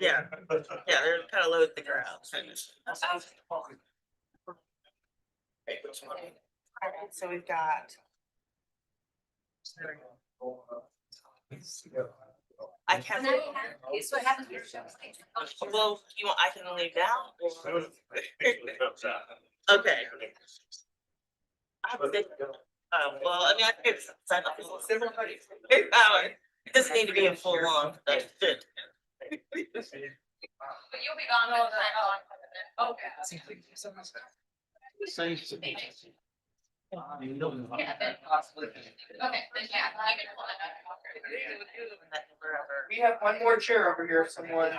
Yeah, yeah, they're kind of low to the ground. So we've got. I can't. So what happened to your show? Well, I can leave now. Okay. Well, I mean, I could sign up. It doesn't need to be a full on. That's it. But you'll be gone all the time. Okay. Yeah, then possibly. Okay, then yeah. We have one more chair over here if someone.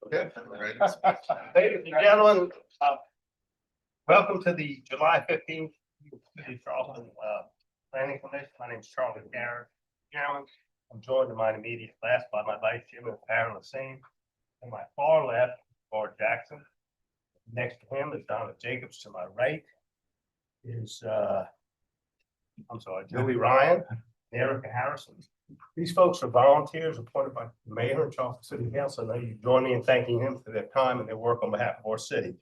Okay. Ladies and gentlemen, welcome to the July 15th Charleston Planning Commission. My name is Charlie Garrett. I'm joined in my immediate left by my vice chairman, Aaron Lassine. To my far left, Bart Jackson. Next to him is Donna Jacobs. To my right is Joey Ryan, and Erica Harrison. These folks are volunteers appointed by the mayor and Charleston City Council. I know you join me in thanking them for their time and their work on behalf of our city.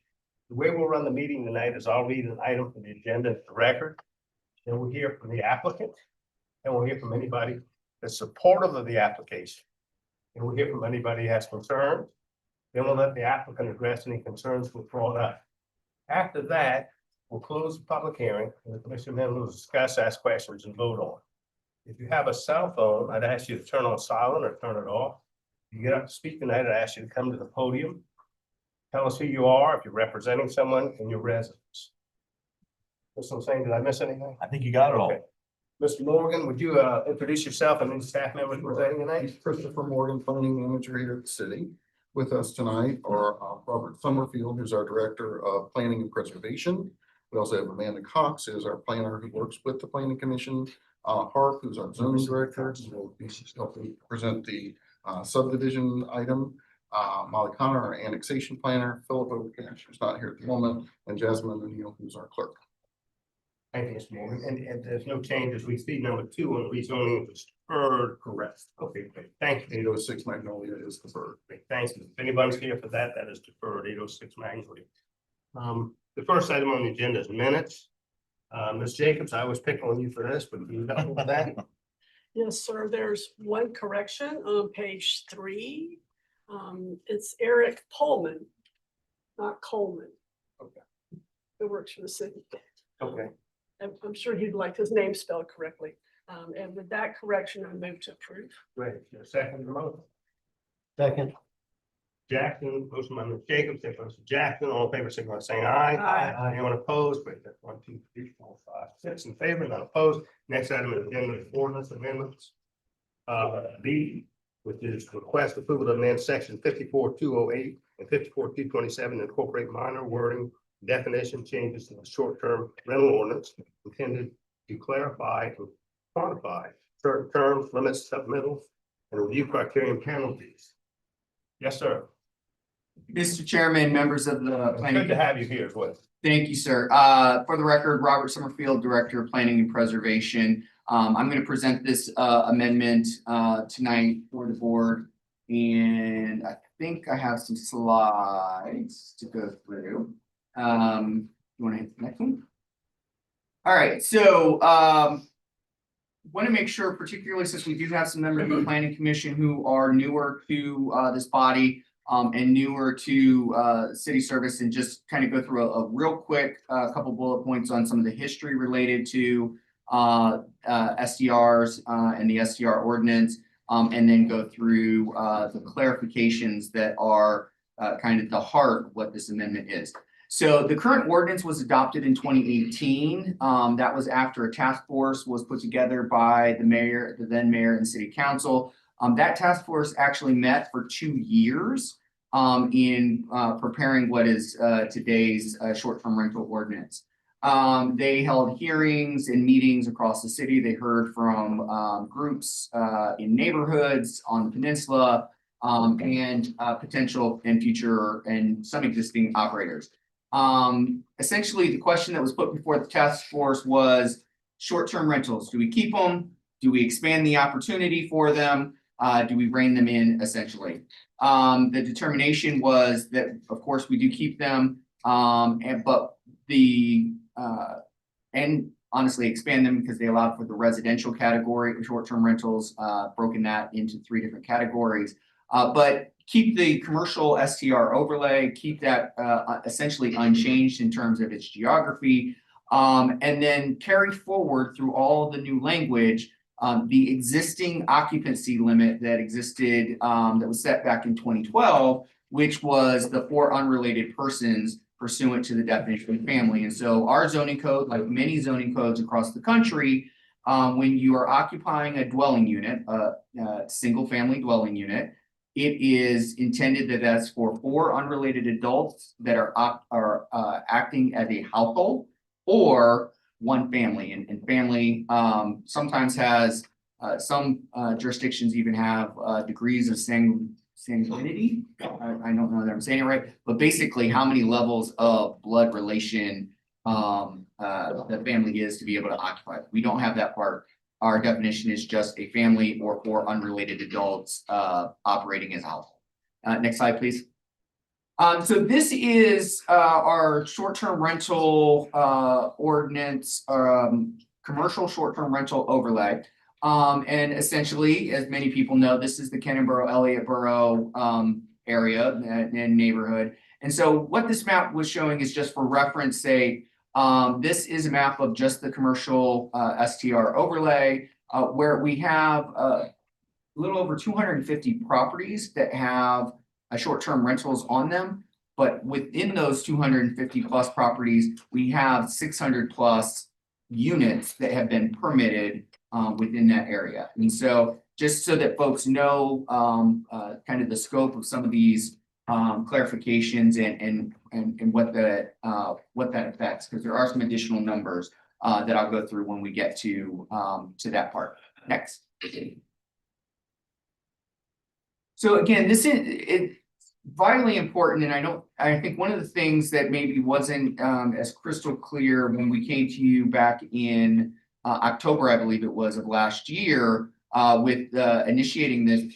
The way we'll run the meeting tonight is I'll read an item from the agenda at the record. Then we'll hear from the applicant. And we'll hear from anybody that's supportive of the application. And we'll hear from anybody who has concerns. Then we'll let the applicant address any concerns that were brought up. After that, we'll close the public hearing and the commission then will discuss, ask questions and vote on. If you have a cell phone, I'd ask you to turn on silent or turn it off. If you get up to speak tonight, I'd ask you to come to the podium. Tell us who you are, if you're representing someone in your residence. That's what I'm saying. Did I miss anything? I think you got it all. Okay. Mr. Morgan, would you introduce yourself and any staff members presenting tonight? Christopher Morgan, planning manager here at the city. With us tonight are Robert Summerfield, who's our director of planning and preservation. We also have Amanda Cox, who's our planner who works with the planning commission. Harp, who's our zoning director, who will be helping present the subdivision item. Molly Connor, our annexation planner. Philip Overcash, who's not here at the moment, and Jasmine O'Neill, who's our clerk. Thank you, Mr. Morgan. And there's no changes. We see number 2 on rezoning was deferred. Correct. Okay, great. Thank you. 806 Magnolia is deferred. Great. Thanks. If anybody's here for that, that is deferred. 806 Magnolia. The first item on the agenda is minutes. Ms. Jacobs, I was picking on you for this, but you got with that. Yes, sir. There's one correction on page 3. It's Eric Pullman, not Coleman. Okay. Who works for the city. Okay. I'm sure he'd like his name spelled correctly. And with that correction, I move to approve. Great. Your second motion. Second. Jackson, motion by Ms. Jacobs, second by Mr. Jackson, all in favor, signify by saying aye. Aye. Anyone opposed? Great, that's 1, 2, 3, 4, 5, 6 in favor, none opposed. Next item is agenda ordinance amendments. B, which is request approval to amend section 54-208 and 54-227, incorporate minor wording definition changes to the short-term rental ordinance intended to clarify and quantify certain terms, limits, submittals, and review criteria and penalties. Yes, sir. Mr. Chairman, members of the It's planning. good to have you here as well. Thank you, sir. For the record, Robert Summerfield, Director of Planning and Preservation. I'm going to present this amendment tonight for the board. And I think I have some slides to go through. You want to hit the next one? All right, so want to make sure, particularly since we do have some members of the Planning Commission who are newer to this body and newer to city service, and just kind of go through a real quick couple bullet points on some of the history related to SDRs and the SDR ordinance, and then go through the clarifications that are kind of the heart of what this amendment is. So the current ordinance was adopted in 2018. That was after a task force was put together by the mayor, the then mayor and city council. That task force actually met for 2 years in preparing what is today's short-term rental ordinance. They held hearings and meetings across the city. They heard from groups in neighborhoods on the peninsula and potential and future and some existing operators. Essentially, the question that was put before the task force was short-term rentals. Do we keep them? Do we expand the opportunity for them? Do we rein them in, essentially? The determination was that, of course, we do keep them, but and honestly expand them because they allowed for the residential category of short-term rentals, broken that into 3 different categories. But keep the commercial STR overlay, keep that essentially unchanged in terms of its geography, and then carry forward through all the new language the existing occupancy limit that existed that was set back in 2012, which was the 4 unrelated persons pursuant to the definition of family. And so our zoning code, like many zoning codes across the country, when you are occupying a dwelling unit, a single family dwelling unit, it is intended that that's for 4 unrelated adults that are acting as a household or 1 family. And family sometimes has some jurisdictions even have degrees of sanguinity. I don't know that I'm saying it right, but basically how many levels of blood relation the family is to be able to occupy. We don't have that part. Our definition is just a family or 4 unrelated adults operating as a household. Next slide, please. So this is our short-term rental ordinance, commercial short-term rental overlay. And essentially, as many people know, this is the Kennerborough, Elliott Borough area and neighborhood. And so what this map was showing is just for reference, say, this is a map of just the commercial STR overlay, where we have a little over 250 properties that have short-term rentals on them. But within those 250 plus properties, we have 600 plus units that have been permitted within that area. And so just so that folks know kind of the scope of some of these clarifications and what that affects, because there are some additional numbers that I'll go through when we get to that part. Next. So again, this is vitally important, and I think one of the things that maybe wasn't as crystal clear when we came to you back in October, I believe it was, of last year, with initiating this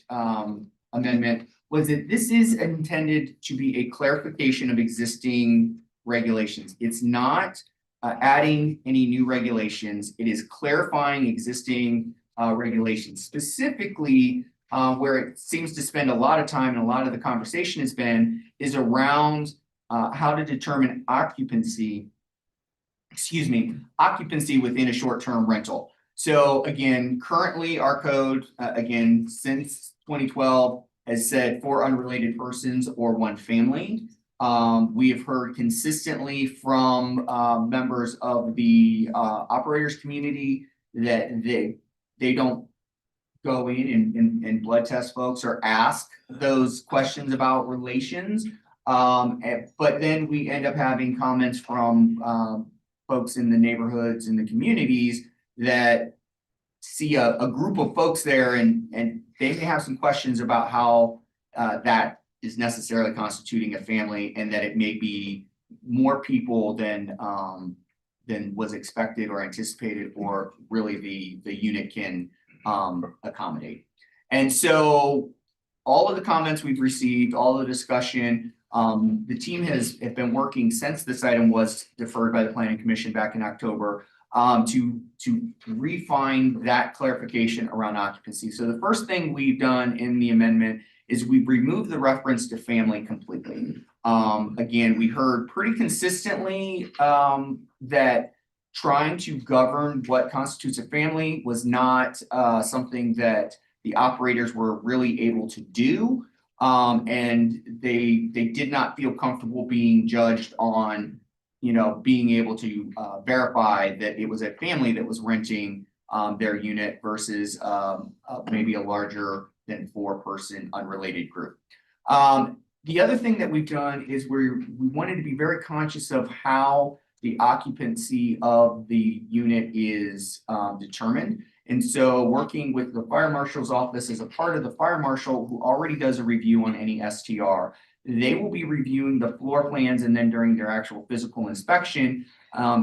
amendment, was that this is intended to be a clarification of existing regulations. It's not adding any new regulations. It is clarifying existing regulations, specifically where it seems to spend a lot of time and a lot of the conversation has been is around how to determine occupancy within a short-term rental. So again, currently our code, again, since 2012 has said 4 unrelated persons or 1 family. We have heard consistently from members of the operators community that they don't go in and blood test folks or ask those questions about relations. But then we end up having comments from folks in the neighborhoods and the communities that see a group of folks there and they may have some questions about how that is necessarily constituting a family and that it may be more people than was expected or anticipated or really the unit can accommodate. And so all of the comments we've received, all the discussion, the team has been working since this item was deferred by the Planning Commission back in October to refine that clarification around occupancy. So the first thing we've done in the amendment is we've removed the reference to family completely. Again, we heard pretty consistently that trying to govern what constitutes a family was not something that the operators were really able to do. And they did not feel comfortable being judged on, being able to verify that it was a family that was renting their unit versus maybe a larger than 4-person unrelated group. The other thing that we've done is we wanted to be very conscious of how the occupancy of the unit is determined. And so working with the fire marshal's office as a part of the fire marshal who already does a review on any STR, they will be reviewing the floor plans and then during their actual physical inspection,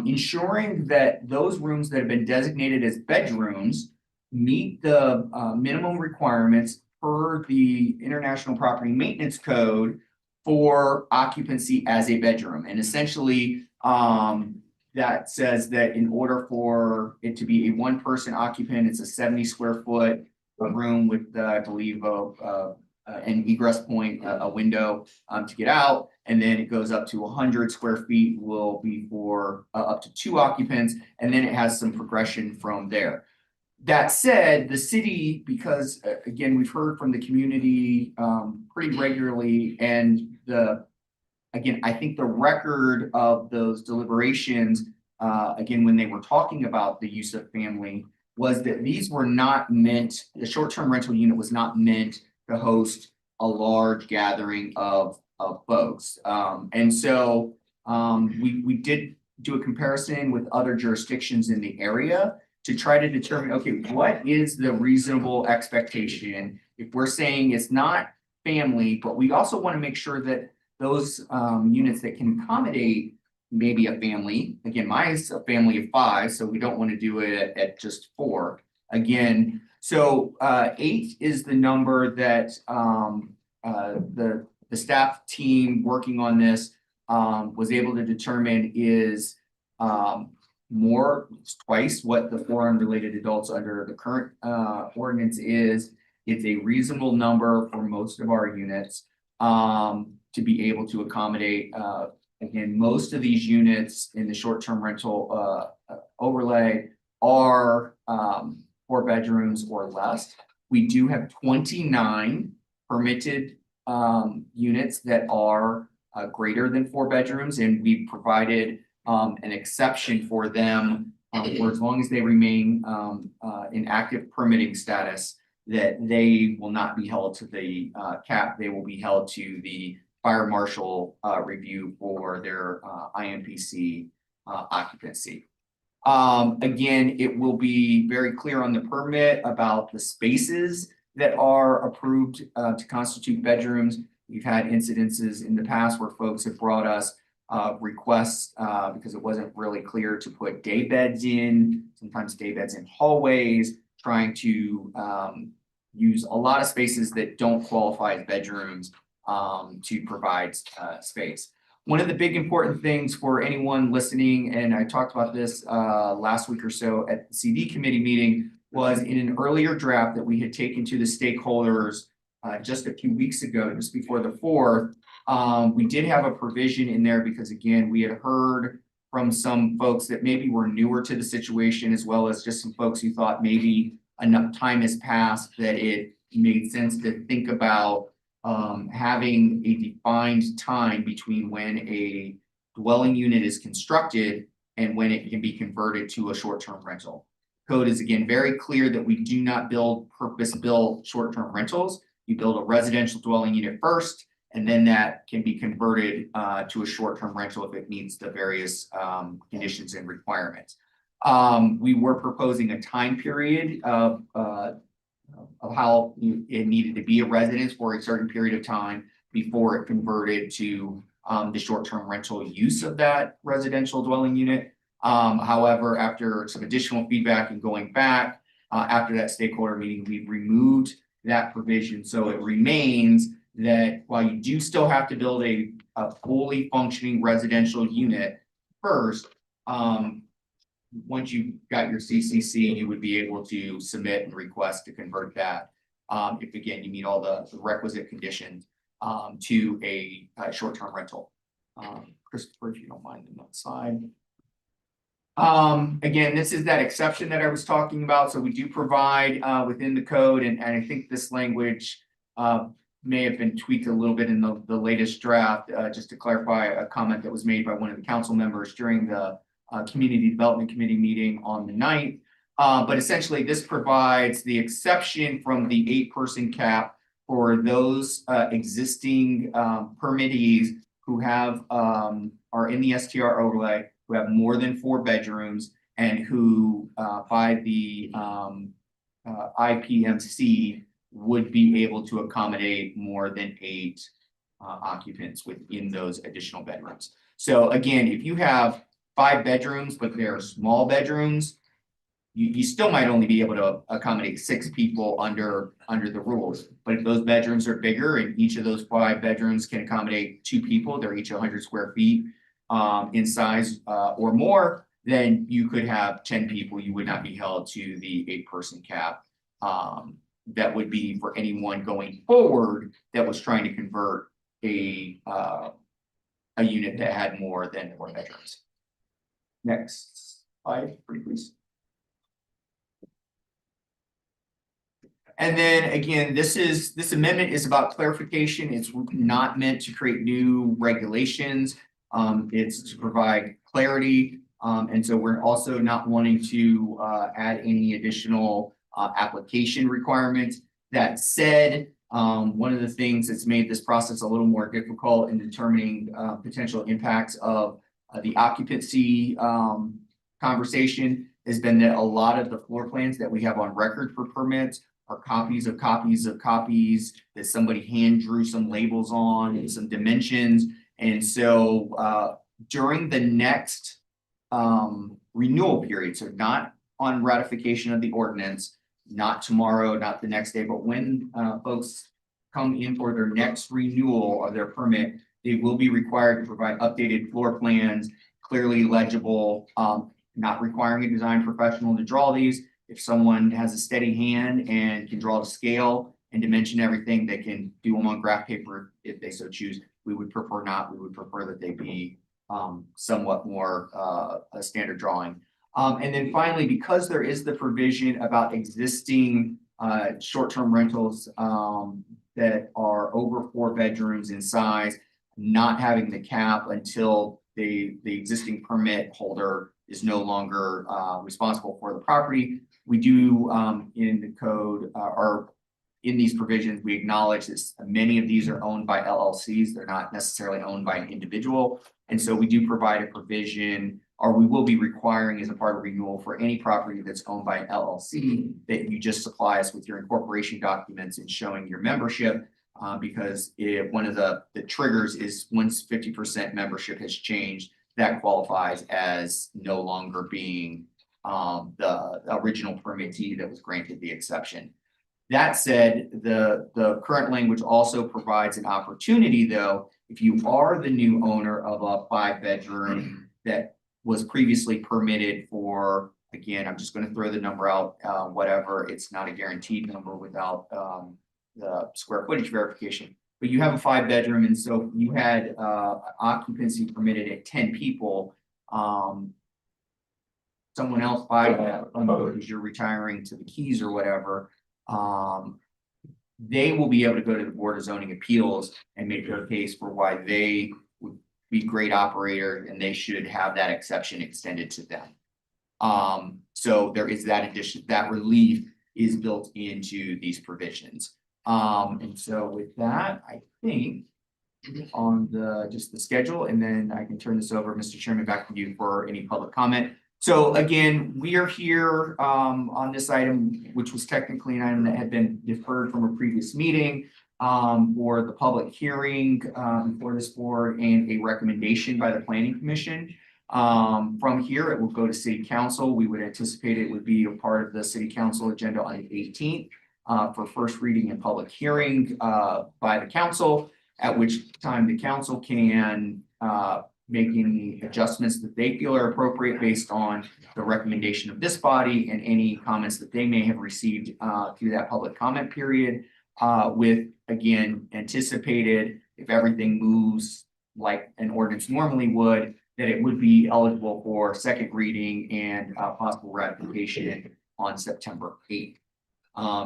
ensuring that those rooms that have been designated as bedrooms meet the minimum requirements per the International Property Maintenance Code for occupancy as a bedroom. And essentially, that says that in order for it to be a 1-person occupant, it's a 70 square foot room with, I believe, an egress point, a window to get out. And then it goes up to 100 square feet will be for up to 2 occupants. And then it has some progression from there. That said, the city, because again, we've heard from the community pretty regularly and again, I think the record of those deliberations, again, when they were talking about the use of family, was that these were not meant, the short-term rental unit was not meant to host a large gathering of folks. And so we did do a comparison with other jurisdictions in the area to try to determine, okay, what is the reasonable expectation? If we're saying it's not family, but we also want to make sure that those units that can accommodate maybe a family, again, mine's a family of 5, so we don't want to do it at just 4. Again, so 8 is the number that the staff team working on this was able to determine is twice what the 4 unrelated adults under the current ordinance is. It's a reasonable number for most of our units to be able to accommodate. Again, most of these units in the short-term rental overlay are 4 bedrooms or less. We do have 29 permitted units that are greater than 4 bedrooms, and we provided an exception for them for as long as they remain in active permitting status, that they will not be held to the cap. They will be held to the fire marshal review for their IMPC occupancy. Again, it will be very clear on the permit about the spaces that are approved to constitute bedrooms. We've had incidences in the past where folks have brought us requests because it wasn't really clear to put day beds in, sometimes day beds in hallways, trying to use a lot of spaces that don't qualify as bedrooms to provide space. One of the big important things for anyone listening, and I talked about this last week or so at the CD committee meeting, was in an earlier draft that we had taken to the stakeholders just a few weeks ago, just before the 4th. We did have a provision in there because again, we had heard from some folks that maybe were newer to the situation, as well as just some folks who thought maybe enough time has passed that it made sense to think about having a defined time between when a dwelling unit is constructed and when it can be converted to a short-term rental. Code is again very clear that we do not build purpose-built short-term rentals. You build a residential dwelling unit first, and then that can be converted to a short-term rental if it meets the various conditions and requirements. We were proposing a time period of how it needed to be a residence for a certain period of time before it converted to the short-term rental use of that residential dwelling unit. However, after some additional feedback and going back after that stakeholder meeting, we removed that provision. So it remains that while you do still have to build a fully functioning residential unit first, once you got your CCC, you would be able to submit and request to convert that. If again, you meet all the requisite conditions to a short-term rental. Christopher, if you don't mind on that side. Again, this is that exception that I was talking about. So we do provide within the code, and I think this language may have been tweaked a little bit in the latest draft, just to clarify a comment that was made by one of the council members during the Community Development Committee meeting on the 9th. But essentially this provides the exception from the 8-person cap for those existing permittees who have are in the STR overlay, who have more than 4 bedrooms, and who by the IPMC would be able to accommodate more than 8 occupants within those additional bedrooms. So again, if you have 5 bedrooms, but they're small bedrooms, you still might only be able to accommodate 6 people under the rules. But if those bedrooms are bigger and each of those 5 bedrooms can accommodate 2 people, they're each 100 square feet in size or more, then you could have 10 people. You would not be held to the 8-person cap. That would be for anyone going forward that was trying to convert a unit that had more than 4 bedrooms. Next slide, please. And then again, this amendment is about clarification. It's not meant to create new regulations. It's to provide clarity. And so we're also not wanting to add any additional application requirements. That said, one of the things that's made this process a little more difficult in determining potential impacts of the occupancy conversation has been that a lot of the floor plans that we have on record for permits are copies of copies of copies that somebody hand drew some labels on and some dimensions. And so during the next renewal period, so not on ratification of the ordinance, not tomorrow, not the next day, but when folks come in for their next renewal of their permit, they will be required to provide updated floor plans, clearly legible, not requiring a design professional to draw these. If someone has a steady hand and can draw to scale and dimension everything, they can do them on graph paper if they so choose. We would prefer not. We would prefer that they be somewhat more a standard drawing. And then finally, because there is the provision about existing short-term rentals that are over 4 bedrooms in size, not having the cap until the existing permit holder is no longer responsible for the property. We do in the code or in these provisions, we acknowledge that many of these are owned by LLCs. They're not necessarily owned by an individual. And so we do provide a provision, or we will be requiring as a part of renewal for any property that's owned by an LLC that you just supply us with your incorporation documents and showing your membership. Because if one of the triggers is once 50% membership has changed, that qualifies as no longer being the original permittee that was granted the exception. That said, the current language also provides an opportunity, though, if you are the new owner of a 5-bedroom that was previously permitted for again, I'm just gonna throw the number out, whatever, it's not a guaranteed number without, the square footage verification. But you have a 5-bedroom, and so you had, occupancy permitted at 10 people, someone else buy that, because you're retiring to the Keys or whatever, they will be able to go to the Board of Zoning Appeals and make their case for why they would be great operator and they should have that exception extended to them. So there is that addition, that relief is built into these provisions. And so with that, I think on just the schedule, and then I can turn this over, Mr. Chairman, back to you for any public comment. So again, we are here on this item, which was technically an item that had been deferred from a previous meeting for the public hearing for this board and a recommendation by the Planning Commission. From here, it will go to City Council. We would anticipate it would be a part of the City Council agenda on the 18th for first reading and public hearing by the council, at which time the council can make any adjustments that they feel are appropriate based on the recommendation of this body and any comments that they may have received through that public comment period, with, again, anticipated, if everything moves like an ordinance normally would, that it would be eligible for second reading and possible ratification on September 8th.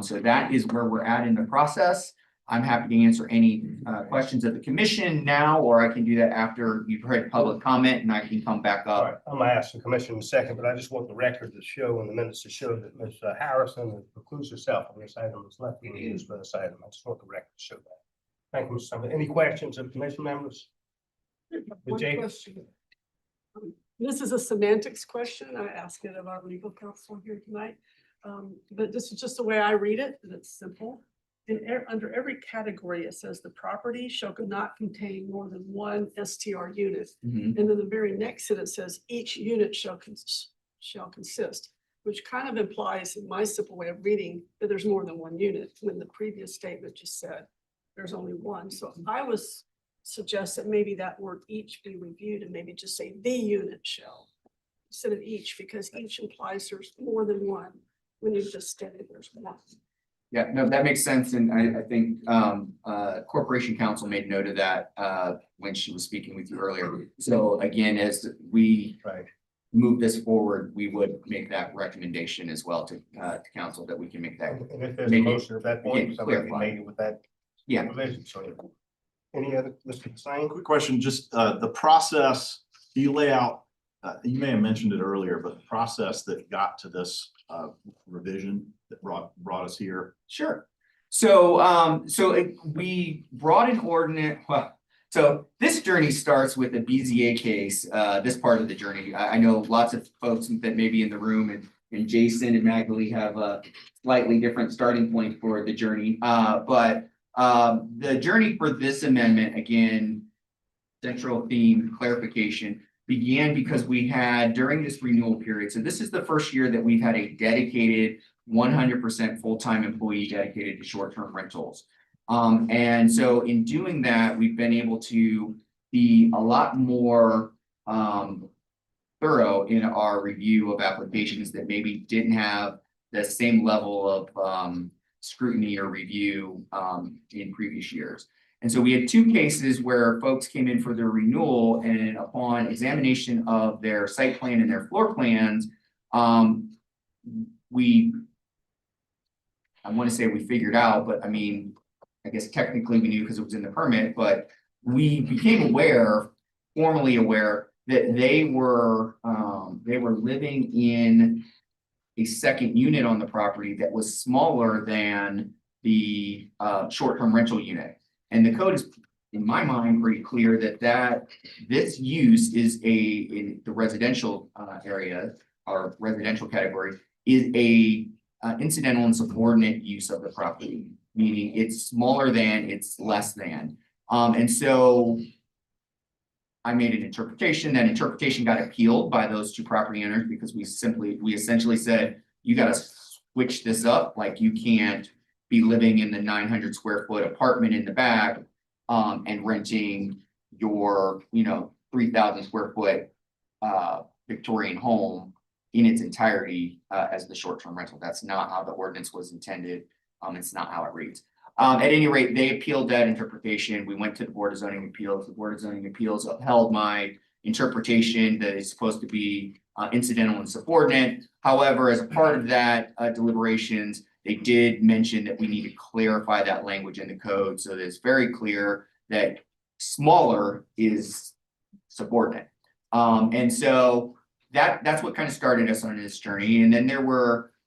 So that is where we're at in the process. I'm happy to answer any questions of the commission now, or I can do that after you've heard public comment and I can come back All up. right, I'm gonna ask the commission in a second, but I just want the record to show and the minutes to show that Ms. Harrison has recused herself on this item, is left to use for this item. I just want the record to show that. Thank you, Mr. Summers. Any questions of commission members? One Jake? question. This is a semantics question. I asked it of our legal counsel here tonight. But this is just the way I read it, and it's simple. Under every category, it says the property shall not contain more than one STR unit. Mhm. And then the very next sentence says each unit shall consist, which kind of implies, in my simple way of reading, that there's more than one unit, when the previous statement just said there's only one. So I was suggest that maybe that word each be reviewed and maybe just say the unit shall instead of each, because each implies there's more than one when you just stated there's one. Yeah, no, that makes sense. And I think Corporation Counsel made note of that when she was speaking with you earlier. So again, as we Right. move this forward, we would make that recommendation as well to council that we can make that. And if there's a Make it- motion at that point, again, somebody can clarify. make it with that Yeah, provision. So any other, Mr. Singh? Quick question, just the process, do you lay out, you may have mentioned it earlier, but the process that got to this revision that brought us here? sure. So we brought an ordinance, well, so this journey starts with the BZA case, this part of the journey. I know lots of folks that may be in the room and Jason and Magali have a slightly different starting point for the journey. But the journey for this amendment, again, central theme clarification, began because we had during this renewal period. So this is the first year that we've had a dedicated 100% full-time employee dedicated to short-term rentals. And so in doing that, we've been able to be a lot more thorough in our review of applications that maybe didn't have the same level of scrutiny or review in previous years. And so we had two cases where folks came in for their renewal, and upon examination of their site plan and their floor plans, I want to say we figured out, but I mean, I guess technically we knew because it was in the permit, but we became formally aware that they were living in a second unit on the property that was smaller than the short-term rental unit. And the code is, in my mind, pretty clear that this use is in the residential area, or residential category, is a incidental and subordinate use of the property, meaning it's smaller than, it's less than. And so I made an interpretation. That interpretation got appealed by those two property owners because we essentially said, you got to switch this up. Like, you can't be living in the 900 square foot apartment in the back and renting your 3,000 square foot Victorian home in its entirety as the short-term rental. That's not how the ordinance was intended. It's not how it reads. At any rate, they appealed that interpretation. We went to the Board of Zoning Appeals. The Board of Zoning Appeals upheld my interpretation that is supposed to be incidental and subordinate. However, as a part of that deliberations, they did mention that we need to clarify that language in the code so that it's very clear that smaller is subordinate. And so that's what kind of started us on this journey. And then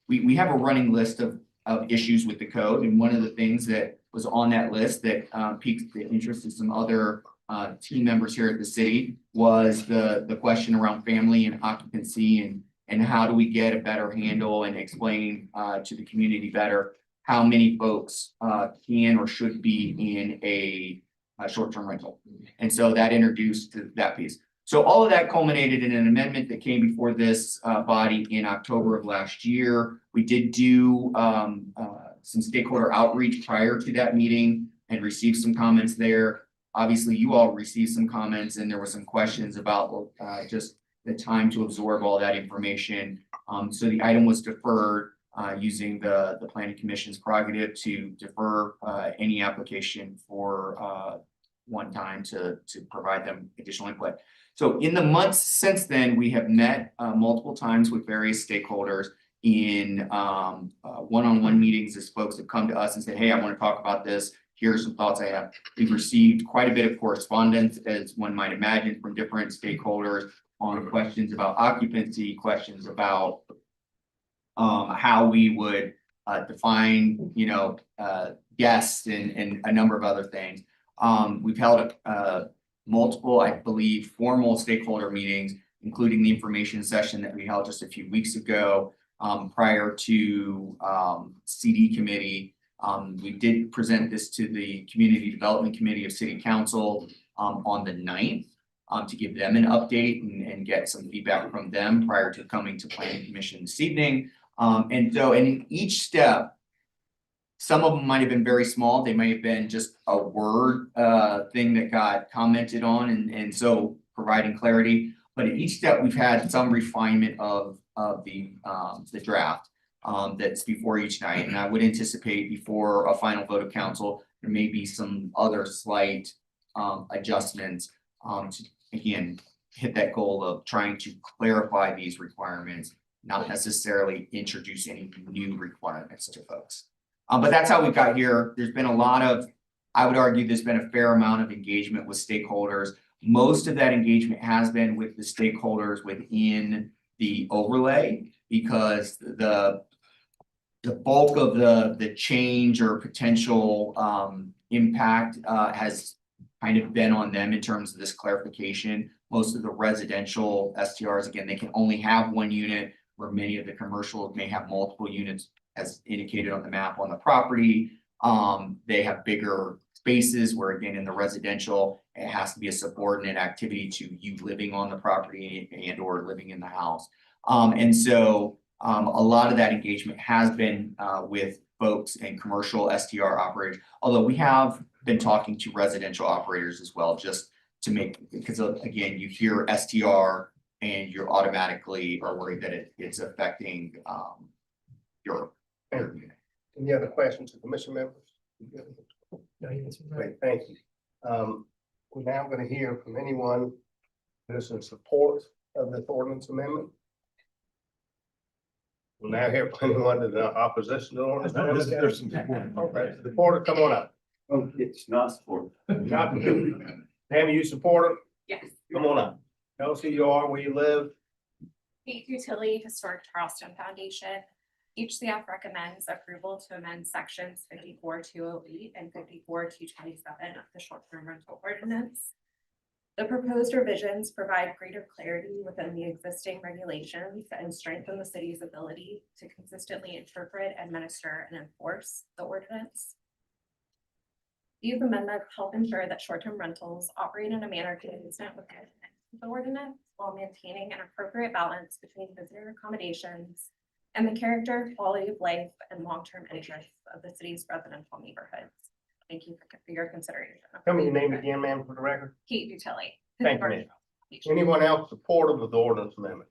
we have a running list of issues with the code. And one of the things that was on that list that piqued the interest of some other team members here at the city was the question around family and occupancy and how do we get a better handle and explain to the community better how many folks can or should be in a short-term rental. And so that introduced to that piece. So all of that culminated in an amendment that came before this body in October of last year. We did do some stakeholder outreach prior to that meeting and received some comments there. Obviously, you all received some comments and there were some questions about just the time to absorb all that information. So the item was deferred using the Planning Commission's prerogative to defer any application for one time to provide them additional input. So in the months since then, we have met multiple times with various stakeholders in one-on-one meetings as folks have come to us and said, hey, I want to talk about this. Here are some thoughts I have. We've received quite a bit of correspondence, as one might imagine, from different stakeholders on questions about occupancy, questions about how we would define, guests and a number of other things. We've held multiple, I believe, formal stakeholder meetings, including the information session that we held just a few weeks ago prior to CD committee. We did present this to the Community Development Committee of City Council on the 9th to give them an update and get some feedback from them prior to coming to Planning Commission this evening. And in each step, some of them might have been very small. They may have been just a word thing that got commented on and so providing clarity. But at each step, we've had some refinement of the draft that's before each night. And I would anticipate before a final vote of council, there may be some other slight adjustments to, again, hit that goal of trying to clarify these requirements, not necessarily introduce any new requirements to folks. But that's how we got here. There's been a lot of, I would argue there's been a fair amount of engagement with stakeholders. Most of that engagement has been with the stakeholders within the overlay because the bulk of the change or potential impact has kind of been on them in terms of this clarification. Most of the residential STRs, again, they can only have one unit, where many of the commercial may have multiple units as indicated on the map on the property. They have bigger spaces where, again, in the residential, it has to be a subordinate activity to you living on the property and or living in the house. And so a lot of that engagement has been with folks and commercial STR operators, although we have been talking to residential operators as well, just to make, because again, you hear STR and you're automatically are worried that it's affecting your unit. Any other questions of commission members? Great, thank you. We're now going to hear from anyone that is in support of this ordinance amendment. We'll now hear from anyone that's in opposition to the ordinance. There's some support. Okay, supporter, come on up. Oh, it's not support. Tammy, you support it? Yes. Come on up. Tell us who you are, where you live. Kate Utility Historic Charleston Foundation. Each staff recommends approval to amend sections 54-208 and 54-227 of the short-term rental ordinance. The proposed revisions provide greater clarity within the existing regulations and strengthen the city's ability to consistently interpret, administer, and enforce the ordinance. These amendments help ensure that short-term rentals operate in a manner consistent with the ordinance while maintaining an appropriate balance between visitor accommodations and the character, quality of life, and long-term interests of the city's residential neighborhoods. Thank you for your consideration. Tell me your name again, ma'am, for the record. Kate Utility. Thank you, ma'am. Anyone else supportive of the ordinance amendment?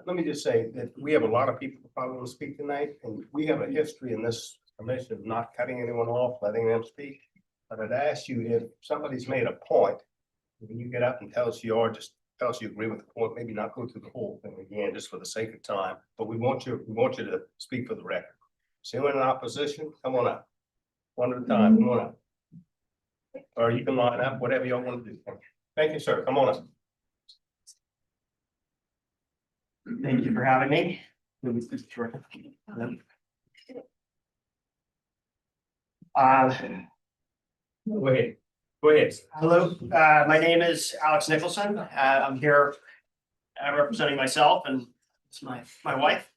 Let me just say that we have a lot of people who probably want to speak tonight, and we have a history in this commission of not cutting anyone off, letting them speak. But I'd ask you, if somebody's made a point, when you get up and tell us just tell us you agree with the point, maybe not go through the whole thing again, just for the sake of time, but we want you to speak for the record. So anyone in opposition, come on up. One at a time, come on up. Or you can line up, whatever y'all want to do. Thank you, sir. Come on up. Thank you for having me. Go ahead. Go ahead. Hello, my name is Alex Nicholson. I'm here representing myself and it's my wife.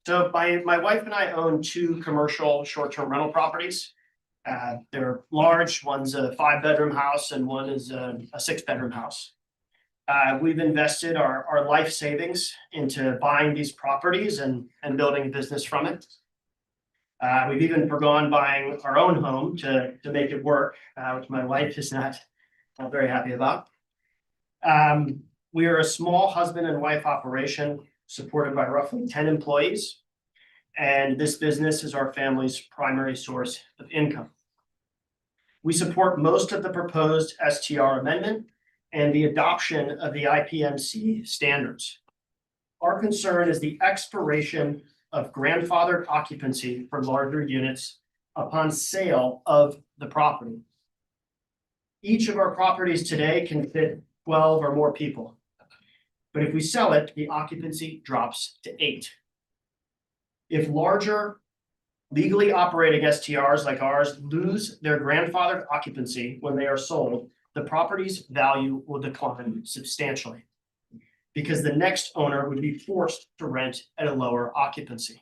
So my wife and I own two commercial short-term rental properties. They're large. One's a 5-bedroom house and one is a 6-bedroom house. We've invested our life savings into buying these properties and building a business from it. We've even forgone buying our own home to make it work, which my wife is not very happy about. We are a small husband and wife operation supported by roughly 10 employees. And this business is our family's primary source of income. We support most of the proposed STR amendment and the adoption of the IPMC standards. Our concern is the expiration of grandfathered occupancy for larger units upon sale of the property. Each of our properties today can fit 12 or more people. But if we sell it, the occupancy drops to 8. If larger legally operating STRs like ours lose their grandfathered occupancy when they are sold, the property's value will decline substantially because the next owner would be forced to rent at a lower occupancy.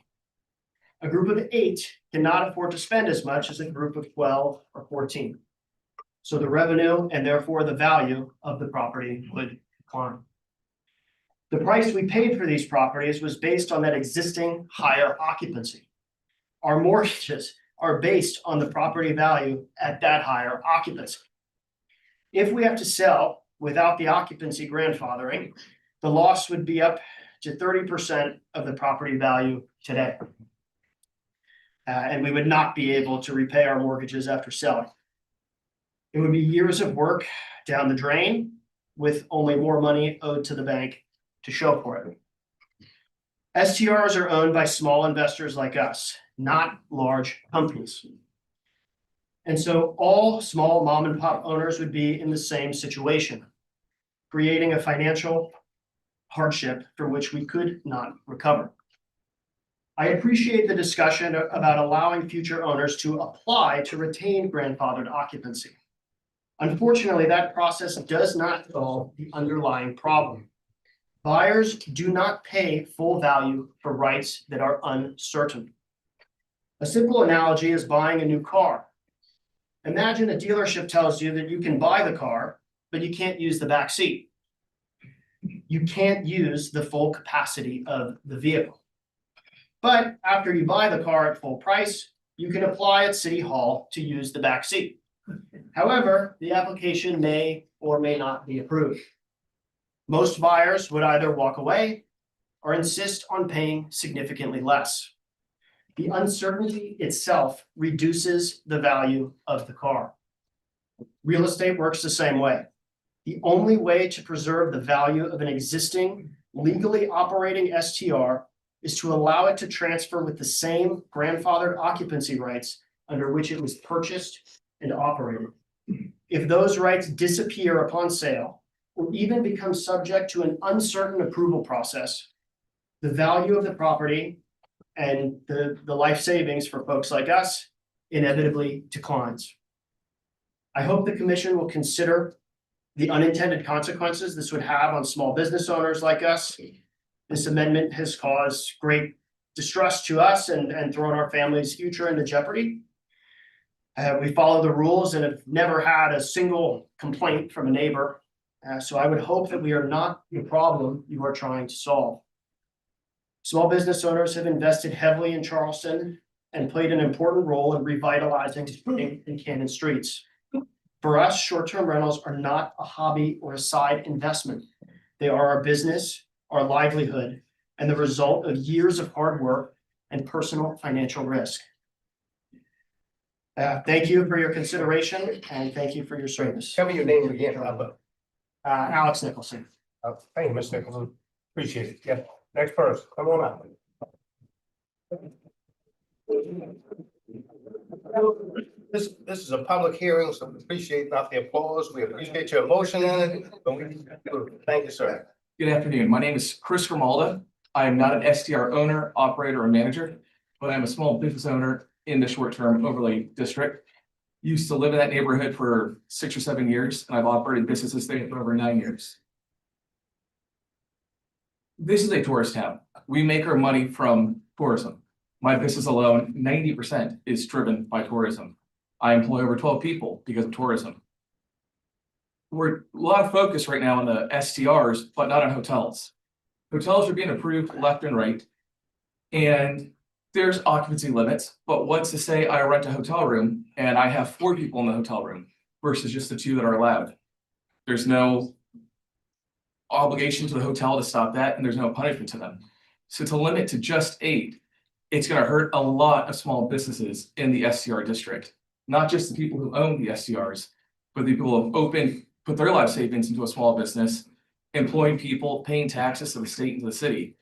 A group of 8 cannot afford to spend as much as a group of 12 or 14. So the revenue and therefore the value of the property would decline. The price we paid for these properties was based on that existing higher occupancy. Our mortgages are based on the property value at that higher occupancy. If we have to sell without the occupancy grandfathering, the loss would be up to 30% of the property value today. And we would not be able to repay our mortgages after selling. It would be years of work down the drain with only more money owed to the bank to show for it. STRs are owned by small investors like us, not large companies. And so all small mom and pop owners would be in the same situation, creating a financial hardship from which we could not recover. I appreciate the discussion about allowing future owners to apply to retain grandfathered occupancy. Unfortunately, that process does not solve the underlying problem. Buyers do not pay full value for rights that are uncertain. A simple analogy is buying a new car. Imagine a dealership tells you that you can buy the car, but you can't use the back seat. You can't use the full capacity of the vehicle. But after you buy the car at full price, you can apply at City Hall to use the back seat. However, the application may or may not be approved. Most buyers would either walk away or insist on paying significantly less. The uncertainty itself reduces the value of the car. Real estate works the same way. The only way to preserve the value of an existing legally operating STR is to allow it to transfer with the same grandfathered occupancy rights under which it was purchased and operated. If those rights disappear upon sale, or even become subject to an uncertain approval process, the value of the property and the life savings for folks like us inevitably declines. I hope the commission will consider the unintended consequences this would have on small business owners like us. This amendment has caused great distress to us and thrown our family's future into jeopardy. We follow the rules and have never had a single complaint from a neighbor. So I would hope that we are not the problem you are trying to solve. Small business owners have invested heavily in Charleston and played an important role in revitalizing Spring and Cannon streets. For us, short-term rentals are not a hobby or a side investment. They are our business our livelihood, and the result of years of hard work and personal financial risk. Thank you for your consideration and thank you for your service. Tell me your name again. Alex Nicholson. Thank you, Mr. Nicholson. Appreciate it. Yeah, next person, come on up. This is a public hearing, so we appreciate not the applause. We appreciate your emotion in it, but thank you, sir. Good afternoon. My name is Chris Grimalda. I am not an STR owner, operator, or manager, but I'm a small business owner in the short-term overlay district. Used to live in that neighborhood for 6 or 7 years, and I've operated businesses there for over 9 years. This is a tourist town. We make our money from tourism. My business alone, 90% is driven by tourism. I employ over 12 people because of tourism. We're a lot of focus right now on the STRs, but not on hotels. Hotels are being approved left and right. And there's occupancy limits, but what's to say I rent a hotel room and I have 4 people in the hotel room versus just the 2 that are allowed? There's no obligation to the hotel to stop that, and there's no punishment to them. So to limit to just 8, it's going to hurt a lot of small businesses in the STR district. Not just the people who own the STRs, but the people who put their life savings into a small business, employing people, paying taxes to the state and to the city.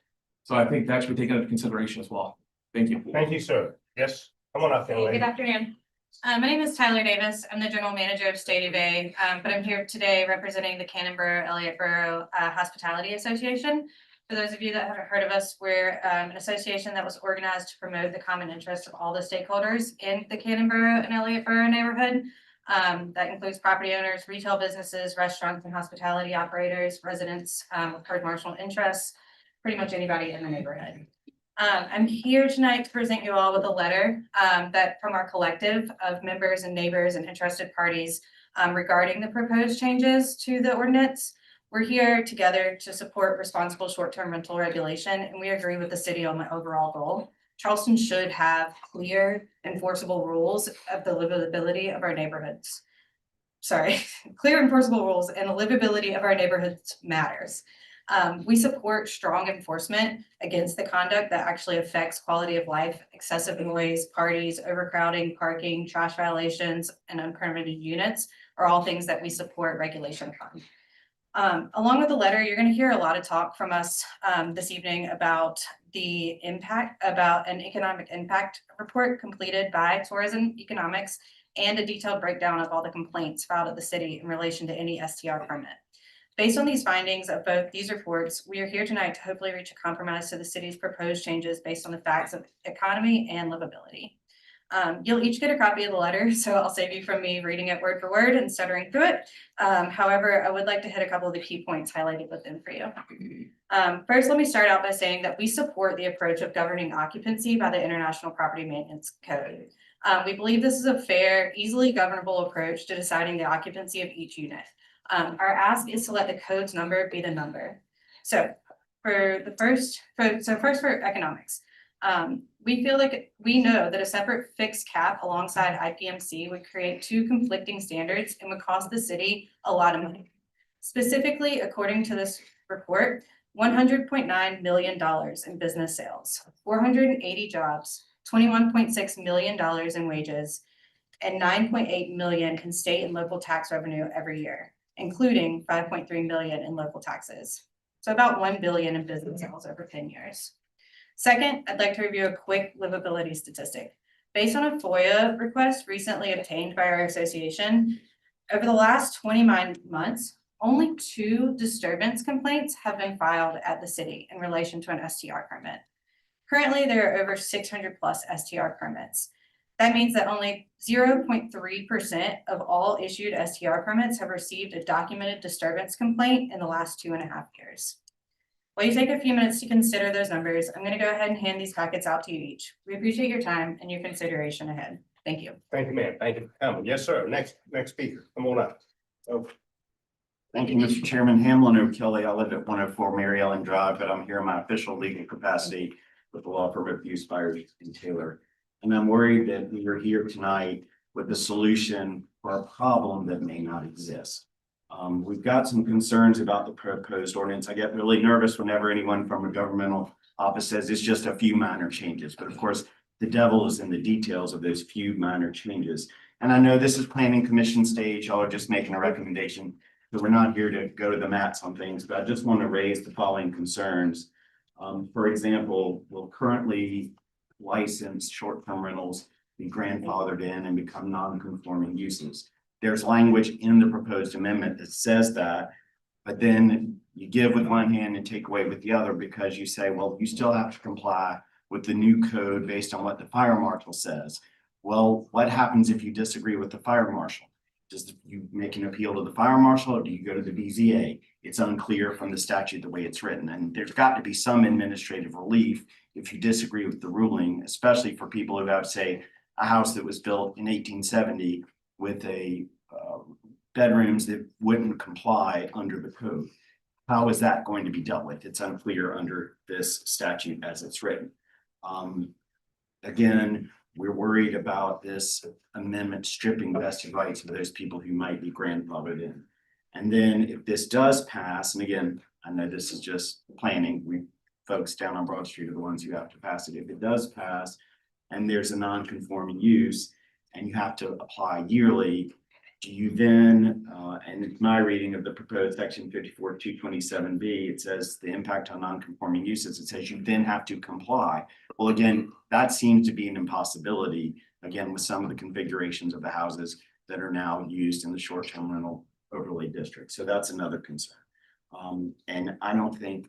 So I think that should be taken into consideration as well. Thank you. Thank you, sir. Yes, come on up, young lady. Good afternoon. My name is Tyler Davis. I'm the general manager of Stady Bay, but I'm here today representing the Cannon-Borough-Elliott Borough Hospitality Association. For those of you that haven't heard of us, we're an association that was organized to promote the common interest of all the stakeholders in the Cannon-Borough and Elliott Borough neighborhood. That includes property owners, retail businesses, restaurants and hospitality operators, residents with commercial interests, pretty much anybody in the neighborhood. I'm here tonight to present you all with a letter that from our collective of members and neighbors and interested parties regarding the proposed changes to the ordinance. We're here together to support responsible short-term rental regulation, and we agree with the city on the overall goal. Charleston should have clear, enforceable rules of the livability of our neighborhoods. Clear, enforceable rules and the livability of our neighborhoods matters. We support strong enforcement against the conduct that actually affects quality of life, excessive noise, parties, overcrowding, parking, trash violations, and unpermitted units are all things that we support regulation on. Along with the letter, you're going to hear a lot of talk from us this evening about the impact, about an economic impact report completed by Tourism Economics and a detailed breakdown of all the complaints filed at the city in relation to any STR permit. Based on these findings of both these reports, we are here tonight to hopefully reach a compromise to the city's proposed changes based on the facts of economy and livability. You'll each get a copy of the letter, so I'll save you from me reading it word for word and stuttering through it. However, I would like to hit a couple of the key points highlighted within for you. First, let me start out by saying that we support the approach of governing occupancy by the International Property Maintenance Code. We believe this is a fair, easily governable approach to deciding the occupancy of each unit. Our ask is to let the code's number be the number. So first for economics. We know that a separate fixed cap alongside IPMC would create 2 conflicting standards and would cost the city a lot of money. Specifically, according to this report, $100.9 million in business sales, 480 jobs, $21.6 million in wages, and 9.8 million in state and local tax revenue every year, including 5.3 million in local taxes. So about 1 billion in business sales over 10 years. Second, I'd like to review a quick livability statistic. Based on a FOIA request recently obtained by our association, over the last 29 months, only 2 disturbance complaints have been filed at the city in relation to an STR permit. Currently, there are over 600 plus STR permits. That means that only 0.3% of all issued STR permits have received a documented disturbance complaint in the last 2.5 years. While you take a few minutes to consider those numbers, I'm going to go ahead and hand these packets out to you each. We appreciate your time and your consideration ahead. Thank you. Thank you, ma'am. Thank you for coming. Yes, sir. Next speaker. Come on up. Oh, Thank you, Mr. Chairman. Hamlin O'Kelly. I live at 104 Mary Ellen Drive, but I'm here in my official legal capacity with the law firm of Hughes, Spires and Taylor. And I'm worried that we are here tonight with a solution for a problem that may not exist. We've got some concerns about the proposed ordinance. I get really nervous whenever anyone from a governmental office says it's just a few minor changes, but of course, the devil is in the details of those few minor changes. And I know this is planning commission stage, y'all are just making a recommendation, so we're not here to go to the mats on things, but I just want to raise the following concerns. For example, will currently licensed short-term rentals be grandfathered in and become non-conforming uses? There's language in the proposed amendment that says that, but then you give with one hand and take away with the other because you say, well, you still have to comply with the new code based on what the fire marshal says. Well, what happens if you disagree with the fire marshal? Does you make an appeal to the fire marshal or do you go to the BZA? It's unclear from the statute the way it's written, and there's got to be some administrative relief if you disagree with the ruling, especially for people who have, say, a house that was built in 1870 with bedrooms that wouldn't comply under the code. How is that going to be dealt with? It's unclear under this statute as it's written. Again, we're worried about this amendment stripping vested rights of those people who might be grandfathered in. And then if this does pass, and again, I know this is just planning, we folks down on Broad Street are the ones who have to pass it. If it does pass and there's a non-conforming use and you have to apply yearly, do you then, and it's my reading of the proposed section 54-227B, it says the impact on non-conforming uses, it says you then have to comply. Well, again, that seems to be an impossibility, again, with some of the configurations of the houses that are now used in the short-term rental overlay district. So that's another concern. And I don't think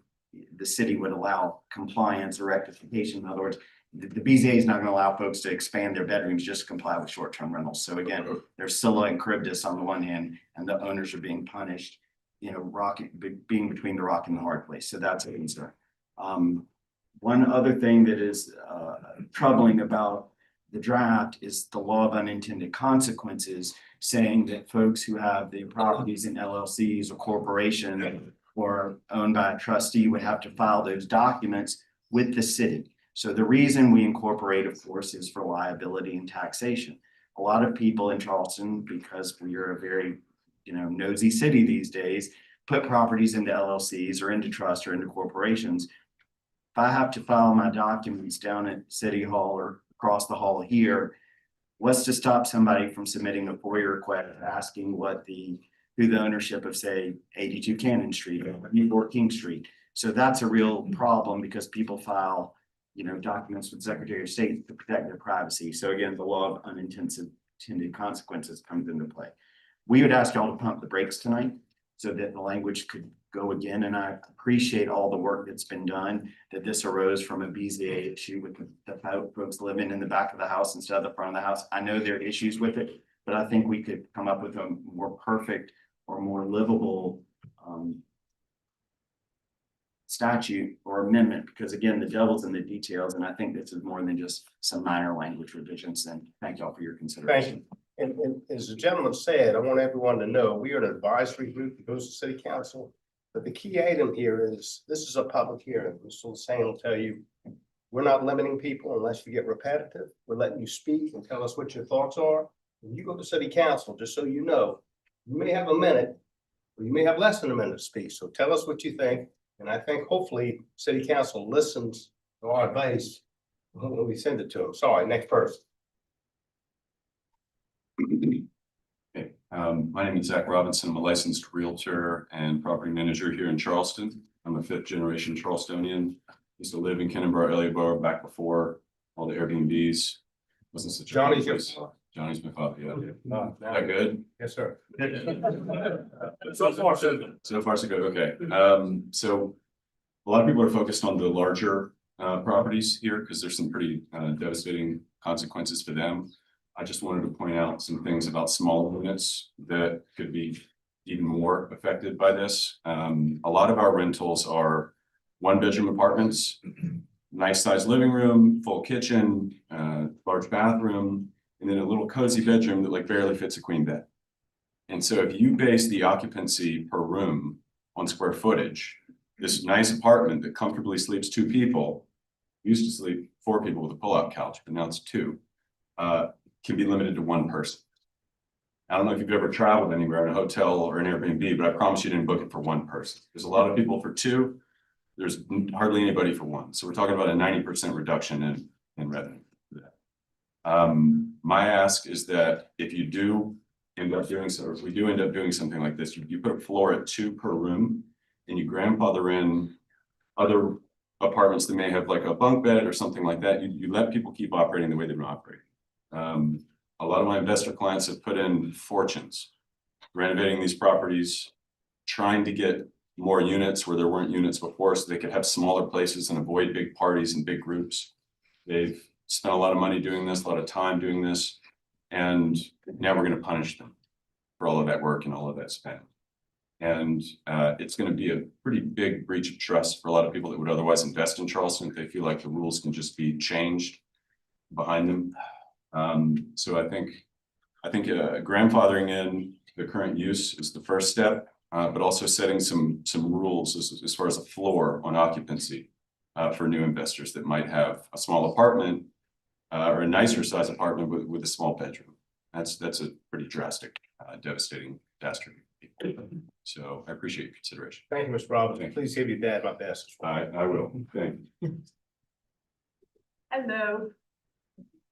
the city would allow compliance or rectification. In other words, the BZA is not going to allow folks to expand their bedrooms just to comply with short-term rentals. So again, there's Scylla and Charybdis on the one hand, and the owners are being punished, being between the rock and the hard place. So that's a concern. One other thing that is troubling about the draft is the law of unintended consequences, saying that folks who have the properties in LLCs or corporation or owned by a trustee would have to file those documents with the city. So the reason we incorporate, of course, is for liability and taxation. A lot of people in Charleston, because we are a very, nosy city these days, put properties into LLCs or into trust or into corporations. If I have to file my documents down at City Hall or across the hall here, what's to stop somebody from submitting a FOIA request asking who the ownership of, say, 82 Cannon Street or 4 King Street? So that's a real problem because people file documents with Secretary of State to protect their privacy. So again, the law of unintended consequences comes into play. We would ask y'all to pump the brakes tonight so that the language could go again. And I appreciate all the work that's been done, that this arose from a BZA issue with the folks living in the back of the house instead of the front of the house. I know there are issues with it, but I think we could come up with a more perfect or more livable statute or amendment, because again, the devil's in the details, and I think this is more than just some minor language revisions. And thank y'all for your consideration. Thank you. And as the gentleman said, I want everyone to know, we are an advisory group that goes to city council. But the key item here is, this is a public hearing. Mr. Lassane will tell you, we're not limiting people unless you get repetitive. We're letting you speak and tell us what your thoughts are. When you go to city council, just so you know, you may have a minute, or you may have less than a minute to speak. So tell us what you think. And I think hopefully city council listens to our advice when we send it to them. Sorry, next person. Okay, my name is Zach Robinson. I'm a licensed realtor and property manager here in Charleston. I'm a 5th generation Charlestonian. Used to live in Kennebar, Elliotboro back before all the Airbnbs. Wasn't such a Johnny's great your place. Johnny's my father, yeah. No, Is that good? Yes, sir. So far, so good. So far, so good. Okay. So a lot of people are focused on the larger properties here because there's some pretty devastating consequences for them. I just wanted to point out some things about small units that could be even more affected by this. A lot of our rentals are 1-bedroom apartments, nice sized living room, full kitchen, large bathroom, and then a little cozy bedroom that like barely fits a queen bed. And so if you base the occupancy per room on square footage, this nice apartment that comfortably sleeps 2 people, used to sleep 4 people with a pull-out couch, but now it's 2, can be limited to 1 person. I don't know if you've ever traveled anywhere in a hotel or an Airbnb, but I promise you didn't book it for one person. There's a lot of people for two. There's hardly anybody for one. So we're talking about a 90% reduction in revenue. My ask is that if you do end up doing so, or if we do end up doing something like this, you put a floor at 2 per room and you grandfather in other apartments that may have like a bunk bed or something like that. You let people keep operating the way they've been operating. A lot of my investor clients have put in fortunes renovating these properties, trying to get more units where there weren't units before, so they could have smaller places and avoid big parties and big groups. They've spent a lot of money doing this, a lot of time doing this, and now we're going to punish them for all of that work and all of that spend. And it's going to be a pretty big breach of trust for a lot of people that would otherwise invest in Charleston if they feel like the rules can just be changed behind them. So I think grandfathering in the current use is the first step, but also setting some rules as far as a floor on occupancy for new investors that might have a small apartment or a nicer size apartment with a small bedroom. That's a pretty drastic, devastating catastrophe. So I appreciate your consideration. Thank you, Mr. Robinson. Please give your dad my best. I will. Thank you. Hello.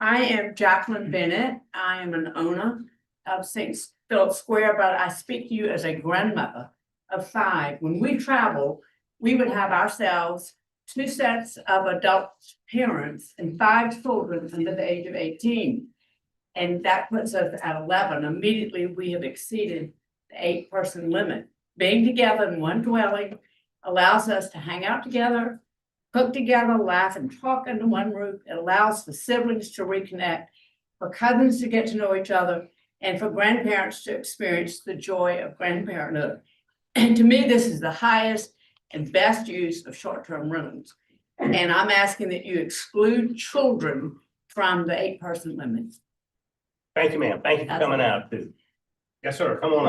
I am Jacqueline Bennett. I am an owner of St. Philip Square, but I speak to you as a grandmother of 5. When we travel, we would have ourselves 2 sets of adult parents and 5 children under the age of 18. And that puts us at 11. Immediately, we have exceeded the 8-person limit. Being together in one dwelling allows us to hang out together, cook together, laugh and talk under one roof. It allows for siblings to reconnect, for cousins to get to know each other, and for grandparents to experience the joy of grandparenthood. And to me, this is the highest and best use of short-term rentals. And I'm asking that you exclude children from the 8-person limit. Thank you, ma'am. Thank you for coming out too. Yes, sir. Come on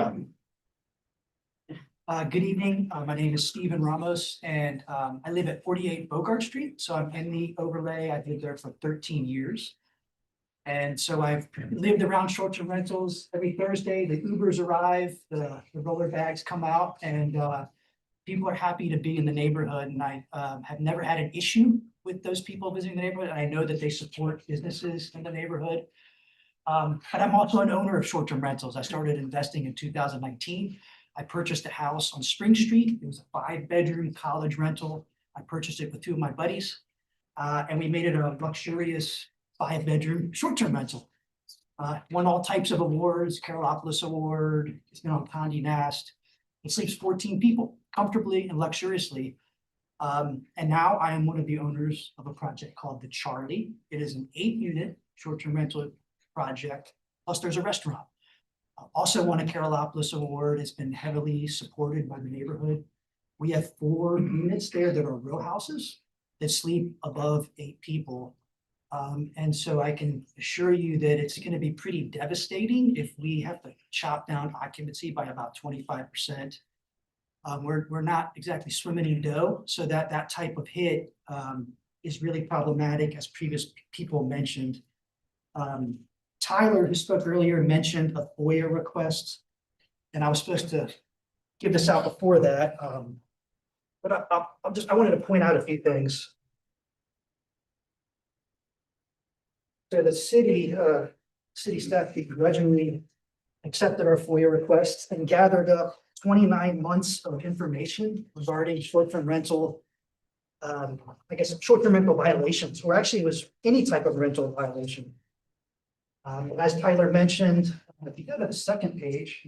up. Good evening. My name is Stephen Ramos and I live at 48 Bogart Street. So I'm in the overlay. I've lived there for 13 years. And so I've lived around short-term rentals. Every Thursday, the Ubers arrive, the roller bags come out, and people are happy to be in the neighborhood. And I have never had an issue with those people visiting the neighborhood. And I know that they support businesses in the neighborhood. But I'm also an owner of short-term rentals. I started investing in 2019. I purchased a house on Spring Street. It was a 5-bedroom college rental. I purchased it with 2 of my buddies. And we made it a luxurious 5-bedroom short-term rental. Won all types of awards, Carolopoulos Award. It's been on Condé Nast. It sleeps 14 people comfortably and luxuriously. And now I am one of the owners of a project called The Charlie. It is an 8-unit short-term rental project, plus there's a restaurant. Also won a Carolopoulos Award. It's been heavily supported by the neighborhood. We have 4 units there that are row houses that sleep above 8 people. And so I can assure you that it's going to be pretty devastating if we have to chop down occupancy by about 25%. We're not exactly swimming in dough, so that type of hit is really problematic, as previous people mentioned. Tyler, who spoke earlier, mentioned a FOIA request, and I was supposed to give this out before that. But I wanted to point out a few things. So the city staff begrudgingly accepted our FOIA requests and gathered up 29 months of information regarding short-term rental, short-term rental violations, or actually it was any type of rental violation. As Tyler mentioned, if you go to the second page.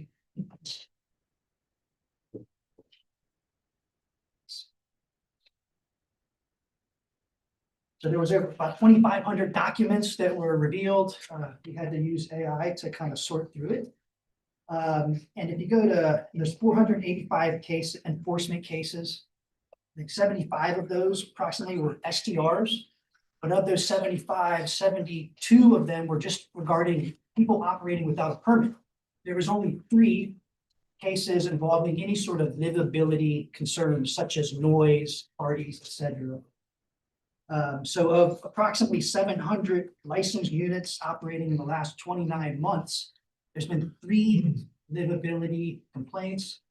So there was about 2,500 documents that were revealed. We had to use AI to kind of sort through it. And if you go to, there's 485 case enforcement cases. I think 75 of those approximately were STRs. But of those 75, 72 of them were just regarding people operating without a permit. There was only 3 cases involving any sort of livability concerns, such as noise, parties, etc. So of approximately 700 licensed units operating in the last 29 months, There's been 3 livability complaints.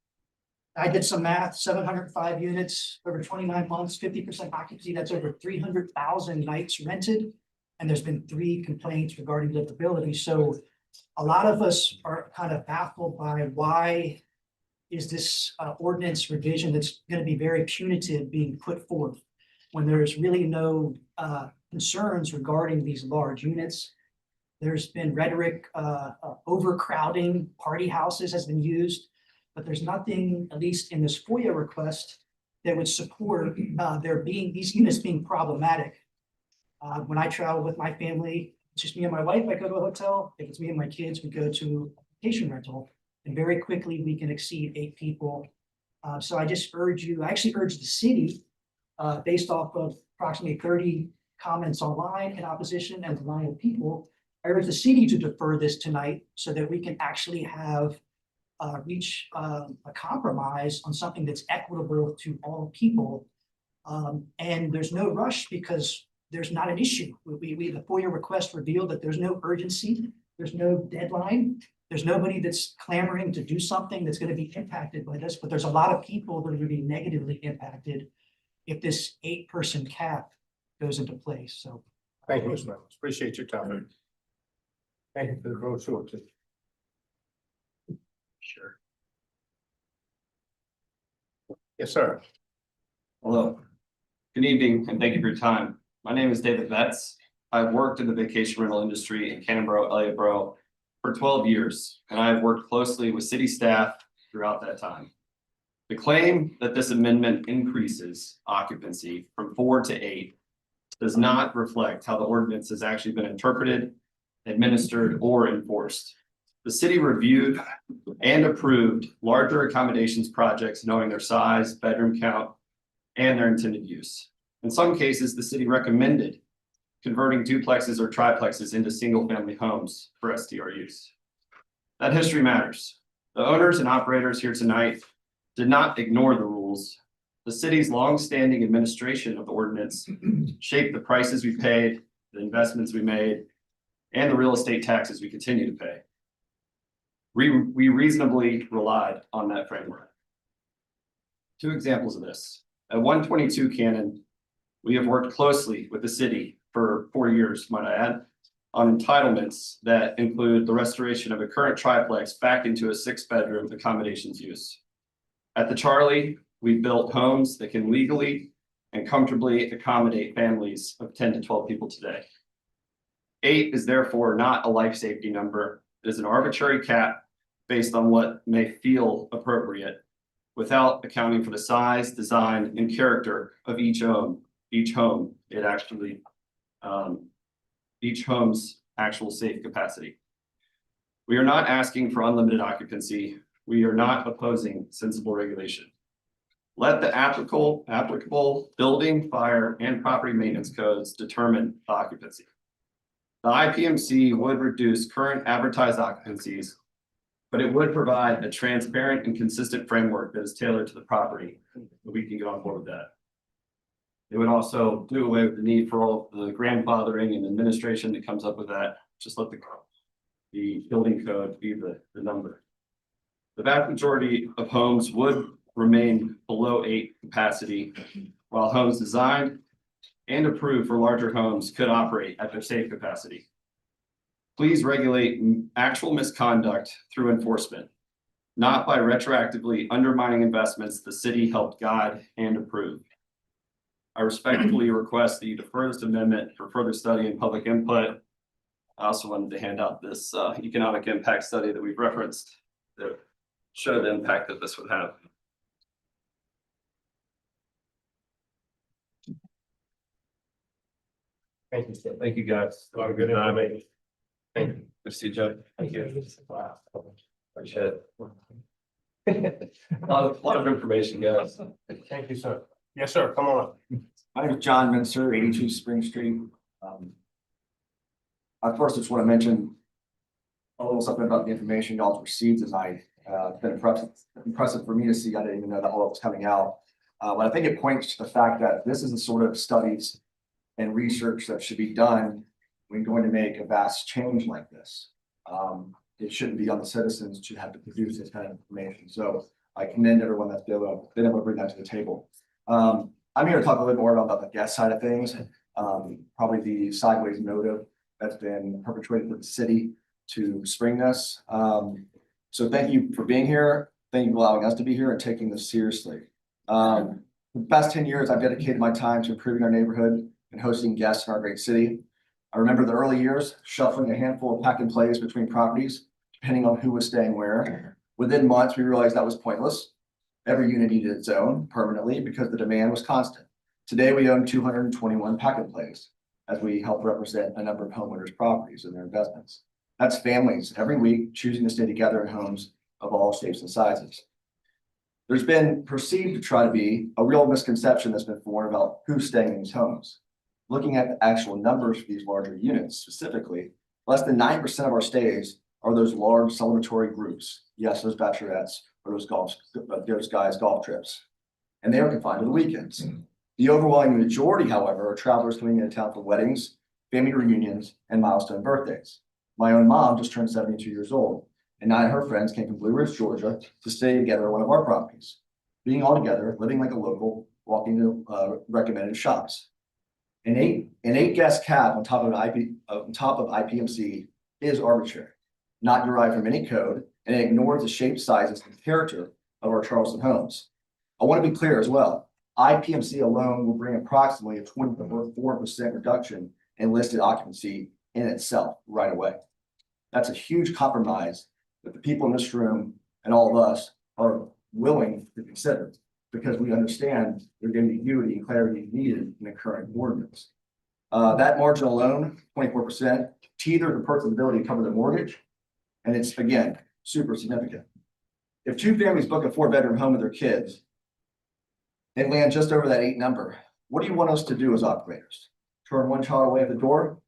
I did some math, 705 units over 29 months, 50% occupancy, that's over 300,000 nights rented. And there's been 3 complaints regarding livability. So a lot of us are kind of baffled by why is this ordinance revision that's going to be very punitive being put forth when there's really no concerns regarding these large units. There's been rhetoric, overcrowding, party houses has been used, but there's nothing, at least in this FOIA request, that would support these units being problematic. When I travel with my family, it's just me and my wife, I go to a hotel. If it's me and my kids, we go to a vacation rental. And very quickly, we can exceed 8 people. So I just urge you, I actually urge the city, based off of approximately 30 comments online in opposition and the line of people, I urge the city to defer this tonight so that we can actually have reach a compromise on something that's equitable to all people. And there's no rush because there's not an issue. The FOIA request revealed that there's no urgency, there's no deadline. There's nobody that's clamoring to do something that's going to be impacted by this, but there's a lot of people that are going to be negatively impacted if this 8-person cap goes into place. So. Thank you, Mr. Reynolds. Appreciate your time. Thank you for the brochure too. Sure. Yes, sir. Hello. Good evening, and thank you for your time. My name is David Betts. I've worked in the vacation rental industry in Canterbury, Elliotboro for 12 years, and I've worked closely with city staff throughout that time. The claim that this amendment increases occupancy from 4 to 8 does not reflect how the ordinance has actually been interpreted, administered, or enforced. The city reviewed and approved larger accommodations projects knowing their size, bedroom count, and their intended use. In some cases, the city recommended converting duplexes or triplexes into single-family homes for STR use. That history matters. The owners and operators here tonight did not ignore the rules. The city's longstanding administration of the ordinance shaped the prices we paid, the investments we made, and the real estate taxes we continue to pay. We reasonably relied on that framework. 2 examples of this. At 122 Cannon, we have worked closely with the city for 4 years, might I add, on entitlements that include the restoration of a current triplex back into a 6-bedroom accommodations use. At the Charlie, we built homes that can legally and comfortably accommodate families of 10 to 12 people today. 8 is therefore not a life safety number. It is an arbitrary cap based on what may feel appropriate without accounting for the size, design, and character of each home. Each home's actual safe capacity. We are not asking for unlimited occupancy. We are not opposing sensible regulation. Let the applicable building, fire, and property maintenance codes determine the occupancy. The IPMC would reduce current advertised occupancies, but it would provide a transparent and consistent framework that is tailored to the property. We can get on board with that. It would also do away with the need for all the grandfathering and administration that comes up with that. Just let the building code be the number. The vast majority of homes would remain below 8 capacity, while homes designed and approved for larger homes could operate at their safe capacity. Please regulate actual misconduct through enforcement, not by retroactively undermining investments the city helped guide and approve. I respectfully request that you defer this amendment for further study and public input. I also wanted to hand out this economic impact study that we've referenced that show the impact that this would have. Thank you, sir. Thank you, guys. A lot of good information. Thank you. Good to see you, Joe. Thank you. Wow. Appreciate it. A lot of information, guys. Thank you, sir. Yes, sir. Come on up. My name is John Mincer, 82 Spring Street. I first just want to mention a little something about the information y'all received tonight. It's been impressive for me to see. I didn't even know that all that was coming out. But I think it points to the fact that this is the sort of studies and research that should be done when going to make a vast change like this. it shouldn't be on the citizens to have to produce this kind of information. So I commend everyone that's been able to bring that to the table. I'm here to talk a little bit more about the guest side of things, probably the sideways motive that's been perpetrated with the city to spring this. So thank you for being here. Thank you for allowing us to be here and taking this seriously. For the past 10 years, I've dedicated my time to improving our neighborhood and hosting guests in our great city. I remember the early years, shuffling a handful of pack and plays between properties, depending on who was staying where. Within months, we realized that was pointless. Every unit needed its own permanently because the demand was constant. Today, we own 221 pack and plays as we help represent a number of homeowners' properties and their investments. That's families every week choosing to stay together in homes of all shapes and sizes. There's been perceived to try to be a real misconception that's been formed about who's staying in these homes. Looking at the actual numbers for these larger units specifically, less than 9% of our stays are those large celebratory groups. Yes, those bachelorettes or those guys' golf trips. And they are confined to the weekends. The overwhelming majority, however, are travelers coming into town for weddings, family reunions, and milestone birthdays. My own mom just turned 72 years old, and 9 of her friends came from Blue Ridge, Georgia to stay together at one of our properties. Being all together, living like a local, walking to recommended shops. An eight guest cap on top of IPMC is arbitrary, not derived from any code, and it ignores the shape, sizes, and character of our Charleston homes. I want to be clear as well. IPMC alone will bring approximately a 24% reduction in listed occupancy in itself right away. That's a huge compromise that the people in this room and all of us are willing to consider, because we understand there's going to be beauty and clarity needed in the current ordinance. That margin alone, 24%, teeters the person's ability to cover their mortgage, and it's, again, super significant. If 2 families book a 4-bedroom home with their kids and land just over that 8 number, what do you want us to do as operators? Turn one child away at the door?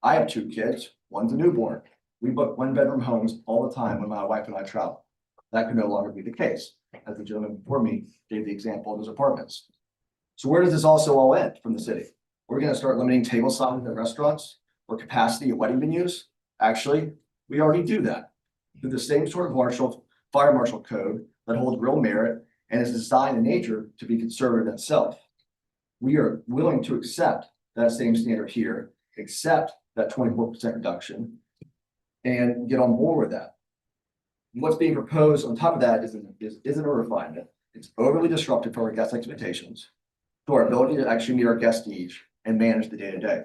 I have 2 kids, one's a newborn. We book 1-bedroom homes all the time when my wife and I travel. That can no longer be the case, as the gentleman before me gave the example of his apartments. So where does this also all end from the city? We're going to start limiting table sizes at restaurants or capacity at wedding venues? Actually, we already do that through the same sort of fire marshal code that holds real merit and is designed in nature to be conservative itself. We are willing to accept that same standard here, accept that 24% reduction, and get on board with that. What's being proposed on top of that isn't a refinement. It's overly disruptive to our guest expectations, to our ability to actually meet our guest needs and manage the day-to-day.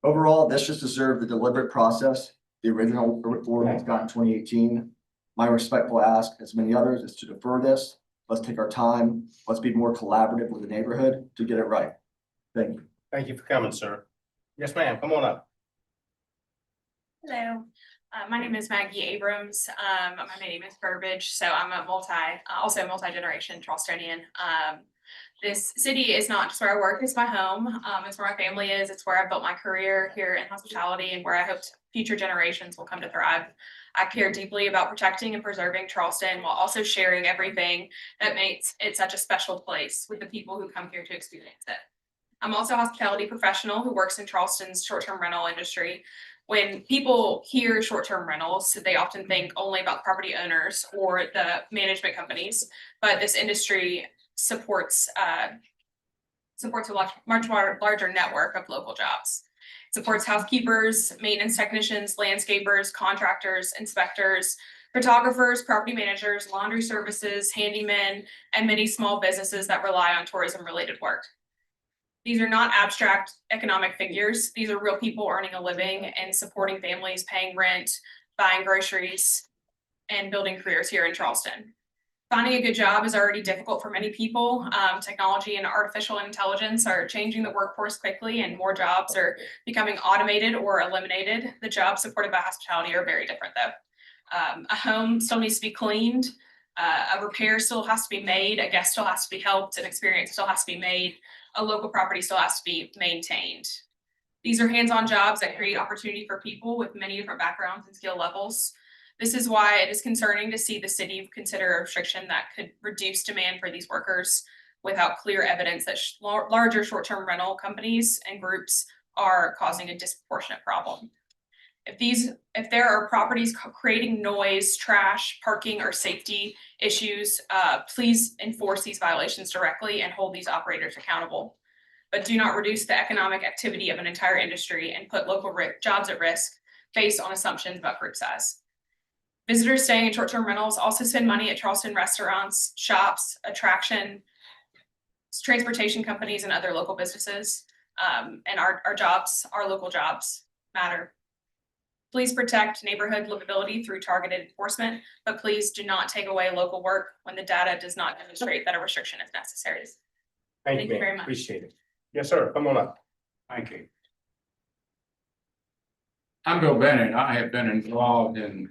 Overall, this just deserved the deliberate process the original ordinance got in 2018. My respectful ask, as many others, is to defer this. Let's take our time. Let's be more collaborative with the neighborhood to get it right. Thank you. Thank you for coming, sir. Yes, ma'am. Come on up. Hello, my name is Maggie Abrams. My name is Burbage, so I'm also a multi-generation Charlestonian. This city is not just where I work, it's my home. It's where my family is. It's where I built my career here in hospitality and where I hope future generations will come to thrive. I care deeply about protecting and preserving Charleston while also sharing everything that makes it such a special place with the people who come here to experience it. I'm also a hospitality professional who works in Charleston's short-term rental industry. When people hear short-term rentals, they often think only about property owners or the management companies, but this industry supports a much larger network of local jobs. It supports housekeepers, maintenance technicians, landscapers, contractors, inspectors, photographers, property managers, laundry services, handymen, and many small businesses that rely on tourism-related work. These are not abstract economic figures. These are real people earning a living and supporting families, paying rent, buying groceries, and building careers here in Charleston. Finding a good job is already difficult for many people. Technology and artificial intelligence are changing the workforce quickly, and more jobs are becoming automated or eliminated. The jobs supported by hospitality are very different though. A home still needs to be cleaned. A repair still has to be made. A guest still has to be helped. An experience still has to be made. A local property still has to be maintained. These are hands-on jobs that create opportunity for people with many different backgrounds and skill levels. This is why it is concerning to see the city consider a restriction that could reduce demand for these workers without clear evidence that larger short-term rental companies and groups are causing a disproportionate problem. If there are properties creating noise, trash, parking, or safety issues, please enforce these violations directly and hold these operators accountable. But do not reduce the economic activity of an entire industry and put local jobs at risk based on assumptions about group size. Visitors staying in short-term rentals also spend money at Charleston restaurants, shops, transportation companies, and other local businesses. And our local jobs matter. Please protect neighborhood livability through targeted enforcement, but please do not take away local work when the data does not demonstrate that a restriction is necessary. Thank Thank you you very ma'am. much. Appreciate it. Yes, sir. Come on up. Thank you. I'm Bill Bennett. I have been involved in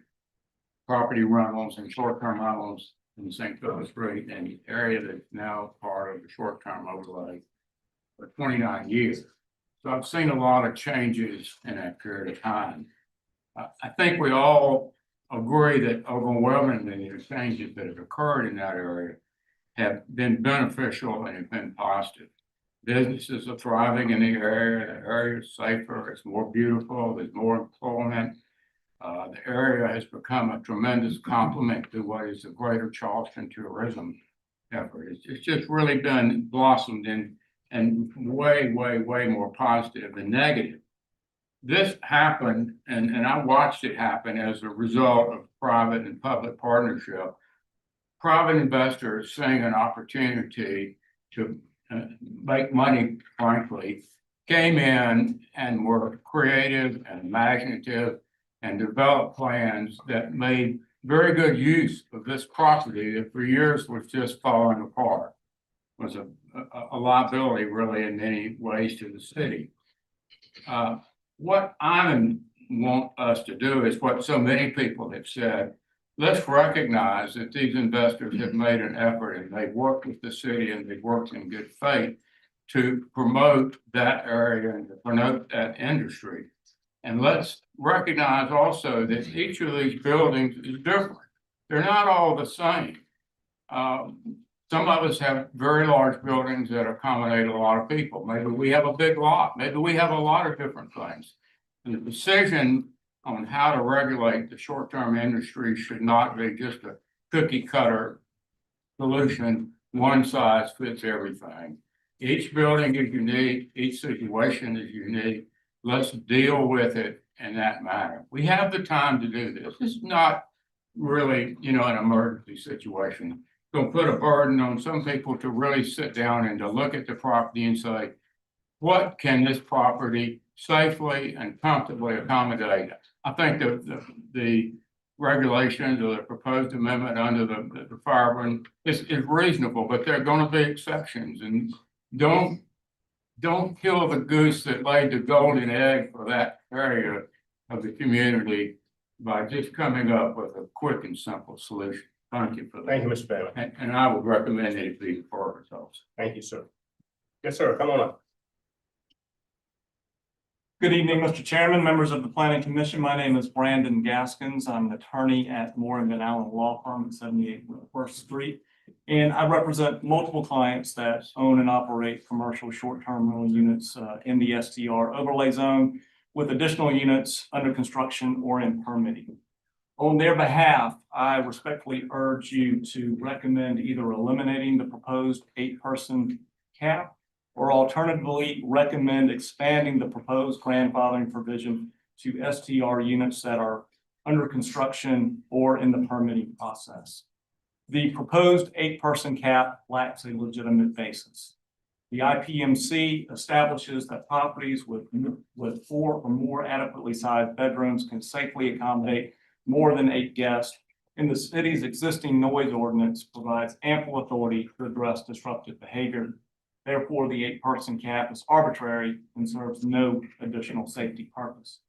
property rentals and short-term rentals in St. Philip Street and the area that's now part of the short-term overlay for 29 years. So I've seen a lot of changes in that period of time. I think we all agree that overwhelmingly the changes that have occurred in that area have been beneficial and have been positive. Businesses are thriving in the area is safer, it's more beautiful, there's more employment. The area has become a tremendous complement to what is the greater Charleston tourism effort. It's just really been blossomed and way more positive than negative. This happened, and I watched it happen as a result of private and public partnership. Private investors seeing an opportunity to make money, frankly, came in and were creative and imaginative and developed plans that made very good use of this property that for years was just falling apart. It was a liability really in many ways to the city. What I want us to do is what so many people have said. Let's recognize that these investors have made an effort and they've worked with the city and they've worked in good faith to promote that area and to promote that industry. And let's recognize also that each of these buildings is different. They're not all the same. Some of us have very large buildings that accommodate a lot of people. Maybe we have a big lot. Maybe we have a lot of different things. And the decision on how to regulate the short-term industry should not be just a cookie cutter solution. One size fits everything. Each building is unique. Each situation is unique. Let's deal with it in that manner. We have the time to do this. This is not really, an emergency situation. Going to put a burden on some people to really sit down and to look at the property and say, what can this property safely and comfortably accommodate? I think the regulations or the proposed amendment under the Fireburn is reasonable, but there are going to be exceptions. And don't kill the goose that laid the golden egg for that area of the community by just coming up with a quick and simple solution. Thank you for that. Thank you, Mr. Bennett. And I would recommend it be for results. Thank you, sir. Yes, sir. Come on up. Good evening, Mr. Chairman, members of the Planning Commission. My name is Brandon Gaskins. I'm an attorney at Moore & Van Allen Law Firm at 78 First Street. And I represent multiple clients that own and operate commercial short-term rental units in the STR overlay zone with additional units under construction or in permitting. On their behalf, I respectfully urge you to recommend either eliminating the proposed 8-person cap or alternatively recommend expanding the proposed grandfathering provision to STR units that are under construction or in the permitting process. The proposed 8-person cap lacks a legitimate basis. The IPMC establishes that properties with 4 or more adequately sized bedrooms can safely accommodate more than 8 guests, and the city's existing noise ordinance provides ample authority to address disruptive behavior. Therefore, the 8-person cap is arbitrary and serves no additional safety purpose.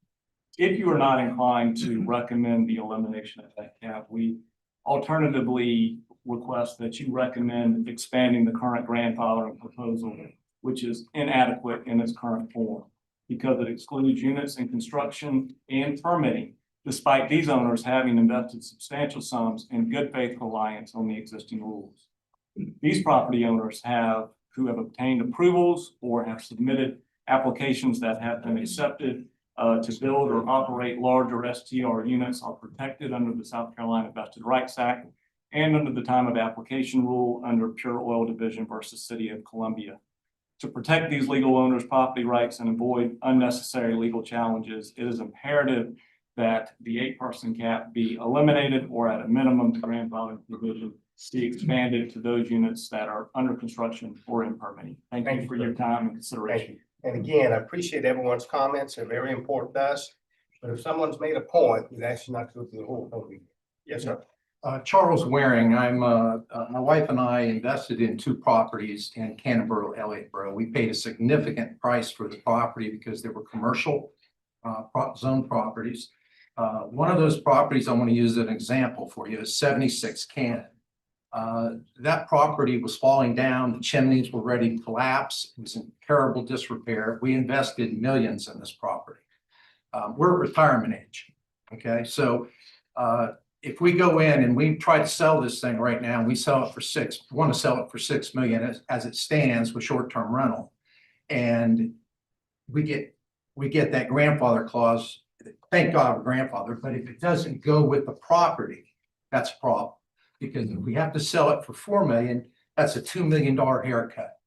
If you are not inclined to recommend the elimination of that cap, we alternatively request that you recommend expanding the current grandfathering proposal, which is inadequate in its current form because it excludes units in construction and permitting, despite these owners having invested substantial sums in good faith reliance on the existing rules. These property owners who have obtained approvals or have submitted applications that have been accepted to build or operate larger STR units are protected under the South Carolina Vested Rights Act and under the time of application rule under Pure Oil Division versus City of Columbia. To protect these legal owners' property rights and avoid unnecessary legal challenges, it is imperative that the 8-person cap be eliminated, or at a minimum, the grandfather provision be expanded to those units that are under construction or in permitting. Thank you for your time and consideration. And again, I appreciate everyone's comments. They're very important to us. But if someone's made a point, we'd ask you not to go through the whole thing. Yes, sir. Charles Waring, my wife and I invested in 2 properties in Canterbury, Elliotboro. We paid a significant price for the property because they were commercial zone properties. One of those properties I want to use as an example for you is 76 Cannon. That property was falling down. The chimneys were ready to collapse. It was in terrible disrepair. We invested millions in this property. We're at retirement age. Okay, so if we go in and we try to sell this thing right now, and we sell it for want to sell it for $6 million as it stands with short-term rental, and we get that grandfather clause. Thank God we're grandfather, but if it doesn't go with the property, that's a problem. Because if we have to sell it for $4 million, that's a $2 million haircut.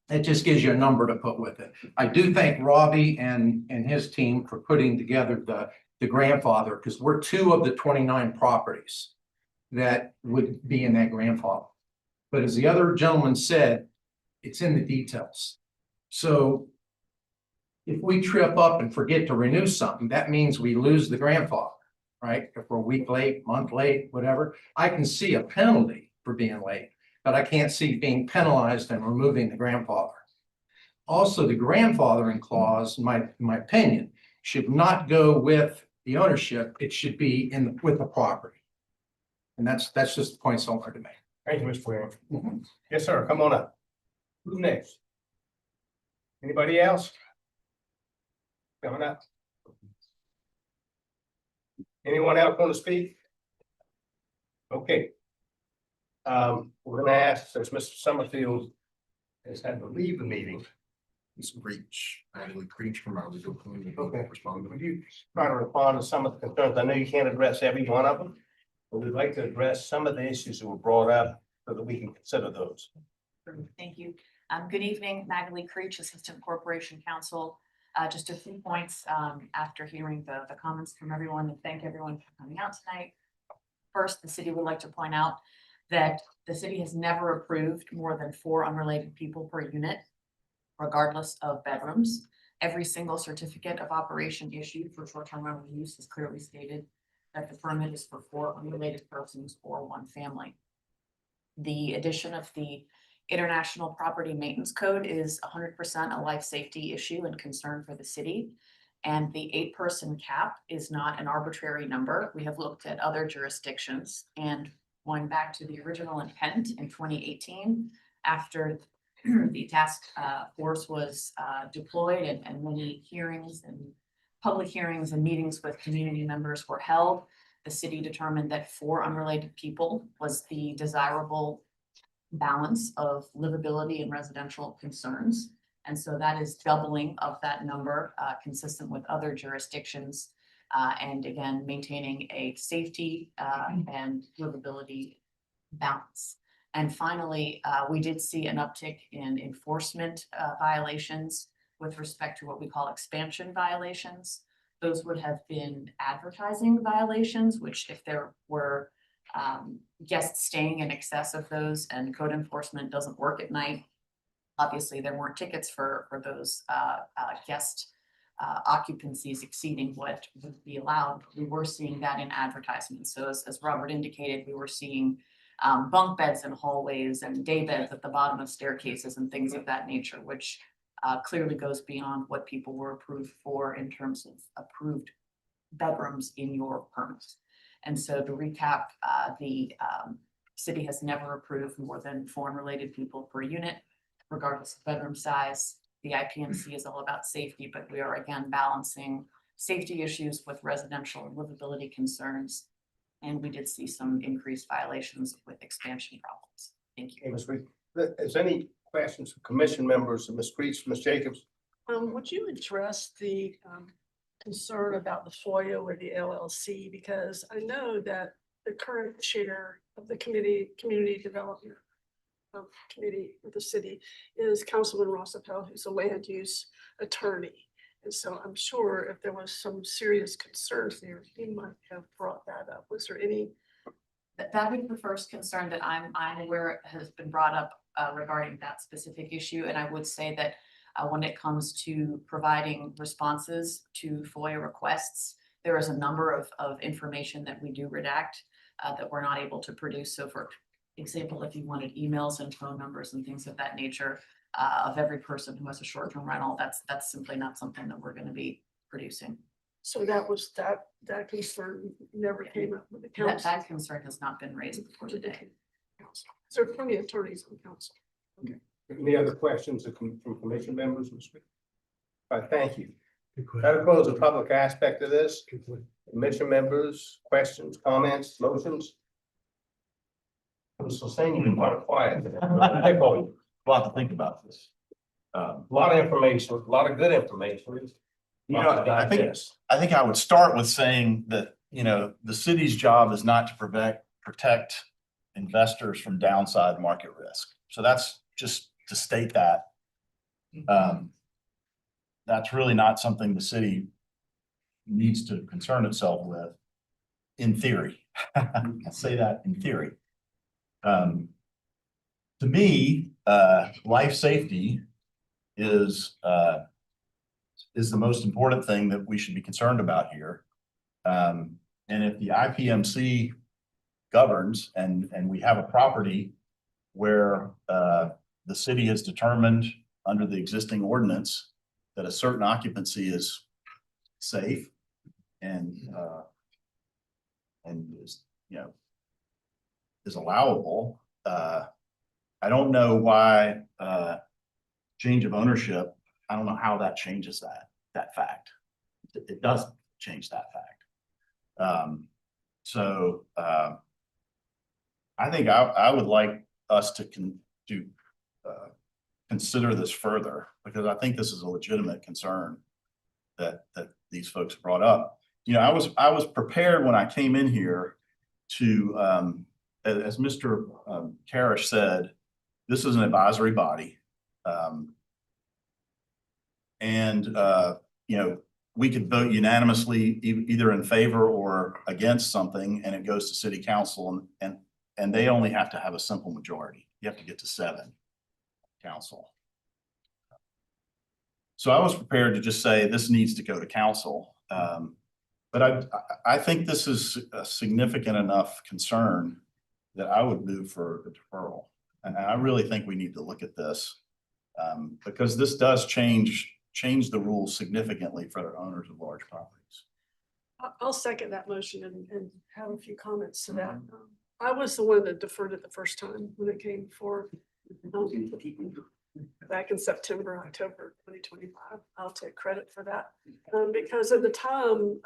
It just gives you a number to put with it. I do thank Robbie and his team for putting together the grandfather, because we're 2 of the 29 properties that would be in that grandfather. But as the other gentleman said, it's in the details. So if we trip up and forget to renew something, that means we lose the grandfather, right? If we're a week late, month late, whatever, I can see a penalty for being late, but I can't see being penalized and removing the grandfather. Also, the grandfathering clause, in my opinion, should not go with the ownership. It should be with the property. And that's just the points I wanted to make. Thank you, Mr. Waring. Yes, sir. Come on up. Who's next? Anybody else? Coming up. Anyone else want to speak? Okay. We're gonna ask, since Mr. Summerfield has had to leave the meeting. Ms. Creech, Natalie Creech from our legal community. Okay. Would you try to respond to some of the concerns? I know you can't address every one of them, but we'd like to address some of the issues that were brought up so that we can consider those. Thank you. Good evening, Natalie Creech, Assistant Corporation Counsel. Just a few points after hearing the comments from everyone, and thank everyone for coming out tonight. First, the city would like to point out that the city has never approved more than 4 unrelated people per unit, regardless of bedrooms. Every single certificate of operation issued for short-term rental use is clearly stated that the permit is for 4 unrelated persons or 1 family. The addition of the International Property Maintenance Code is 100% a life safety issue and concern for the city. And the 8-person cap is not an arbitrary number. We have looked at other jurisdictions, and going back to the original intent in 2018, after the task force was deployed and many hearings and public hearings and meetings with community members were held, the city determined that 4 unrelated people was the desirable balance of livability and residential concerns. And so that is doubling of that number, consistent with other jurisdictions. And again, maintaining a safety and livability balance. And finally, we did see an uptick in enforcement violations with respect to what we call expansion violations. Those would have been advertising violations, which if there were guests staying in excess of those and code enforcement doesn't work at night, obviously there weren't tickets for those guest occupancies exceeding what would be allowed. We were seeing that in advertisements. So as Robert indicated, we were seeing bunk beds in hallways and day beds at the bottom of staircases and things of that nature, which clearly goes beyond what people were approved for in terms of approved bedrooms in your permits. And so to recap, the city has never approved more than 4 unrelated people per unit, regardless of bedroom size. The IPMC is all about safety, but we are again balancing safety issues with residential and livability concerns. And we did see some increased violations with expansion problems. Thank you. Hey, Ms. Reed, is there any questions from commission members, Ms. Creech, Ms. Jacobs? Would you address the concern about the FOIA or the LLC, because I know that the current chair of the community development committee of the city is Councilman Rossapel, who's a land use attorney. And so I'm sure if there was some serious concerns there, he might have brought that up. Was there any? That would be the first concern that I'm aware has been brought up regarding that specific issue. And I would say that when it comes to providing responses to FOIA requests, there is a number of information that we do redact that we're not able to produce. So for example, if you wanted emails and phone numbers and things of that nature of every person who has a short-term rental, that's simply not something that we're going to be producing. So that was that concern never came up with the council. That concern has not been raised before today. There are plenty of attorneys on council. Okay. Any other questions from commission members? All right, thank you. That'll close the public aspect of this. Commission members, questions, comments, motions? I'm still saying you've been quite quiet. A lot to think about this. A lot of information, a lot of good information. You know, I think I would start with saying that, you know, the city's job is not to protect investors from downside market risk. So that's just to state that. That's really not something the city needs to concern itself with, in theory. I say that in theory. To me, life safety is the most important thing that we should be concerned about here. And if the IPMC governs and we have a property where the city has determined under the existing ordinance that a certain occupancy is safe and is, you know, is allowable. I don't know why change of ownership, I don't know how that changes that fact. It doesn't change that fact. So I think I would like us to consider this further, because I think this is a legitimate concern that these folks brought up. You know, I was prepared when I came in here to, as Mr. Karish said, this is an advisory body. You know, we could vote unanimously either in favor or against something, and it goes to city council, and they only have to have a simple majority. You have to get to 7 council. So I was prepared to just say this needs to go to council. But I think this is a significant enough concern that I would move for a deferral. And I really think we need to look at this because this does change the rules significantly for the owners of large properties. I'll second that motion and have a few comments to that. I was the one that deferred it the first time when it came forward. Back in September, October 2025. I'll take credit for that. Because at the time,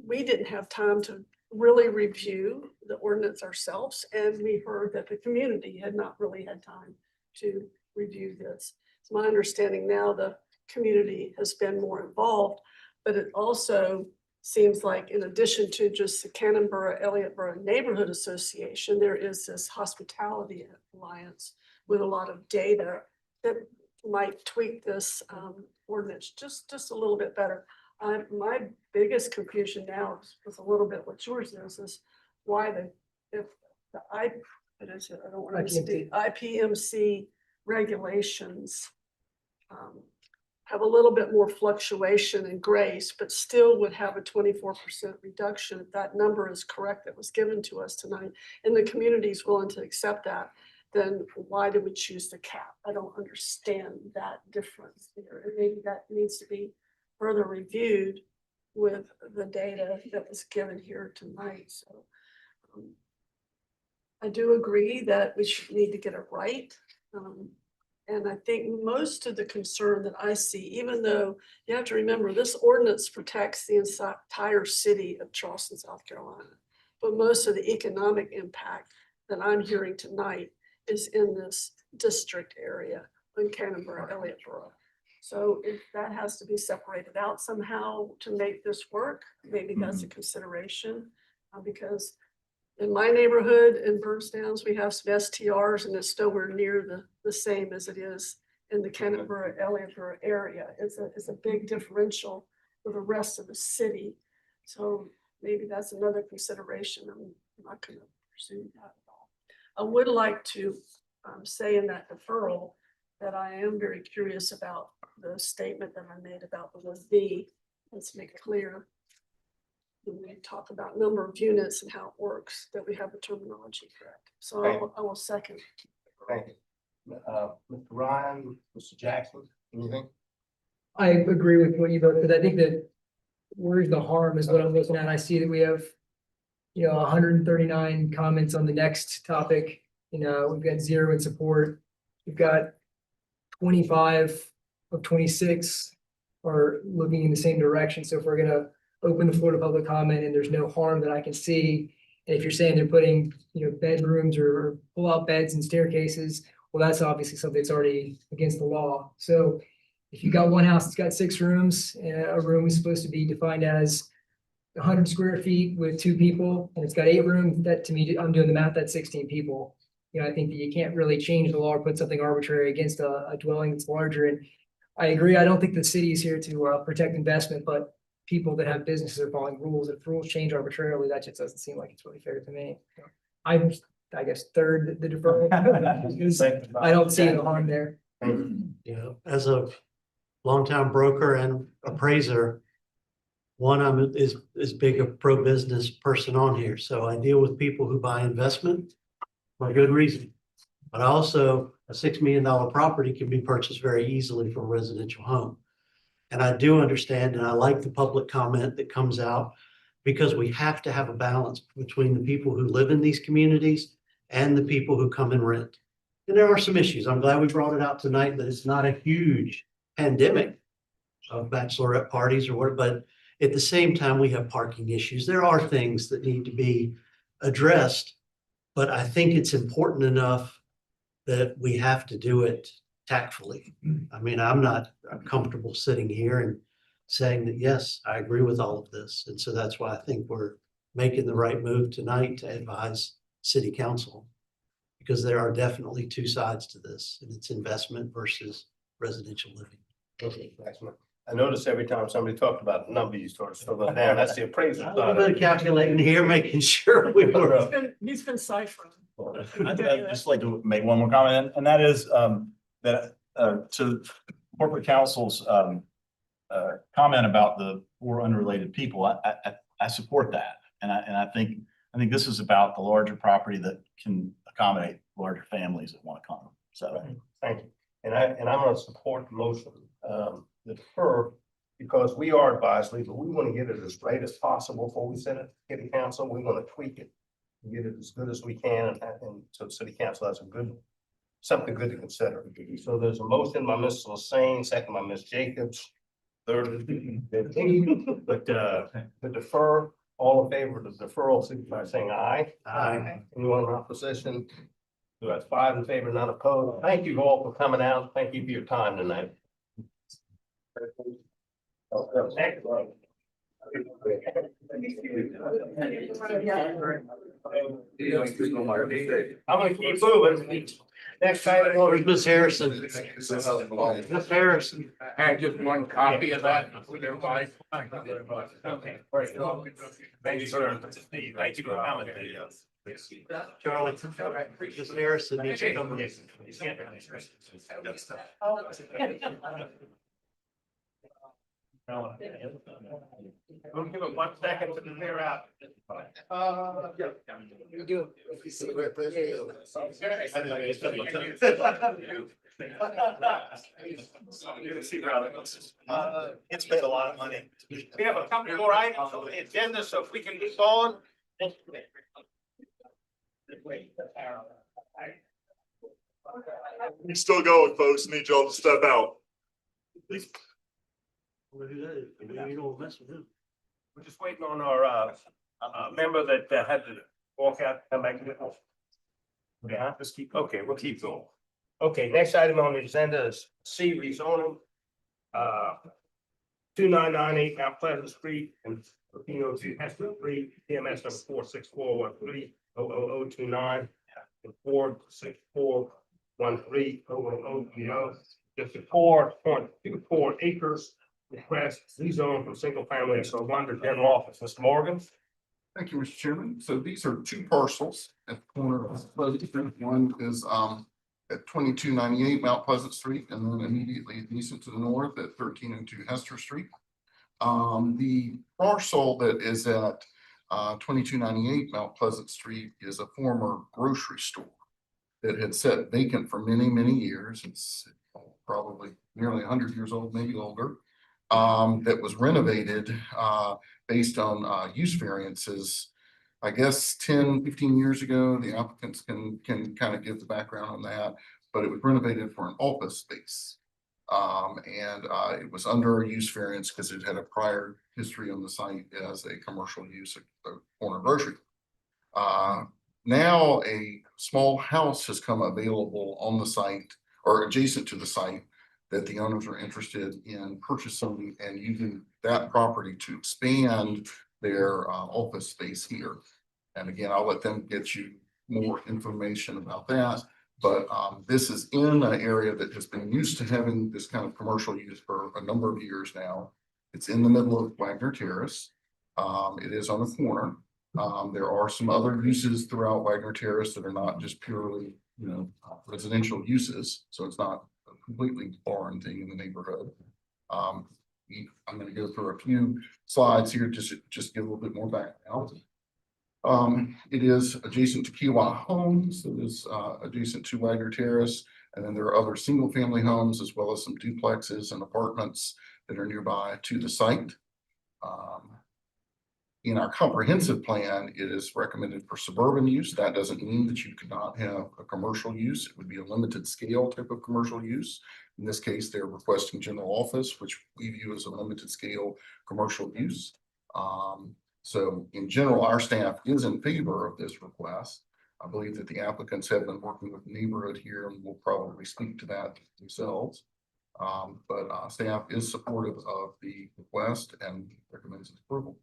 we didn't have time to really review the ordinance ourselves. And we heard that the community had not really had time to review this. It's my understanding now the community has been more involved, but it also seems like in addition to just the Cannon-Borough-Elliottboro Neighborhood Association, there is this Hospitality Alliance with a lot of data that might tweak this ordinance just a little bit better. My biggest confusion now is a little bit what yours is why if the IPMC regulations have a little bit more fluctuation and grace, but still would have a 24% reduction. If that number is correct that was given to us tonight, and the community is willing to accept that, then why do we choose the cap? I don't understand that difference there. And maybe that needs to be further reviewed with the data that was given here tonight. So I do agree that we should need to get it right. And I think most of the concern that I see, even though you have to remember this ordinance protects the entire city of Charleston, South Carolina, but most of the economic impact that I'm hearing tonight is in this district area in Cannon-Borough-Elliottboro. So if that has to be separated out somehow to make this work, maybe that's a consideration. Because in my neighborhood in Burnstown's, we have some STRs and it's nowhere near the same as it is in the Canterbury, Elliotboro area. It's a big differential for the rest of the city. So maybe that's another consideration. I'm not gonna pursue that at all. I would like to say in that deferral that I am very curious about the statement that I made about the word "the." Let's make it clear when we talk about number of units and how it works, that we have the terminology correct. So I will second. Thank you. Mr. Ryan, Mr. Jackson, anything? I agree with what you both said. I think that where's the harm is what I'm looking at. I see that we have, 139 comments on the next topic. We've got 0 in support. We've got 25 of 26 are looking in the same direction. So if we're gonna open the floor to public comment and there's no harm that I can see, and if you're saying they're putting, bedrooms or pull-out beds and staircases, well, that's obviously something that's already against the law. So if you got one house that's got 6 rooms, and a room is supposed to be defined as 100 square feet with 2 people, and it's got 8 rooms, that to me, I'm doing the math, that's 16 people. I think that you can't really change the law or put something arbitrary against a dwelling that's larger. And I agree, I don't think the city is here to protect investment, but people that have businesses are following rules. If rules change arbitrarily, that just doesn't seem like it's really fair to me. I'm, I guess, third the deferral. I don't see the harm there. As a longtime broker and appraiser, I'm as big a pro-business person on here. So I deal with people who buy investment for good reason. But also a $6 million property can be purchased very easily for a residential home. And I do understand, and I like the public comment that comes out, because we have to have a balance between the people who live in these communities and the people who come and rent. And there are some issues. I'm glad we brought it out tonight, that it's not a huge pandemic of bachelorette parties or what, but at the same time, we have parking issues. There are things that need to be addressed, but I think it's important enough that we have to do it tactfully. I mean, I'm not comfortable sitting here and saying that, yes, I agree with all of this. And so that's why I think we're making the right move tonight to advise city council, because there are definitely 2 sides to this, and it's investment versus residential living. Okay, excellent. I noticed every time somebody talked about the number, you sort of slow it down. That's the appraiser. A little bit of calculating here, making sure we were. He's been ciphering. I'd just like to make one more comment, and that is that to corporate counsel's comment about the 4 unrelated people. I support that, and I think this is about the larger property that can accommodate larger families that want to come. So thank you. And I'm going to support the motion, the defer, because we are advisory, but we want to get it as right as possible before we send it to city council. We want to tweak it, get it as good as we can, and so city council has something good to consider. So there's a motion by Ms. Lassane, second by Ms. Jacobs, third, but to defer, all in favor of the deferral, signify by saying aye. Aye. Anyone in opposition? So that's 5 in favor, none opposed. Thank you all for coming out. Thank you for your time tonight. Next one. I'm gonna keep moving. Next item. Where's Miss Harrison? Miss Harrison. I had just one copy of that. Okay. Thank you, sir. Thank you for coming. Charlie, Miss Harrison needs to come. We'll give it 1 second to clear out. You do. It's been a lot of money. We have a couple more items on the agenda, so if we can move on. We're still going, folks. Need y'all to step out. We're just waiting on our member that had to walk out, come back to the house. Yeah, just keep, okay, we'll keep going. Okay, next item on the agenda is C rezoning. 2998 Mount Pleasant Street and 1402 Hester Street, TMS number 46413-00029 and 46413-00030. Just a 4.24 acres request rezone from single family to Wonder General Office. Mr. Morgan? Thank you, Mr. Chairman. So these are two parcels at the corner of Pleasant Street. One is at 2298 Mount Pleasant Street, and then immediately adjacent to the north at 1302 Hester Street. The parcel that is at 2298 Mount Pleasant Street is a former grocery store that had sat vacant for many, many years. It's probably nearly 100 years old, maybe older. That was renovated based on use variances. I guess 10, 15 years ago. The applicants can kind of give the background on that, but it was renovated for an office space. It was under a use variance because it had a prior history on the site as a commercial use of the corner grocery. Now a small house has come available on the site or adjacent to the site that the owners are interested in purchasing and using that property to expand their office space here. And again, I'll let them get you more information about that. But this is in an area that has been used to having this kind of commercial use for a number of years now. It's in the middle of Wagner Terrace. It is on a corner. There are some other uses throughout Wagner Terrace that are not just purely, residential uses. So it's not a completely foreign thing in the neighborhood. I'm going to go through a few slides here just give a little bit more background. It is adjacent to Kiwa Homes. It is adjacent to Wagner Terrace. And then there are other single family homes as well as some duplexes and apartments that are nearby to the site. In our comprehensive plan, it is recommended for suburban use. That doesn't mean that you cannot have a commercial use. It would be a limited scale type of commercial use. In this case, they're requesting general office, which we view as a limited scale commercial use. So in general, our staff is in favor of this request. I believe that the applicants have been working with the neighborhood here and will probably speak to that themselves. But staff is supportive of the request and recommends its approval.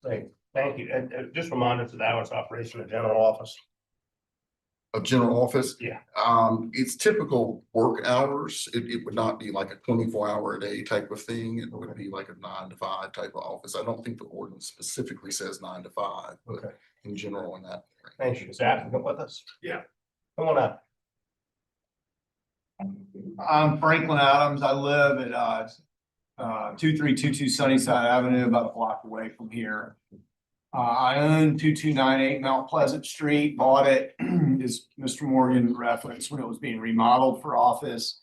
Great, thank you. And just remind us of the hours of operation of general office. A general office? Yeah. It's typical work hours. It would not be like a 24-hour a day type of thing. It would be like a 9 to 5 type of office. I don't think the ordinance specifically says 9 to 5, but in general in that. Thank you. Is the applicant with us? Yeah. Come on up. I'm Franklin Adams. I live at 2322 Sunnyside Avenue, about a block away from here. I own 2298 Mount Pleasant Street, bought it, as Mr. Morgan referenced, when it was being remodeled for office.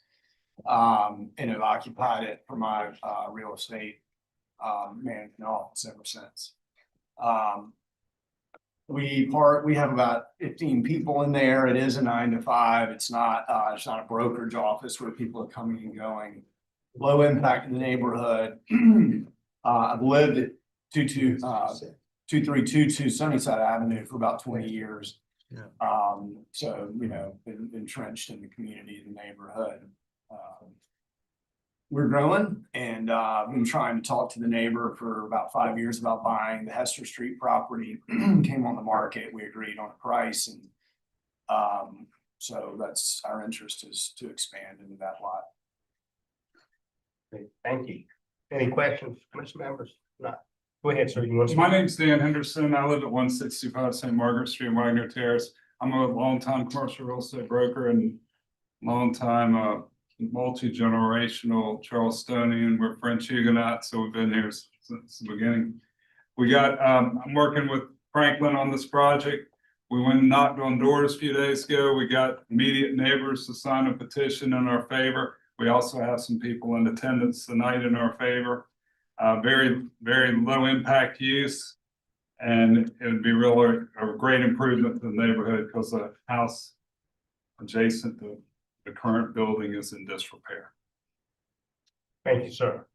And have occupied it for my real estate management office ever since. We have about 15 people in there. It is a 9 to 5. It's not a brokerage office where people are coming and going. Low impact in the neighborhood. I've lived at 2322 Sunnyside Avenue for about 20 years. Yeah. So, been entrenched in the community, the neighborhood. We're growing and I've been trying to talk to the neighbor for about 5 years about buying the Hester Street property. Came on the market. We agreed on a price and so that's our interest is to expand into that lot. Great, thank you. Any questions, commission members? No. Go ahead, sir. You want to? My name's Dan Henderson. I live at 165 St. Margaret Street, Wagner Terrace. I'm a longtime commercial real estate broker and longtime multi-generational Charlestonian. We're French Huguenots, so we've been here since the beginning. I'm working with Franklin on this project. We went and knocked on doors a few days ago. We got immediate neighbors to sign a petition in our favor. We also have some people in attendance tonight in our favor. Very, very low impact use. And it would be really a great improvement to the neighborhood because the house adjacent to the current building is in disrepair. Thank you, sir.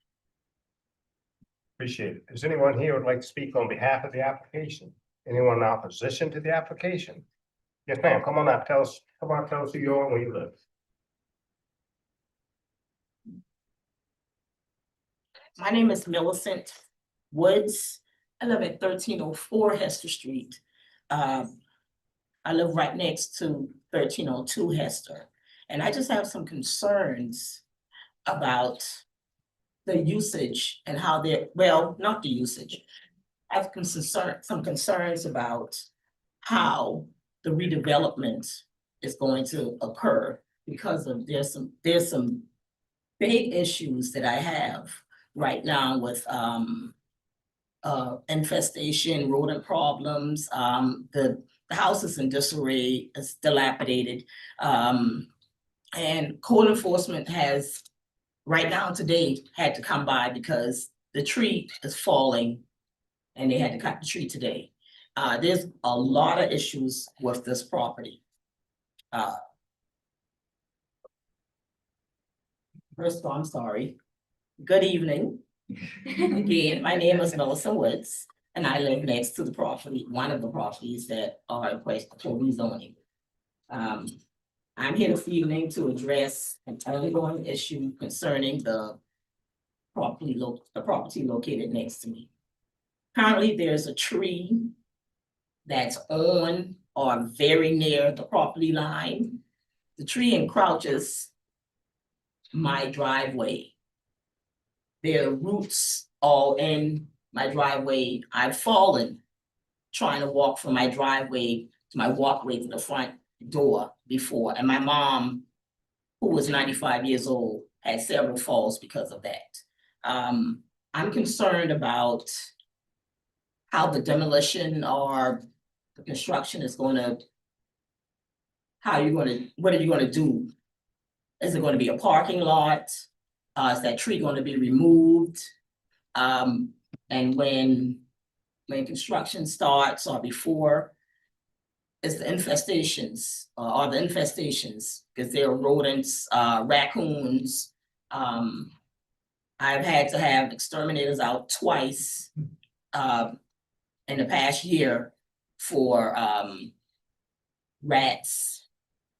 Appreciate it. Is anyone here who would like to speak on behalf of the application? Anyone in opposition to the application? Yes, ma'am. Come on up. Tell us who you are and where you live. My name is Millicent Woods. I live at 1304 Hester Street. I live right next to 1302 Hester. And I just have some concerns about the usage and how they're, well, not the usage. I have some concerns about how the redevelopment is going to occur because of there's some big issues that I have right now with infestation, rodent problems, the house is in disarray, it's dilapidated. And code enforcement has, right now today, had to come by because the tree is falling and they had to cut the tree today. There's a lot of issues with this property. First of all, I'm sorry. Good evening. Again, my name is Melissa Woods, and I live next to the property, one of the properties that are requested for rezoning. I'm here this evening to address an ongoing issue concerning the property located next to me. Currently, there's a tree that's on or very near the property line. The tree encroaches my driveway. There are roots all in my driveway. I've fallen trying to walk from my driveway to my walkway to the front door before. And my mom, who was 95 years old, had several falls because of that. I'm concerned about how the demolition or the construction is going to, what are you going to do? Is it going to be a parking lot? Is that tree going to be removed? And when construction starts or before, is the infestations, because there are rodents, raccoons. I've had to have exterminators out twice in the past year for rats,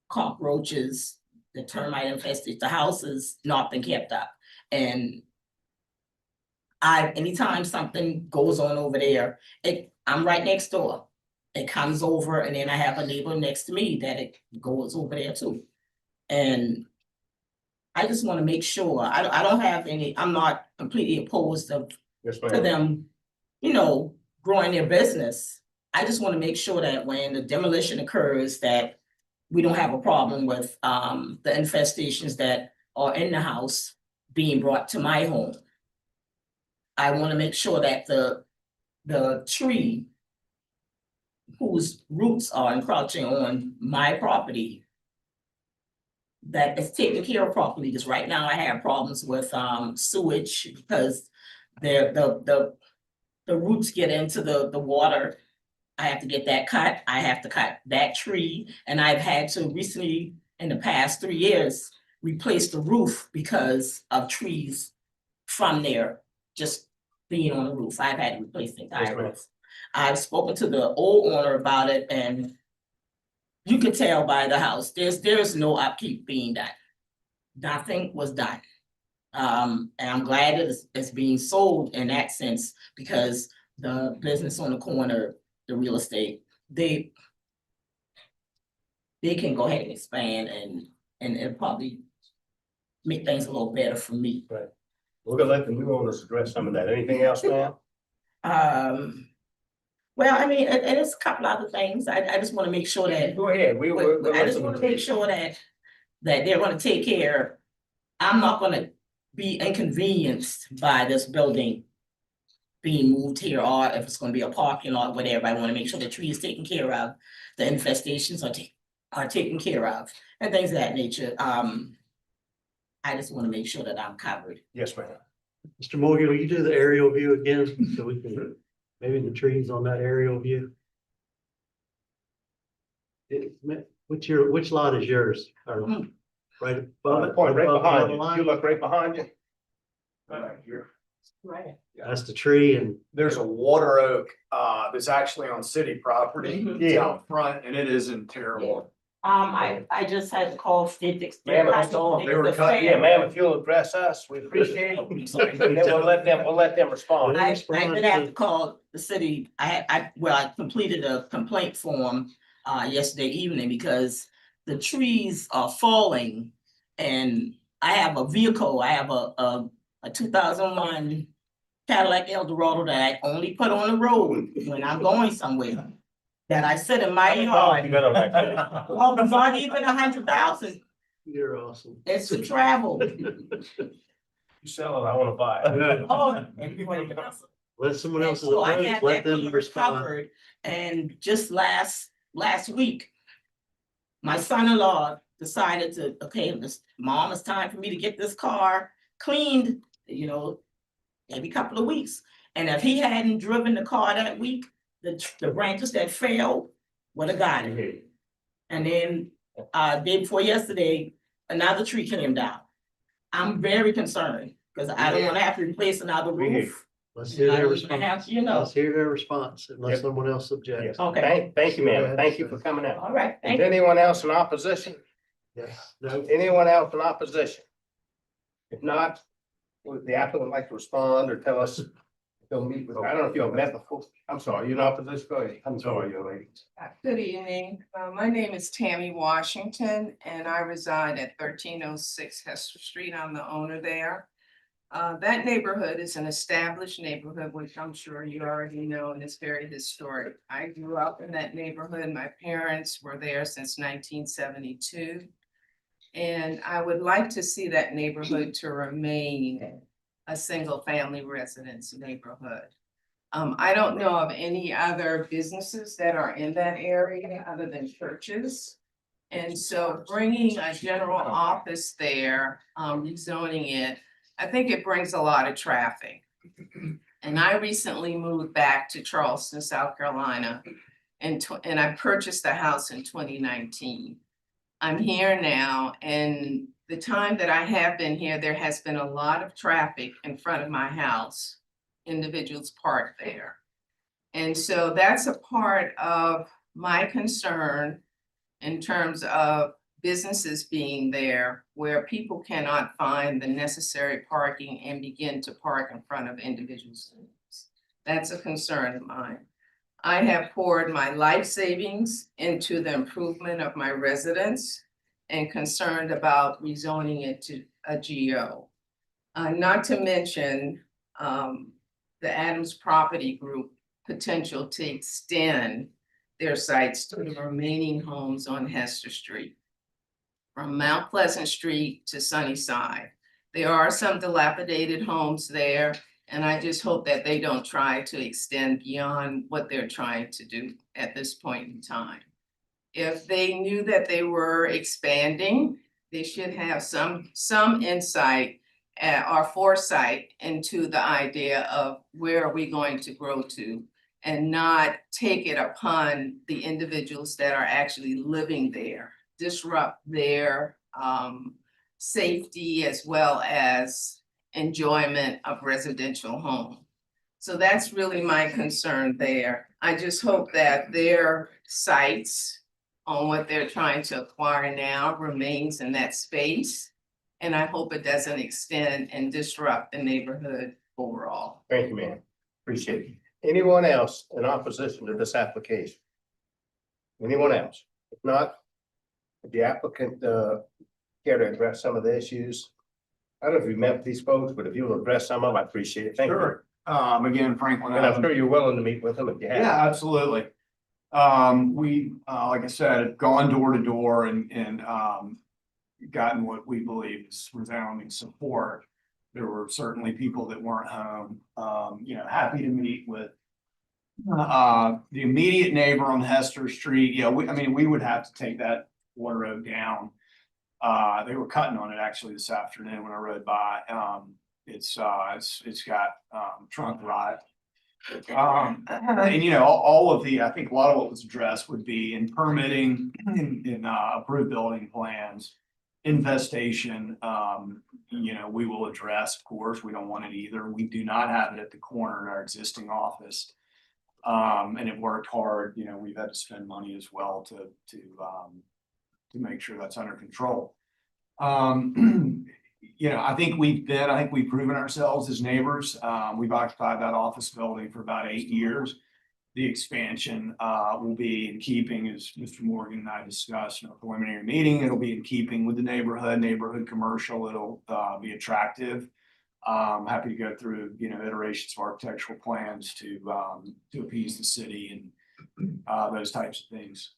cockroaches, the termite infested. The house has not been kept up. And anytime something goes on over there, I'm right next door. It comes over, and then I have a neighbor next to me that it goes over there too. And I just want to make sure, I don't have any, I'm not completely opposed to them, growing their business. I just want to make sure that when the demolition occurs, that we don't have a problem with the infestations that are in the house being brought to my home. I want to make sure that the tree whose roots are encroaching on my property, that is taken care of properly, because right now I have problems with sewage because the roots get into the water. I have to get that cut. I have to cut that tree. And I've had to recently, in the past 3 years, replace the roof because of trees from there just being on the roof. I've had to replace the entire roof. I've spoken to the old owner about it, and you could tell by the house, there's no upkeep being done. Nothing was done. And I'm glad it's being sold in that sense, because the business on the corner, the real estate, they can go ahead and expand and it'll probably make things a little better for me. Right. We're gonna let the new owners address some of that. Anything else, ma'am? Well, I mean, it is a couple other things. I just want to make sure that. Go ahead. I just want to make sure that they're going to take care. I'm not going to be inconvenienced by this building being moved here, or if it's going to be a parking lot, whatever. I want to make sure the tree is taken care of, the infestations are taken care of, and things of that nature. I just want to make sure that I'm covered. Yes, ma'am. Mr. Morgan, will you do the aerial view again so we can, maybe the trees on that aerial view? Which lot is yours? Or right above it? Point right above behind the you. line? You look right behind you. Right here. Right. That's the tree, and There's a water oak that's actually on city property. It's Yeah. out front, and it is in terrible I just had to call Steve. Ma'am, if you'll address us, we appreciate it. And then we'll let them respond. I did have to call the city. I completed a complaint form yesterday evening because the trees are falling. And I have a vehicle, I have a 2001 Cadillac Eldorado that I only put on the road when I'm going somewhere. That I sit in my yard. Well, not even 100,000. You're awesome. It's to travel. You sell it, I wanna buy it. Oh, everybody else. Let someone else So I approach, had let that them being respond. covered, and just last week, my son-in-law decided to, okay, mom, it's time for me to get this car cleaned, every couple of weeks. And if he hadn't driven the car that week, the branches that fell would have got it. And then, day before yesterday, another tree came down. I'm very concerned, because I don't want to have to replace another roof. Let's hear their I response. have, Let's hear their response unless Yep. someone else objects. Okay. Thank you, ma'am. Thank you for coming out. All right, Is thank you. anyone else in opposition? Yes, no, Anyone else in opposition? If not, would the applicant like to respond or tell us? They'll meet with, I don't know if you've met before. I'm sorry, you're in opposition? Go ahead. I'm sorry, young lady. Good evening. My name is Tammy Washington and I reside at 1306 Hester Street. I'm the owner there. That neighborhood is an established neighborhood, which I'm sure you already know, and it's very historic. I grew up in that neighborhood. My parents were there since 1972. And I would like to see that neighborhood to remain a single-family residence neighborhood. I don't know of any other businesses that are in that area other than churches. And so bringing a general office there, rezoning it, I think it brings a lot of traffic. And I recently moved back to Charleston, South Carolina, and I purchased a house in 2019. I'm here now, and the time that I have been here, there has been a lot of traffic in front of my house. Individuals park there. And so that's a part of my concern in terms of businesses being there where people cannot find the necessary parking and begin to park in front of individuals. That's a concern of mine. I have poured my life savings into the improvement of my residence and concerned about rezoning it to a GO. Not to mention the Adams Property Group potential to extend their sites to the remaining homes on Hester Street. From Mount Pleasant Street to Sunnyside. There are some dilapidated homes there, and I just hope that they don't try to extend beyond what they're trying to do at this point in time. If they knew that they were expanding, they should have some insight or foresight into the idea of where are we going to grow to, and not take it upon the individuals that are actually living there, disrupt their safety as well as enjoyment of residential home. So that's really my concern there. I just hope that their sites on what they're trying to acquire now remains in that space. And I hope it doesn't extend and disrupt the neighborhood overall. Thank you, ma'am. Appreciate it. Anyone else in opposition to this application? Anyone else? If not, would the applicant care to address some of the issues? I don't know if you've met with these folks, but if you will address some of them, I appreciate it. Thank you. Sure. Again, Franklin. And I'm sure you're willing to meet with them if you have. Yeah, absolutely. We, like I said, gone door to door and gotten what we believe is resounding support. There were certainly people that weren't home, happy to meet with the immediate neighbor on Hester Street. Yeah, we would have to take that water road down. They were cutting on it actually this afternoon when I rode by. It's got trunk rot. And all of I think a lot of what was addressed would be in permitting, in approved building plans, infestation. We will address, of course, we don't want it either. We do not have it at the corner in our existing office. And it worked hard, we've had to spend money as well to to make sure that's under control. You know, I think we've proven ourselves as neighbors. We've occupied that office building for about 8 years. The expansion will be in keeping, as Mr. Morgan and I discussed in our preliminary meeting. It'll be in keeping with the neighborhood commercial. It'll be attractive. Happy to go through, you know, iterations of architectural plans to appease the city and those types of things.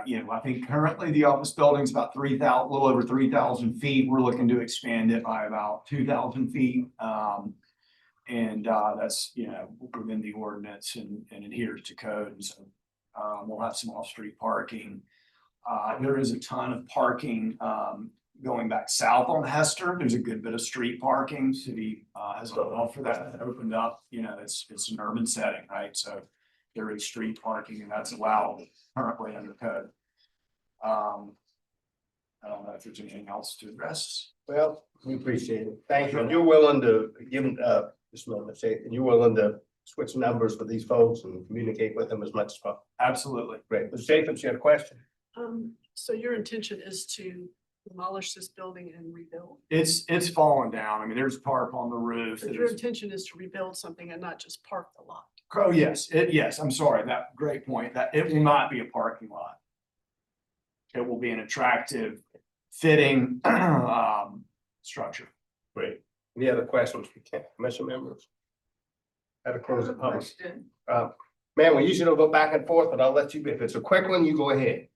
You know, I think currently the office building's about 3,000, a little over 3,000 feet. We're looking to expand it by about 2,000 feet. And that's, you know, within the ordinance and adheres to code. And so we'll have some off-street parking. There is a ton of parking going back south on Hester. There's a good bit of street parking. City has allowed for that opened up. You know, it's an urban setting, right? So there is street parking, and that's allowed currently under code. I don't know if there's anything else to address. Well, we appreciate it. Thank you. And you're willing to give them, just want to say, and you're willing to switch numbers with these folks and communicate with them as much as possible. Absolutely. Great. Ms. Jacobs, you had a question? So your intention is to demolish this building and rebuild? It's fallen down. I mean, there's tarp on the roof. But your intention is to rebuild something and not just park the lot? Oh, yes, yes, I'm sorry, that, great point, that it will not be a parking lot. It will be an attractive, fitting, structure. Great. Any other questions for commission members? Had to close the public. Ma'am, we usually don't go back and forth, but I'll let you, if it's a quick one, you go ahead.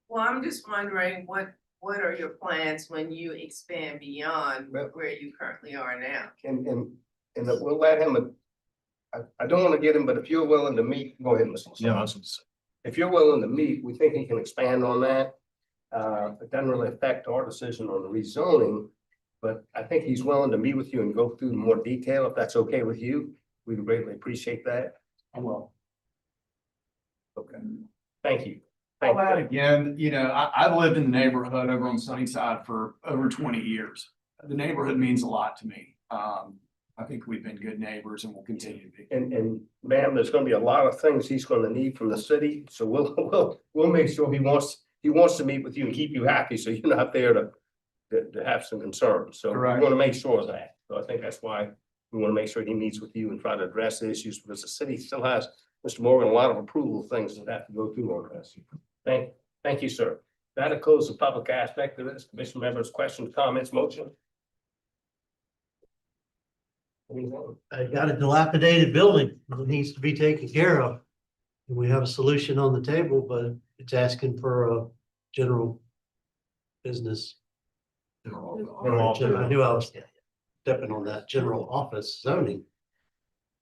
Well, I'm just wondering, what are your plans when you expand beyond where you currently are now? And we'll let him, I don't want to get him, but if you're willing to meet, go ahead, Mr. Yeah, If you're willing to meet, we think he can expand on that. It doesn't really affect our decision on the rezoning, but I think he's willing to meet with you and go through more detail, if that's okay with you. We'd greatly appreciate that. I will. Okay, thank you. I'll add again, you know, I've lived in the neighborhood over on Sunnyside for over 20 years. The neighborhood means a lot to me. I think we've been good neighbors and will continue to be. And ma'am, there's gonna be a lot of things he's gonna need from the city, so we'll make sure he wants to meet with you and keep you happy, so you're not there to have some concerns. So we Correct. want to make sure of that. So I think that's why we want to make sure he meets with you and try to address the issues, because the city still has, Mr. Morgan, a lot of approval things that have to go through on this. Thank you, sir. That'll close the public aspect of this. Commission members, questions, comments, motion? I got a dilapidated building that needs to be taken care of. And we have a solution on the table, but it's asking for a general business. I knew I was stepping on that general office zoning.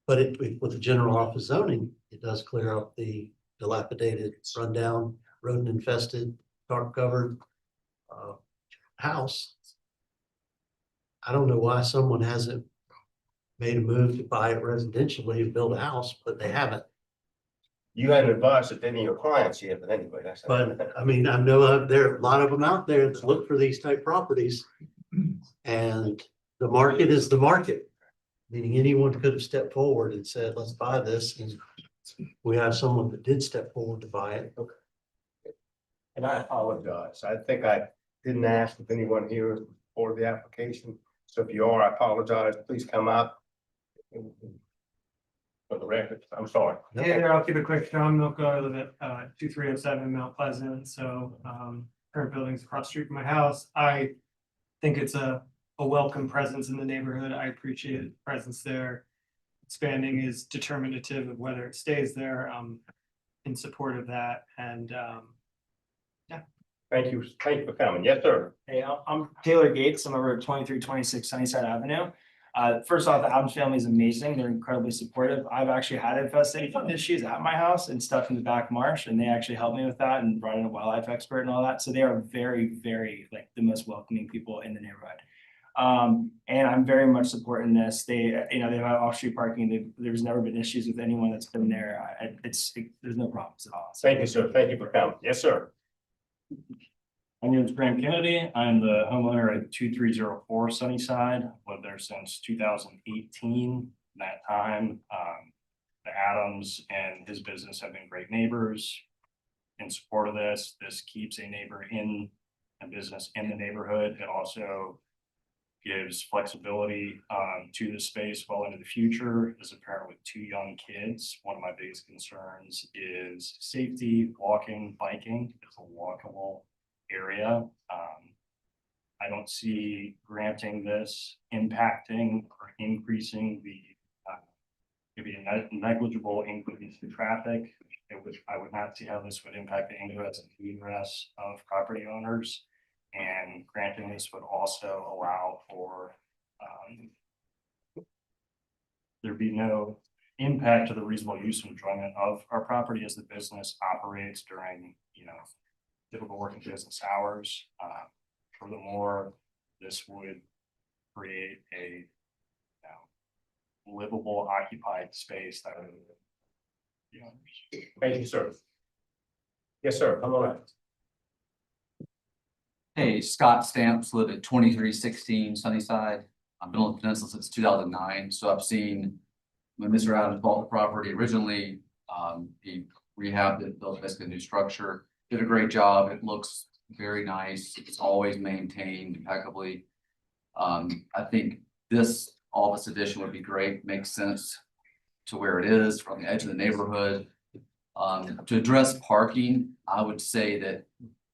But with the general office zoning, it does clear up the dilapidated, rundown, rodent infested, tarp covered house. I don't know why someone hasn't made a move to buy it residentially and build a house, but they haven't. You hadn't advised it to any of your clients yet, but anyway, that's. But I mean, I know there are a lot of them out there that look for these type properties. And the market is the market. Meaning anyone could have stepped forward and said, let's buy this. And we have someone that did step forward to buy it. Okay. And I apologize. I think I didn't ask if anyone here is for the application. So if you are, I apologize. Please come up. For the record, I'm sorry. Hey there, I'll keep it quick. John Milko, I live at 2307 Mount Pleasant. So current building's across the street from my house. I think it's a welcome presence in the neighborhood. I appreciate the presence there. Expanding is determinative of whether it stays there. In support of that. And yeah. Thank you for coming. Yes, sir. Hey, I'm Taylor Gates. I'm over at 2326 Sunnyside Avenue. First off, the Adams family is amazing. They're incredibly supportive. I've actually had infestation issues at my house and stuff in the back marsh, and they actually helped me with that and brought in a wildlife expert and all that. So they are very, very like the most welcoming people in the neighborhood. And I'm very much supporting this. They, you know, they've had off-street parking. There's never been issues with anyone that's been there. There's no problems at all. So, thank you, sir. Thank you for coming. Yes, sir. My name is Graham Kennedy. I'm the homeowner at 2304 Sunnyside. Lived there since 2018. That time, the Adams and his business have been great neighbors. in support of this. This keeps a neighbor in a business in the neighborhood. It also gives flexibility to the space well into the future. As a parent with 2 young kids, one of my biggest concerns is safety, walking, biking. It's a walkable area. I don't see granting this impacting or increasing the maybe a negligible increase in traffic. I would not see how this would impact the ingress and egress of property owners. And granting this would also allow for there be no impact to the reasonable use and enjoyment of our property as the business operates during, typical working business hours. Furthermore, this would create a livable, occupied space that would, Thank you, sir. Yes, sir, come on up. Hey, Scott Stamps, live at 2316 Sunnyside. I've been on the peninsula since 2009, so I've seen when Mr. Adams bought the property originally, he rehabbed it, built basically a new structure, did a great job. It looks very nice. It's always maintained impeccably. I think this office addition would be great, makes sense to where it is from the edge of the neighborhood. To address parking, I would say that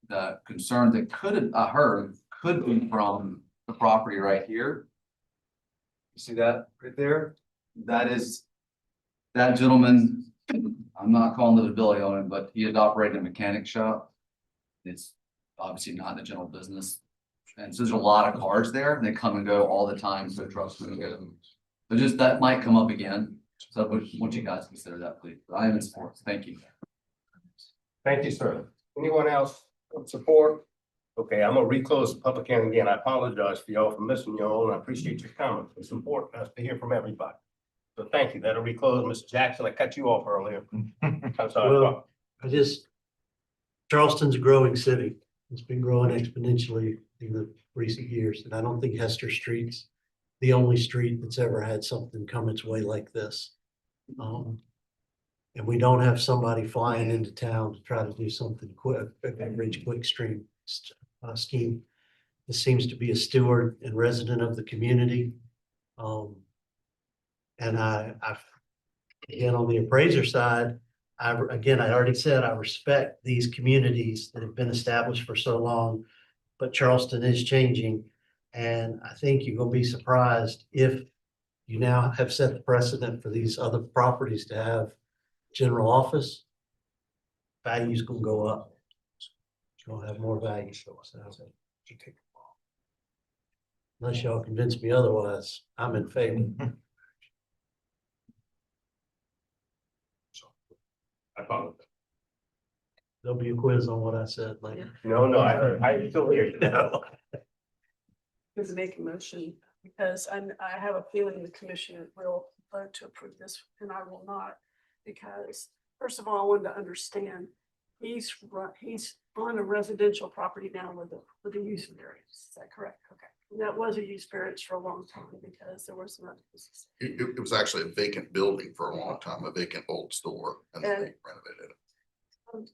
the concern that I heard could be from the property right here. You see that right there? That gentleman, I'm not calling the ability on him, but he had operated a mechanic shop. It's obviously not in the general business. And so there's a lot of cars there and they come and go all the time. So trucks come and go. So just that might come up again. So I want you guys to consider that, please. I am in support. Thank you. Thank you, sir. Anyone else in support? Okay, I'm gonna reclose the public hearing again. I apologize for y'all for missing y'all, and I appreciate your comments. It's important for us to hear from everybody. So thank you. That'll reclose. Mr. Jackson, I cut you off earlier. I'm sorry. Well, Charleston's a growing city. It's been growing exponentially in the recent years, and I don't think Hester Street's the only street that's ever had something come its way like this. And we don't have somebody flying into town to try to do something quick, quick stream scheme. This seems to be a steward and resident of the community. And I've, again, on the appraiser side, I already said, I respect these communities that have been established for so long, but Charleston is changing. And I think you're gonna be surprised if you now have set the precedent for these other properties to have general office. Value's gonna go up. It's gonna have more value. Unless y'all convince me otherwise, I'm in favor. I apologize. There'll be a quiz on what I said later. No, I heard. I still hear you. No. To make a motion, because I have a feeling the commission will vote to approve this, and I will not. Because first of all, I wanted to understand, he's on a residential property now with a use variance. Is that correct? Okay. And that was a use variance for a long time because there was no. It was actually a vacant building for a long time, a vacant old store, and then they renovated it.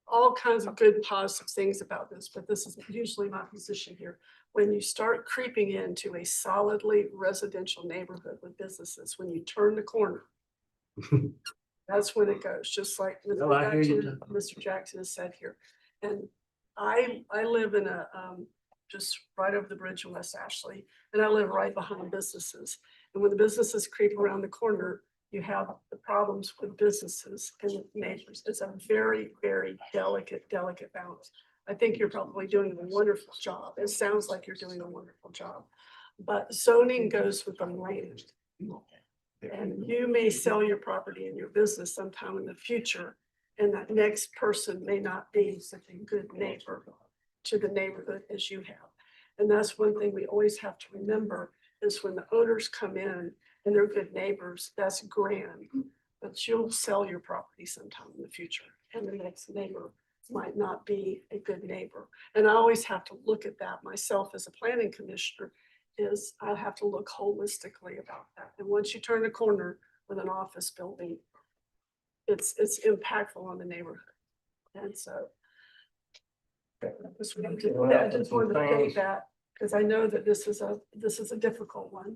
All kinds of good positive things about this, but this is usually my position here. When you start creeping into a solidly residential neighborhood with businesses, when you turn the corner, that's when it goes, just like Mr. Jackson has said here. And I live in a, just right over the bridge in West Ashley, and I live right behind businesses. And when the businesses creep around the corner, you have the problems with businesses and neighbors. It's a very, very delicate balance. I think you're probably doing a wonderful job. It sounds like you're doing a wonderful job. But zoning goes with the land. And you may sell your property and your business sometime in the future, and that next person may not be such a good neighbor to the neighborhood as you have. And that's one thing we always have to remember is when the owners come in and they're good neighbors, that's grand, but you'll sell your property sometime in the future, and the next neighbor might not be a good neighbor. And I always have to look at that myself as a planning commissioner, is I have to look holistically about that. And once you turn the corner with an office building, it's impactful on the neighborhood. And so. I just wanted to state that, because I know that this is a difficult one,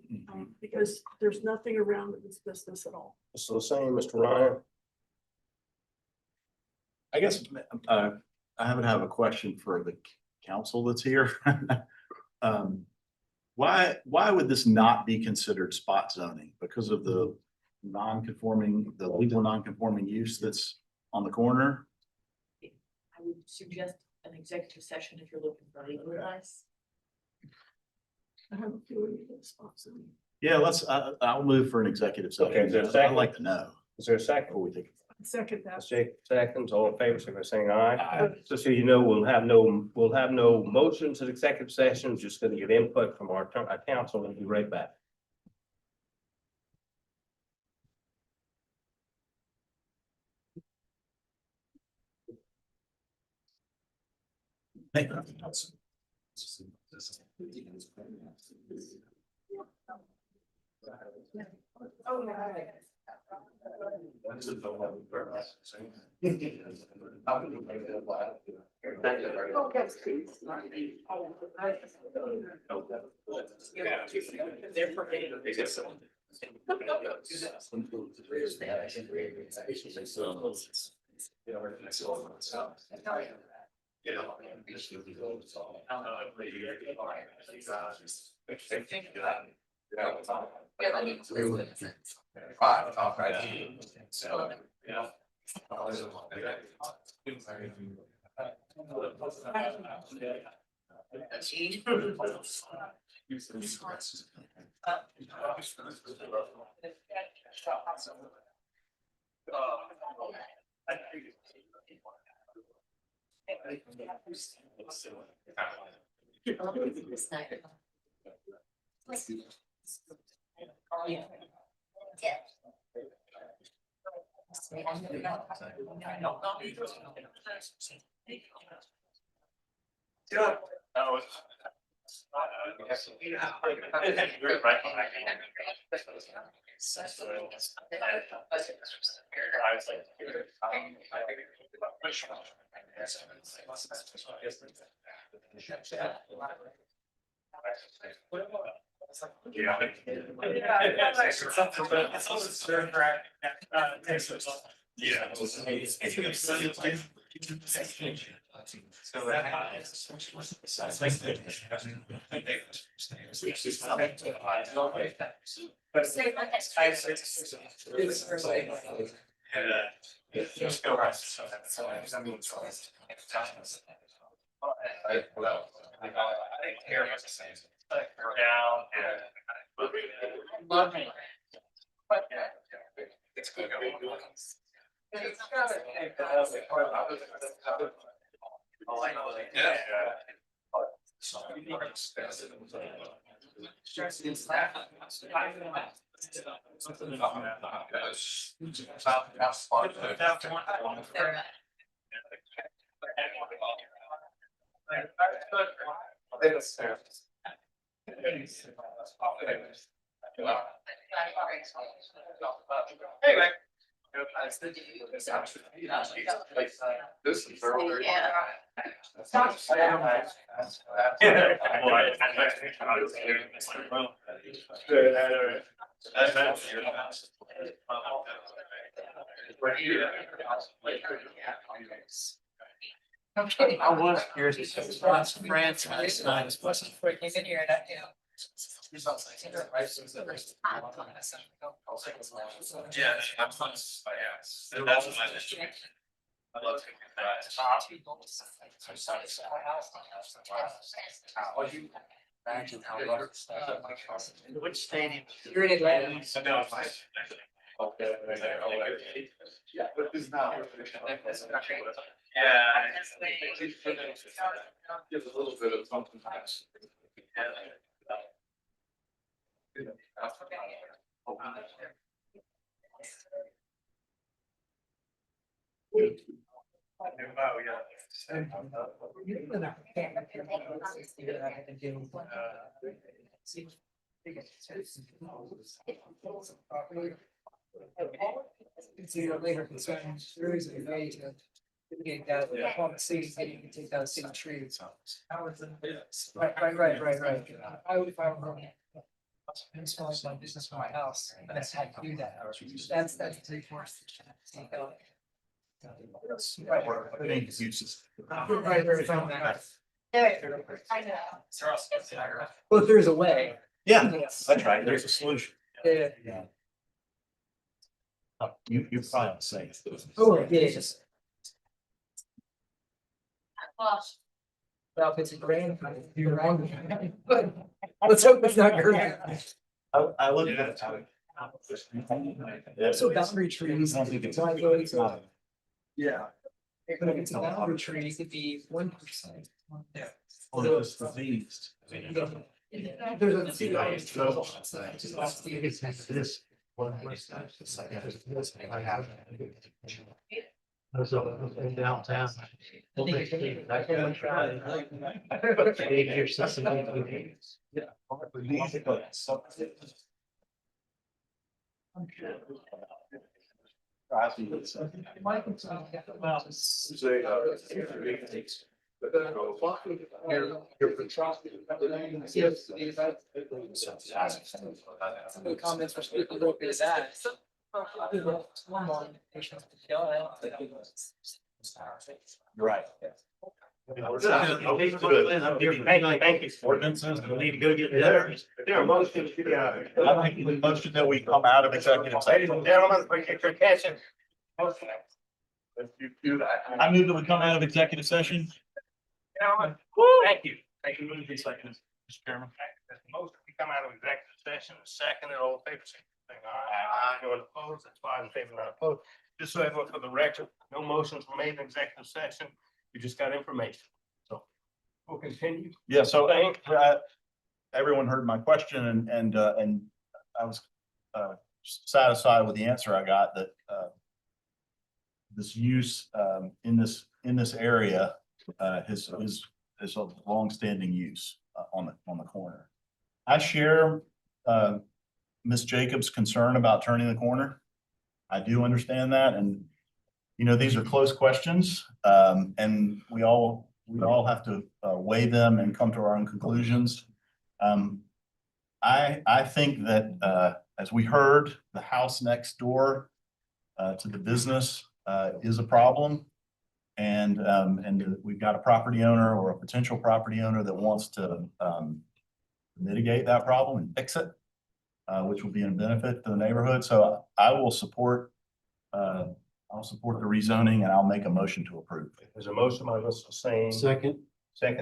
because there's nothing around this business at all. So the same, Mr. Ryan. I guess, I haven't have a question for the council that's here. Why would this not be considered spot zoning? Because of the legal non-conforming use that's on the corner? I would suggest an executive session if you're looking for legal advice. I have a feeling it's awesome. Yeah, I'll move for an executive Okay, is there a session. I'd second? like to know. Is there a second? Before we take. Second that. Seconds, all in favor, so we're saying aye. So you know, we'll have no motions in executive session, just gonna get input from our council and be right back. Thank you. Anyway. This is very. I was curious. France, I wasn't freaking in here, that, you know. Yeah, I'm fun. Yeah. That's my district. I love Which stadium? You're in Atlanta. Okay. Yeah, but this now. Gives a little bit of something. Consider later concerns, there is a way to mitigate that, upon the city, that you can take down city trees. Right. I would, if I were. Installing my business for my house, and that's how you do that. That's the force. Well, if there's a way. Yeah, that's right. There's a solution. Yeah. You probably don't say. Oh, yeah. Well, if it's a grand, you're wrong. But let's hope it's not grand. I look at it. So boundary trees. I don't think it's- Yeah. If it's a boundary tree, it could be 1%. Yeah. Oh, it's diseased. There's a. This. Those are in downtown. Some of the comments were speaking about that. You're right. Thank you. Ordinances, we need to go get there. There are motions, I think the motion that we come out of executive ladies session. and gentlemen, appreciate your attention. If you do that. I move that we come out of executive session. Gentlemen, thank you. Thank you. Move to second, Mr. Chairman. Most we come out of executive session, second, and all in favor, say aye. Anyone opposed, that's five in favor, not opposed. Just so everyone for the record, no motions were made in executive session. We just got information. So we'll continue. Yeah, so everyone heard my question and I was satisfied with the answer I got that this use in this area is a longstanding use on the corner. I share Ms. Jacobs' concern about turning the corner. I do understand that, and you know, these are close questions, and we all have to weigh them and come to our own conclusions. I think that as we heard, the house next door to the business is a problem. And we've got a property owner or a potential property owner that wants to mitigate that problem and fix it, which will be a benefit to the neighborhood. So I will support I'll support the rezoning and I'll make a motion to approve. There's a motion by Mr. Singh. Second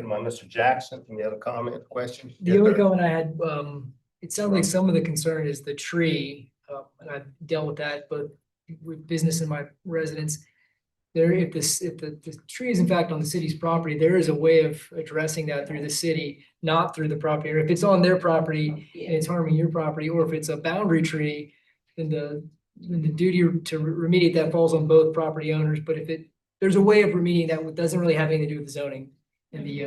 by Mr. Jackson. Any other comment, questions? The only comment I had, it sounds like some of the concern is the tree, and I've dealt with that, but with business in my residence. There, if the tree is in fact on the city's property, there is a way of addressing that through the city, not through the property. Or if it's on their property and it's harming your property, or if it's a boundary tree, then the duty to remediate that falls on both property owners. But if there's a way of remediating that, doesn't really have anything to do with the zoning and the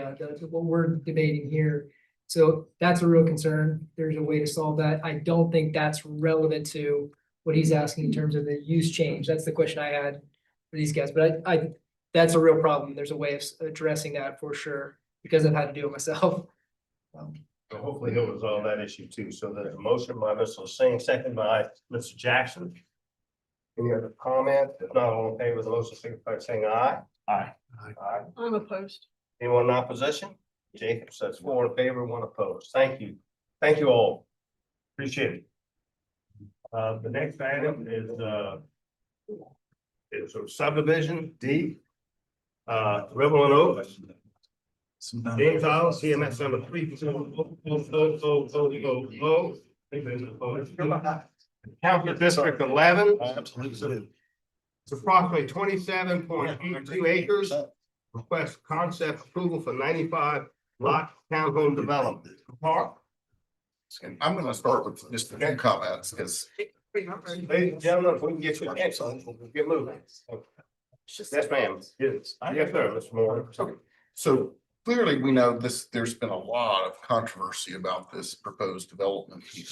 what we're debating here. So that's a real concern. There's a way to solve that. I don't think that's relevant to what he's asking in terms of the use change. That's the question I had for these guys, but I that's a real problem. There's a way of addressing that for sure, because I've had to do it myself. So hopefully he'll resolve that issue too. So there's a motion by Mr. Singh, second by Mr. Jackson. Any other comment? If not, all in favor of the motion, signify by saying aye. Aye. Aye. I'm opposed. Anyone in opposition? Jacob says 4 in favor, 1 opposed. Thank you. Thank you all. Appreciate it. The next item is a subdivision D. Riverland Oaks. James Island, CMS number 3. Council District 11. Absolutely. It's approximately 27.82 acres. Request concept approval for 95 lot townhome development. Park. I'm gonna start with just a few comments, because Ladies and gentlemen, if we can get you an answer, we'll get moving. Yes, ma'am. Yes, sir, Mr. Moore. so clearly we know there's been a lot of controversy about this proposed development here.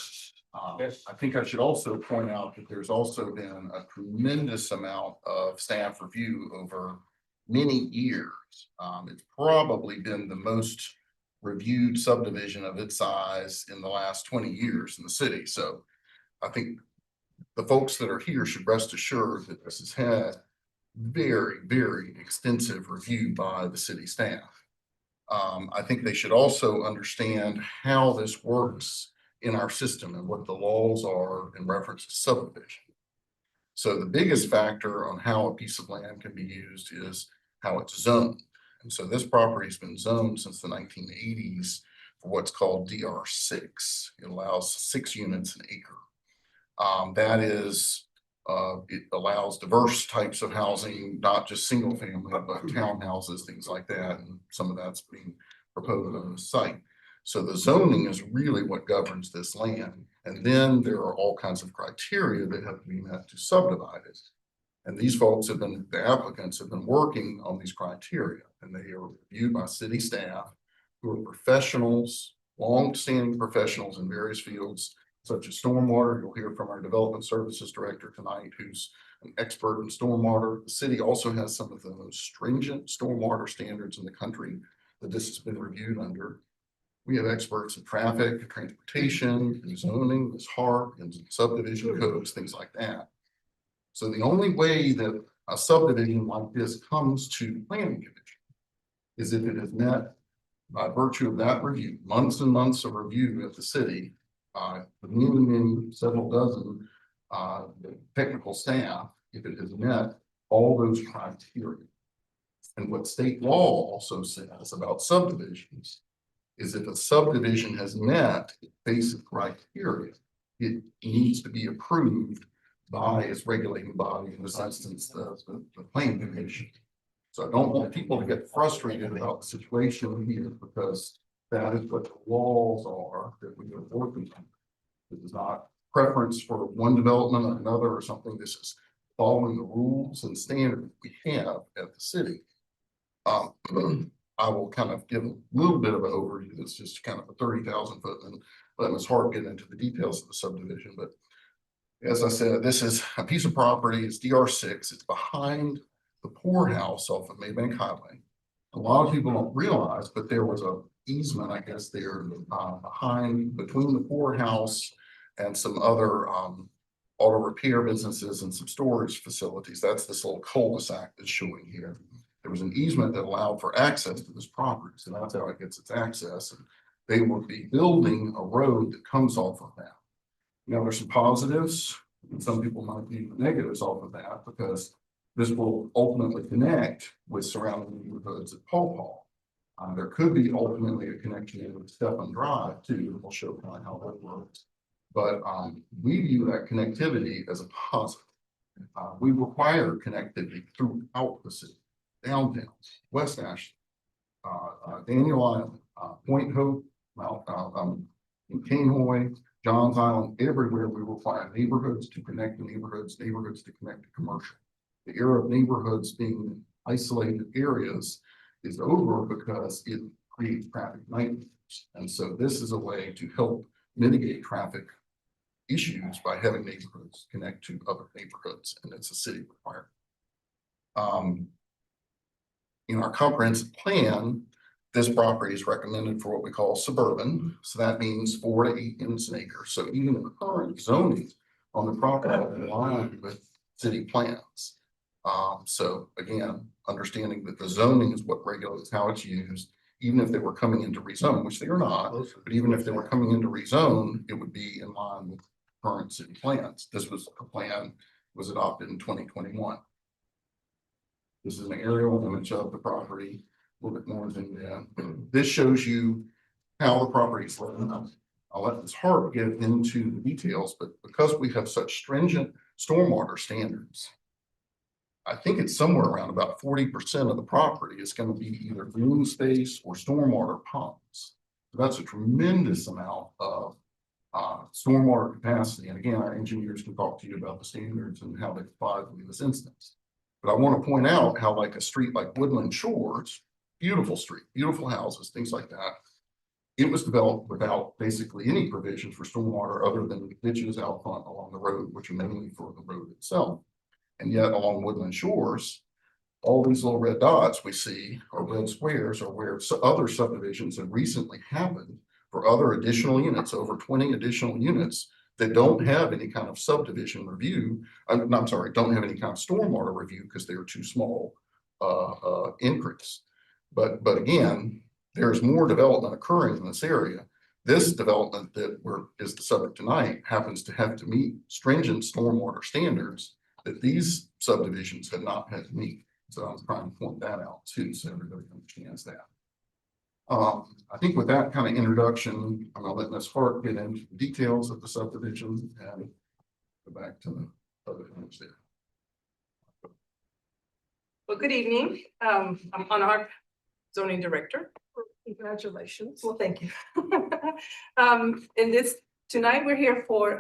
I think I should also point out that there's also been a tremendous amount of staff review over many years. It's probably been the most reviewed subdivision of its size in the last 20 years in the city. So I think the folks that are here should rest assured that this has had very, very extensive review by the city staff. I think they should also understand how this works in our system and what the laws are in reference to subdivision. So the biggest factor on how a piece of land can be used is how it's zoned. And so this property's been zoned since the 1980s for what's called DR6. It allows 6 units an acre. That is, it allows diverse types of housing, not just single family, but townhouses, things like that. And some of that's being proposed on the site. So the zoning is really what governs this land. And then there are all kinds of criteria that have to be met to subdivide it. And these folks have been, the applicants have been working on these criteria, and they are reviewed by city staff who are professionals, long-standing professionals in various fields, such as stormwater. You'll hear from our development services director tonight, who's an expert in stormwater. The city also has some of the most stringent stormwater standards in the country that this has been reviewed under. We have experts in traffic, transportation, and zoning, Ms. Hart, and subdivision codes, things like that. So the only way that a subdivision like this comes to planning commission is if it is met by virtue of that review, months and months of review at the city, many, several dozen technical staff, if it has met all those criteria. And what state law also says about subdivisions is if a subdivision has met basic criteria, it needs to be approved by its regulating body, in this instance, the planning commission. So I don't want people to get frustrated about the situation here, because that is what the laws are that we are working on. It is not preference for one development or another or something. This is following the rules and standards we have at the city. I will kind of give a little bit of an overview. That's just kind of a 30,000 foot, and let Ms. Hart get into the details of the subdivision. But as I said, this is a piece of property. It's DR6. It's behind the poorhouse off of Maybank Highway. A lot of people don't realize, but there was a easement, I guess, there behind, between the poorhouse and some other auto repair businesses and some storage facilities. That's this little cul-de-sac that's showing here. There was an easement that allowed for access to this property. So that's how it gets its access. And they will be building a road that comes off of that. Now, there's some positives, and some people might be negatives off of that, because this will ultimately connect with surrounding neighborhoods at Paw Paw. There could be ultimately a connection with Stephen Drive too. We'll show kind of how that works. But we view that connectivity as a positive. We require connectivity throughout the city, downtown, West Ashland, Daniel Island, Point Hope, Canehoy, Johns Island, everywhere we require neighborhoods to connect to neighborhoods, neighborhoods to connect to commercial. The era of neighborhoods being isolated areas is over because it creates traffic nightmares. And so this is a way to help mitigate traffic issues by having neighborhoods connect to other neighborhoods, and it's a city requirement. In our comprehensive plan, this property is recommended for what we call suburban. So that means 4 to 8 units an acre. So even the current zoning on the property is aligned with city plans. So again, understanding that the zoning is what regulates how it's used, even if they were coming into rezone, which they are not, but even if they were coming into rezone, it would be in line with current city plans. This was a plan was adopted in 2021. This is an aerial image of the property, a little bit more zoomed in. This shows you how the property is laid out. I'll let Ms. Hart get into the details, but because we have such stringent stormwater standards, I think it's somewhere around about 40% of the property is going to be either green space or stormwater ponds. So that's a tremendous amount of stormwater capacity. And again, our engineers can talk to you about the standards and how they apply in this instance. But I want to point out how, like a street like Woodland Shores, beautiful street, beautiful houses, things like that. it was developed without basically any provisions for stormwater other than ditches out front along the road, which are mainly for the road itself. And yet along Woodland Shores, all these little red dots we see or red squares are where other subdivisions have recently happened for other additional units, over 20 additional units that don't have any kind of subdivision review. I'm sorry, don't have any kind of stormwater review because they're too small increase. But again, there's more development occurring in this area. This development that is the subject tonight happens to have to meet stringent stormwater standards that these subdivisions have not had to meet. So I'm trying to point that out too, so everybody understands that. I think with that kind of introduction, I'm gonna let Ms. Hart get into the details of the subdivision and go back to the other things there. Well, good evening. I'm Anna, zoning director. Congratulations. Well, thank you. Tonight we're here for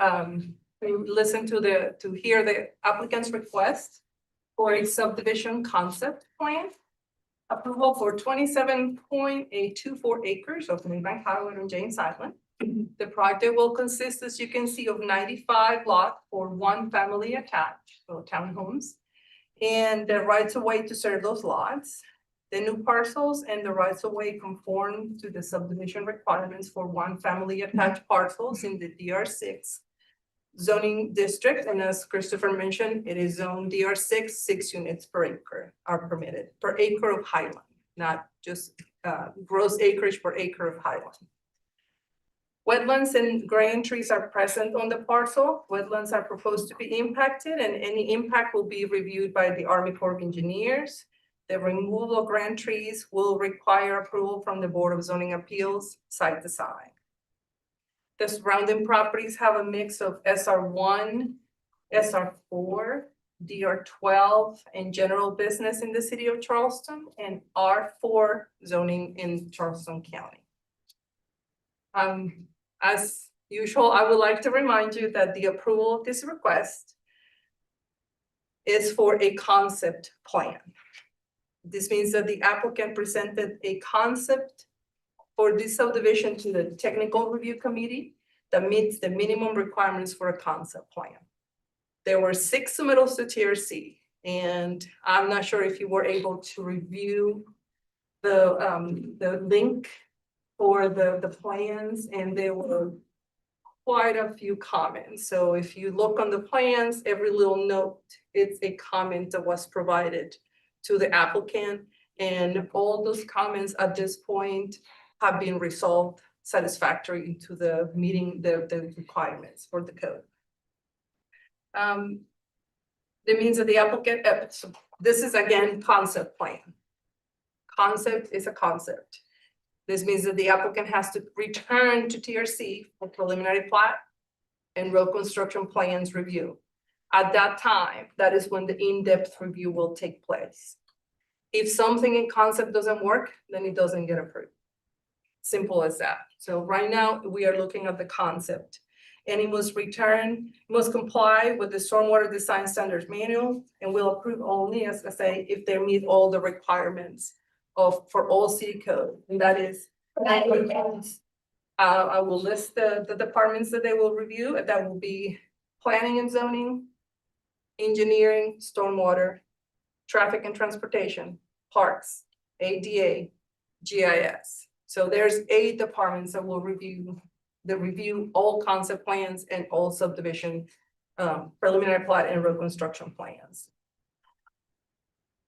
to hear the applicant's request for a subdivision concept plan. Approval for 27.824 acres of Milbank Highway on James Island. The project will consist, as you can see, of 95 lots for one family attached, so townhomes, and the rights of way to serve those lots. The new parcels and the rights of way conform to the subdivision requirements for one family attached parcels in the DR6 zoning district. And as Christopher mentioned, it is zone DR6, 6 units per acre are permitted per acre of highland, not just gross acreage per acre of highland. Wetlands and graying trees are present on the parcel. Wetlands are proposed to be impacted, and any impact will be reviewed by the Army Corps of Engineers. The removal of grand trees will require approval from the Board of Zoning Appeals site design. The surrounding properties have a mix of SR1, SR4, DR12, and general business in the city of Charleston, and R4 zoning in Charleston County. As usual, I would like to remind you that the approval of this request is for a concept plan. This means that the applicant presented a concept for this subdivision to the technical review committee that meets the minimum requirements for a concept plan. There were 6 submittals to TRC, and I'm not sure if you were able to review the link for the plans, and there were quite a few comments. So if you look on the plans, every little note, it's a comment that was provided to the applicant, and all those comments at this point have been resolved satisfactory to the meeting the requirements for the code. That means that the applicant, this is again concept plan. Concept is a concept. This means that the applicant has to return to TRC for preliminary plat and road construction plans review. At that time, that is when the in-depth review will take place. If something in concept doesn't work, then it doesn't get approved. Simple as that. So right now, we are looking at the concept, and it must comply with the stormwater design standards manual, and will approve only, as I say, if they meet all the requirements for all city code. And that is, I will list the departments that they will review. That will be planning and zoning, engineering, stormwater, traffic and transportation, parks, ADA, GIS. So there's 8 departments that will review all concept plans and all subdivision preliminary plat and road construction plans.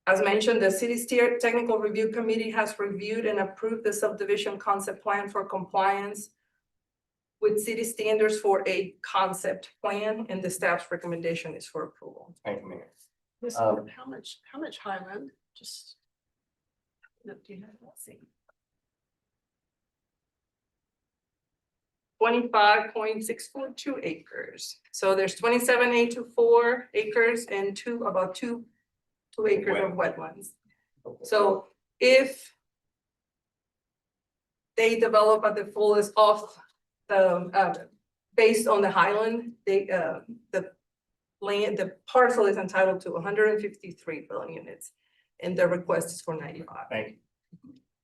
As mentioned, the city's technical review committee has reviewed and approved the subdivision concept plan for compliance with city standards for a concept plan, and the staff's recommendation is for approval. Thank you, Mayor. How much highland? Just. Do you have, let's see. 25.642 acres. So there's 27.824 acres and about two acres of wetlands. So if they develop at the fullest of the based on the highland, the parcel is entitled to 153 dwelling units, and the request is for 95. Thank you.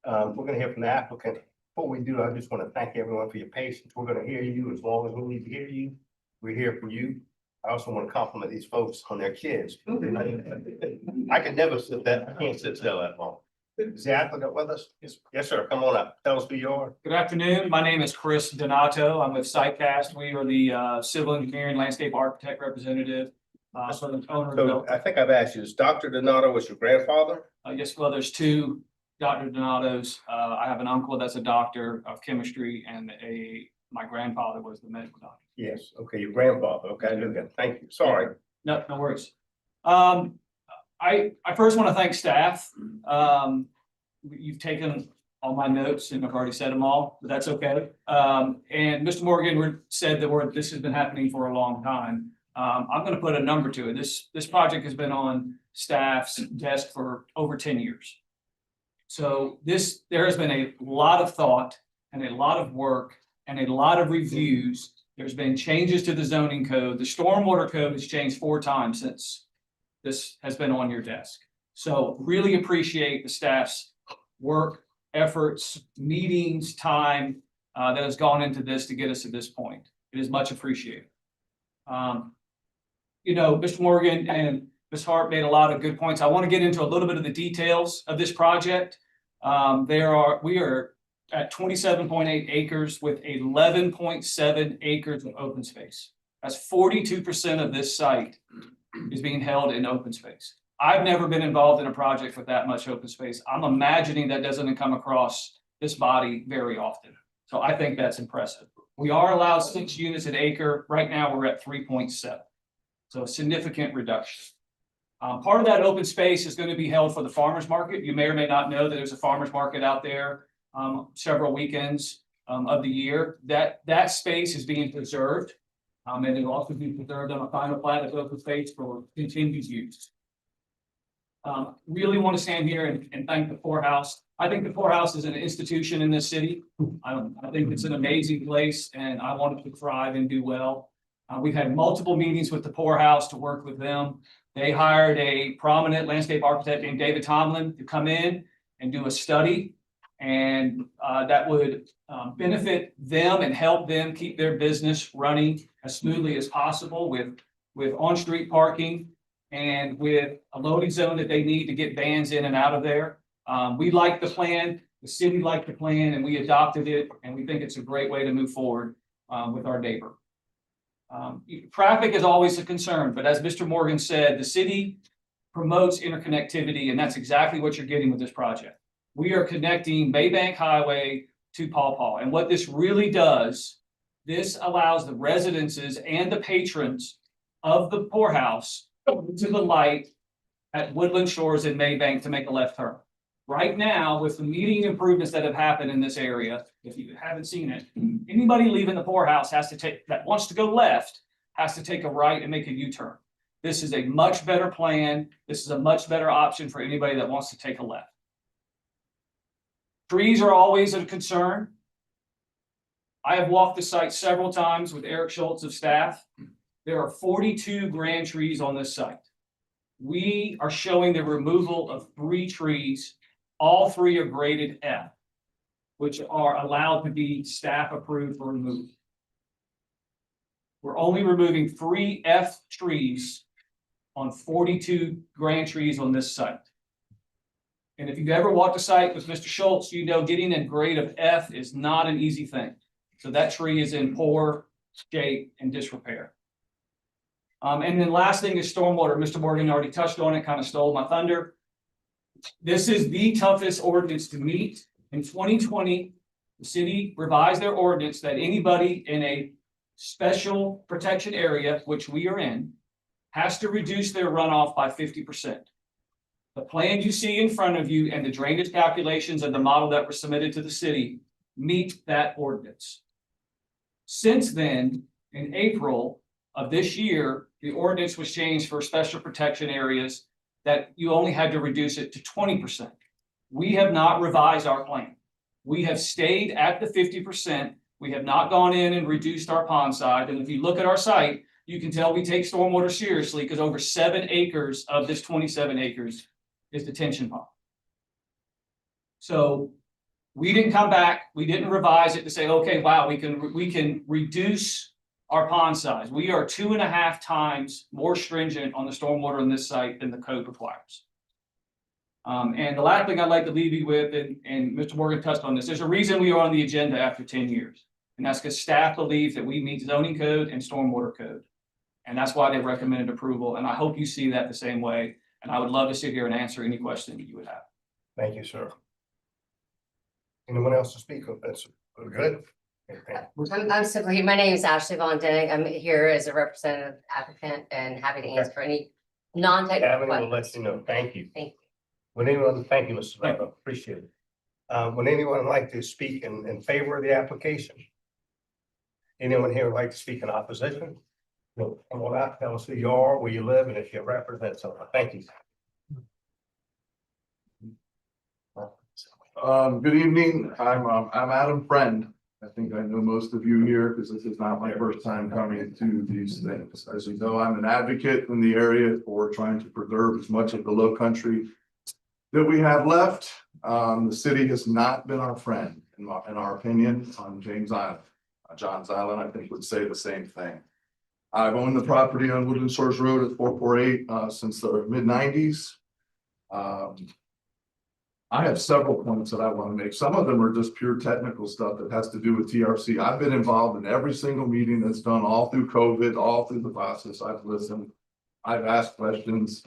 We're gonna hear from the applicant. Before we do, I just want to thank everyone for your patience. We're gonna hear you as long as we need to hear you. We're here for you. I also want to compliment these folks on their kids. I can never sit that, I can't sit still that long. Is the applicant with us? Yes, sir. Come on up. Tell us who you are. Good afternoon. My name is Chris Donato. I'm with SiteCast. We are the civil engineering landscape architect representative. For the owner of So I think I've asked you, is Dr. Donato was your grandfather? yes, well, there's two Dr. Donatos. I have an uncle that's a doctor of chemistry and my grandfather was the medical doctor. Yes. Okay, your grandfather. Okay, I knew that. Thank you. Sorry. No worries. I first want to thank staff. You've taken all my notes and I've already said them all, but that's okay. And Mr. Morgan said that this has been happening for a long time. I'm going to put a number to it. This project has been on staff's desk for over 10 years. So there has been a lot of thought and a lot of work and a lot of reviews. There's been changes to the zoning code. The stormwater code has changed 4 times since this has been on your desk. So really appreciate the staff's work, efforts, meetings, time that has gone into this to get us to this point. It is much appreciated. Mr. Morgan and Ms. Hart made a lot of good points. I want to get into a little bit of the details of this project. We are at 27.8 acres with 11.7 acres of open space. That's 42% of this site is being held in open space. I've never been involved in a project with that much open space. I'm imagining that doesn't come across this body very often. So I think that's impressive. We are allowed 6 units an acre. Right now we're at 3.7. So a significant reduction. Part of that open space is going to be held for the farmer's market. You may or may not know that there's a farmer's market out there several weekends of the year. That space is being preserved. And it will also be preserved on a final plat of open space for continued use. Really want to stand here and thank the poorhouse. I think the poorhouse is an institution in this city. I think it's an amazing place and I want it to thrive and do well. We've had multiple meetings with the poorhouse to work with them. They hired a prominent landscape architect named David Tomlin to come in and do a study. And that would benefit them and help them keep their business running as smoothly as possible with on-street parking and with a loading zone that they need to get vans in and out of there. We like the plan, the city liked the plan, and we adopted it, and we think it's a great way to move forward with our neighbor. Traffic is always a concern, but as Mr. Morgan said, the city promotes interconnectivity, and that's exactly what you're getting with this project. We are connecting Maybank Highway to Paw Paw, and what this really does, this allows the residences and the patrons of the poorhouse to the light at Woodland Shores and Maybank to make a left turn. Right now, with the median improvements that have happened in this area, if you haven't seen it, anybody leaving the poorhouse that wants to go left has to take a right and make a U-turn. This is a much better plan. This is a much better option for anybody that wants to take a left. Trees are always a concern. I have walked the site several times with Eric Schultz of staff. There are 42 grand trees on this site. We are showing the removal of 3 trees. All 3 are graded F, which are allowed to be staff approved for removal. We're only removing 3 F trees on 42 grand trees on this site. And if you've ever walked a site with Mr. Schultz, you know getting a grade of F is not an easy thing. So that tree is in poor shape and disrepair. And then last thing is stormwater. Mr. Morgan already touched on it, kind of stole my thunder. This is the toughest ordinance to meet. In 2020, the city revised their ordinance that anybody in a special protection area, which we are in, has to reduce their runoff by 50%. The plan you see in front of you and the drainage calculations and the model that were submitted to the city meet that ordinance. Since then, in April of this year, the ordinance was changed for special protection areas that you only had to reduce it to 20%. We have not revised our plan. We have stayed at the 50%. We have not gone in and reduced our pond side. And if you look at our site, you can tell we take stormwater seriously because over 7 acres of this 27 acres is detention pond. So We didn't come back, we didn't revise it to say, okay, wow, we can reduce our pond size. We are 2.5 times more stringent on the stormwater on this site than the code requires. And the last thing I'd like to leave you with, and Mr. Morgan touched on this, there's a reason we are on the agenda after 10 years. And that's because staff believes that we meet zoning code and stormwater code. And that's why they recommended approval. And I hope you see that the same way. And I would love to sit here and answer any question that you would have. Thank you, sir. Anyone else to speak of this? We're good? Okay. I'm Sabrina. My name is Ashley Von Denning. I'm here as a representative applicant and happy to answer any non-technical Gavin will questions. let you know. Thank you. Thank you. Would anyone, thank you, Mr. Levin, appreciate it. Would anyone like to speak in favor of the application? Anyone here would like to speak in opposition? No, come on out, tell us who you are, where you live, and if you represent someone. Thank you. Good evening. I'm Adam Friend. I think I know most of you here because this is not my first time coming to these things. As you know, I'm an advocate in the area for trying to preserve as much of the low country that we have left. The city has not been our friend, in our opinion, on James Island. John's Island, I think, would say the same thing. I've owned the property on Woodland Shores Road at 448 since the mid-90s. I have several points that I want to make. Some of them are just pure technical stuff that has to do with TRC. I've been involved in every single meeting that's done all through COVID, all through the process. I've listened. I've asked questions.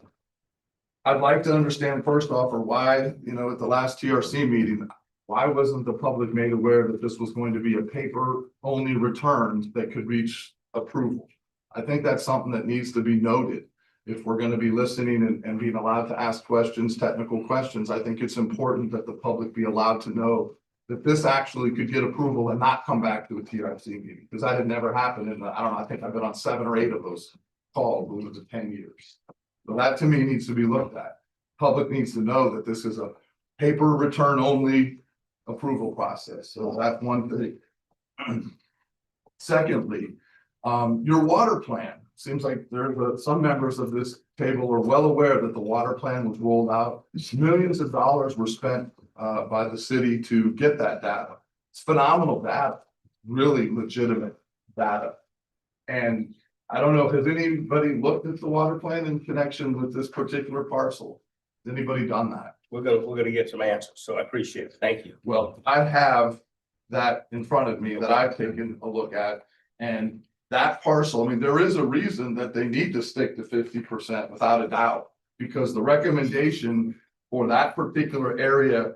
I'd like to understand first off, or why, at the last TRC meeting, why wasn't the public made aware that this was going to be a paper-only return that could reach approval? I think that's something that needs to be noted. If we're going to be listening and being allowed to ask questions, technical questions, I think it's important that the public be allowed to know that this actually could get approval and not come back to a TRC meeting, because that had never happened in I don't know, I think I've been on 7 or 8 of those calls over the 10 years. So that to me needs to be looked at. Public needs to know that this is a paper return only approval process. So that's one thing. Secondly, your water plan. Seems like some members of this table are well aware that the water plan was rolled out. Millions of dollars were spent by the city to get that data. It's phenomenal data, really legitimate data. And I don't know, has anybody looked at the water plan in connection with this particular parcel? Has anybody done that? We're gonna get some answers, so I appreciate it. Thank you. Well, I have that in front of me that I've taken a look at, and that parcel, I mean, there is a reason that they need to stick to 50% without a doubt, because the recommendation for that particular area,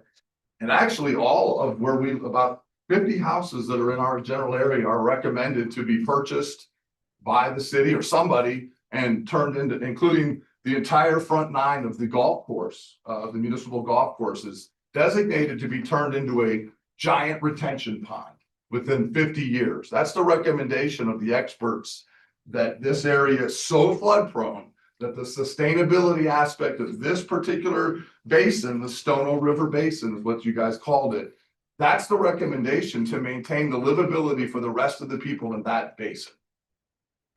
and actually all of about 50 houses that are in our general area are recommended to be purchased by the city or somebody and turned into, including the entire front 9 of the golf course, the municipal golf courses, designated to be turned into a giant retention pond within 50 years. That's the recommendation of the experts, that this area is so flood prone that the sustainability aspect of this particular basin, the Stono River Basin is what you guys called it. That's the recommendation to maintain the livability for the rest of the people in that basin.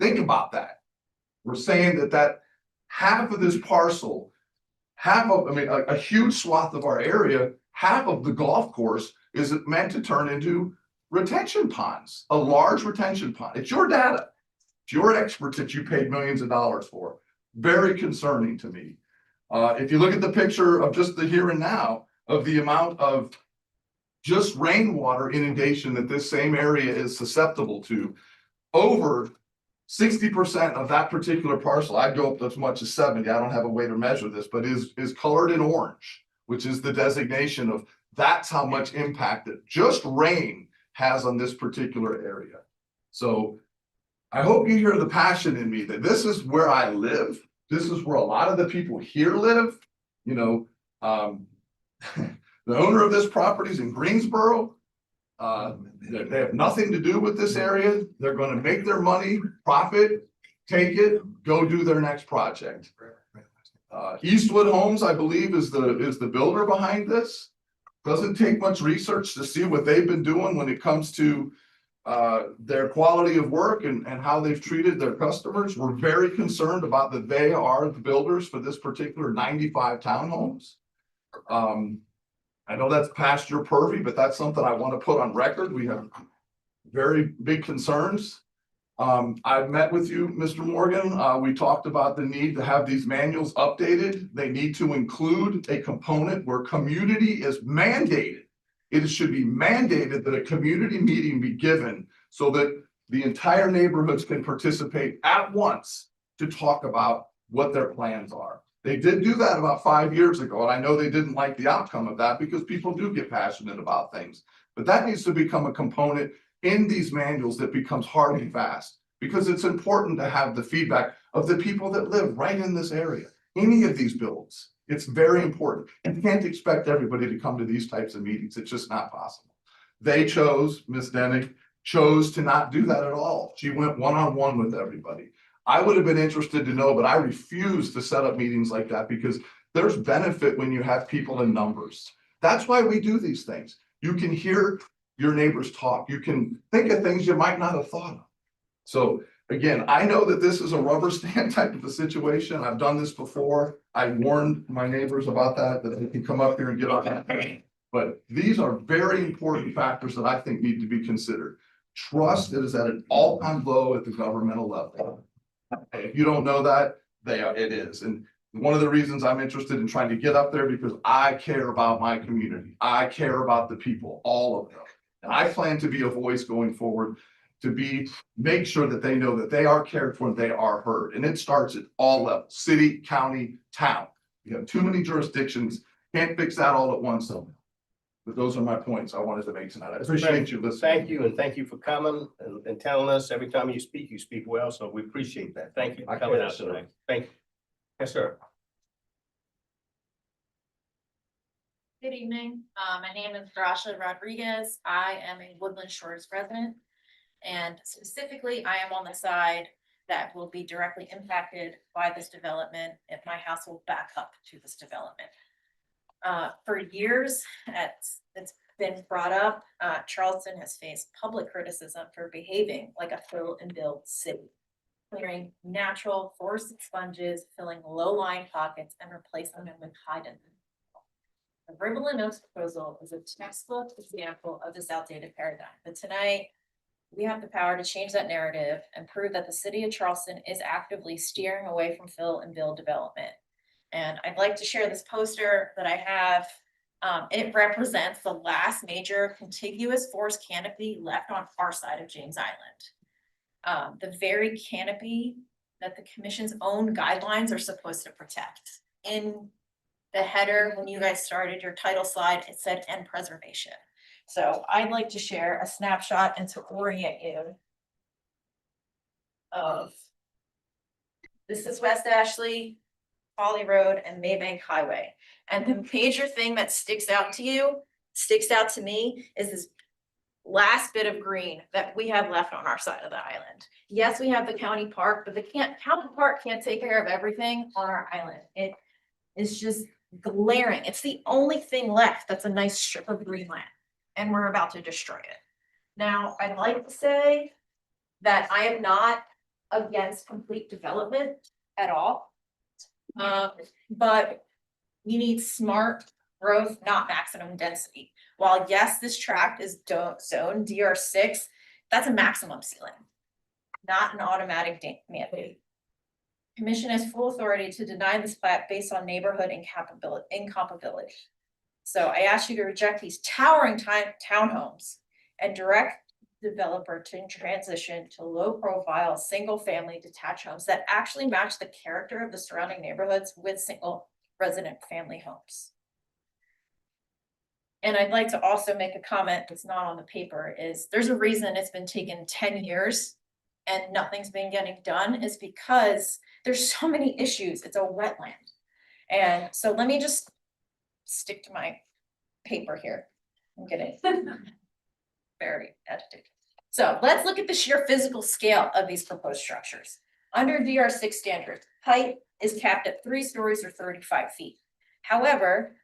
Think about that. We're saying that half of this parcel, a huge swath of our area, half of the golf course is meant to turn into retention ponds, a large retention pond. It's your data. It's your experts that you paid millions of dollars for. Very concerning to me. If you look at the picture of just the here and now of the amount of just rainwater inundation that this same area is susceptible to, over 60% of that particular parcel, I'd go up as much as 70, I don't have a way to measure this, but is colored in orange, which is the designation of that's how much impact that just rain has on this particular area. So I hope you hear the passion in me that this is where I live. This is where a lot of the people here live. The owner of this property is in Greensboro. They have nothing to do with this area. They're going to make their money, profit, take it, go do their next project. Eastwood Homes, I believe, is the builder behind this. Doesn't take much research to see what they've been doing when it comes to their quality of work and how they've treated their customers. We're very concerned about that they are the builders for this particular 95 townhomes. I know that's past your purview, but that's something I want to put on record. We have very big concerns. I've met with you, Mr. Morgan. We talked about the need to have these manuals updated. They need to include a component where community is mandated. It should be mandated that a community meeting be given so that the entire neighborhoods can participate at once to talk about what their plans are. They did do that about 5 years ago, and I know they didn't like the outcome of that because people do get passionate about things. But that needs to become a component in these manuals that becomes hard and fast, because it's important to have the feedback of the people that live right in this area, any of these builds. It's very important, and you can't expect everybody to come to these types of meetings. It's just not possible. They chose, Ms. Dennick chose to not do that at all. She went one-on-one with everybody. I would have been interested to know, but I refuse to set up meetings like that because there's benefit when you have people in numbers. That's why we do these things. You can hear your neighbors talk. You can think of things you might not have thought of. So again, I know that this is a rubber stamp type of a situation. I've done this before. I warned my neighbors about that they can come up here and get on that. But these are very important factors that I think need to be considered. Trust is at an all-time low at the governmental level. If you don't know that, it is. And one of the reasons I'm interested in trying to get up there because I care about my community. I care about the people, all of them. And I plan to be a voice going forward to make sure that they know that they are cared for and they are heard. And it starts at all levels, city, county, town. You have too many jurisdictions, can't fix that all at once. So, but those are my points I wanted to make tonight. I appreciate you listening. Thank you, and thank you for coming and telling us every time you speak well, so we appreciate that. Thank you for coming out tonight. Thank you. Yes, sir. Good evening. My name is Grasha Rodriguez. I am a Woodland Shores resident. And specifically, I am on the side that will be directly impacted by this development if my house will back up to this development. For years, it's been brought up, Charleston has faced public criticism for behaving like a fill and build city, clearing natural forested sponges, filling low-lying pockets, and replacing them with high density. The Riverland Oaks proposal is a textbook example of this outdated paradigm, but tonight, we have the power to change that narrative and prove that the city of Charleston is actively steering away from fill and build development. And I'd like to share this poster that I have. It represents the last major contiguous forest canopy left on our side of James Island. The very canopy that the commission's own guidelines are supposed to protect. In the header, when you guys started your title slide, it said "end preservation." So I'd like to share a snapshot and to orient you of, this is West Ashley, Holly Road, and Maybank Highway. And the major thing that sticks out to me, is this last bit of green that we have left on our side of the island. Yes, we have the county park, but the county park can't take care of everything on our island. It is just glaring. It's the only thing left that's a nice strip of green land. And we're about to destroy it. Now, I'd like to say that I am not against complete development at all. But we need smart growth, not maximum density. While yes, this tract is zone DR6, that's a maximum ceiling, not an automatic mandate. Commission has full authority to deny this plat based on neighborhood incompatibility. So I ask you to reject these towering townhomes and direct developer to transition to low profile, single family detached homes that actually match the character of the surrounding neighborhoods with single resident family homes. And I'd like to also make a comment that's not on the paper is there's a reason it's been taken 10 years and nothing's been getting done is because there's so many issues. It's a wetland. And so let me just stick to my paper here. I'm getting very agitated. So let's look at the sheer physical scale of these proposed structures. Under DR6 standards, height is capped at 3 stories or 35 feet. However,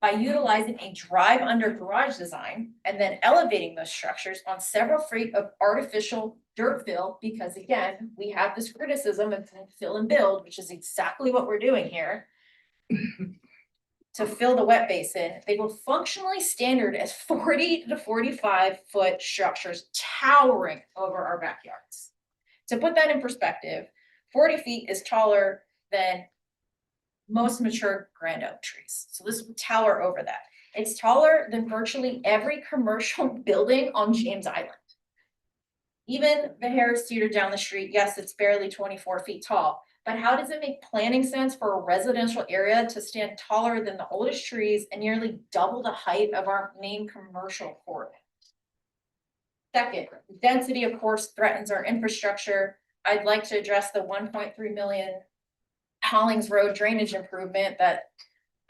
by utilizing a drive under garage design and then elevating those structures on several feet of artificial dirt fill, because again, we have this criticism of fill and build, which is exactly what we're doing here. to fill the wet basin, they were functionally standard as 40 to 45-foot structures towering over our backyards. To put that in perspective, 40 feet is taller than most mature grand oak trees. So this would tower over that. It's taller than virtually every commercial building on James Island. Even the Harris Theater down the street, yes, it's barely 24 feet tall, but how does it make planning sense for a residential area to stand taller than the oldest trees and nearly double the height of our main commercial corridor? Second, density, of course, threatens our infrastructure. I'd like to address the 1.3 million Hollings Road drainage improvement that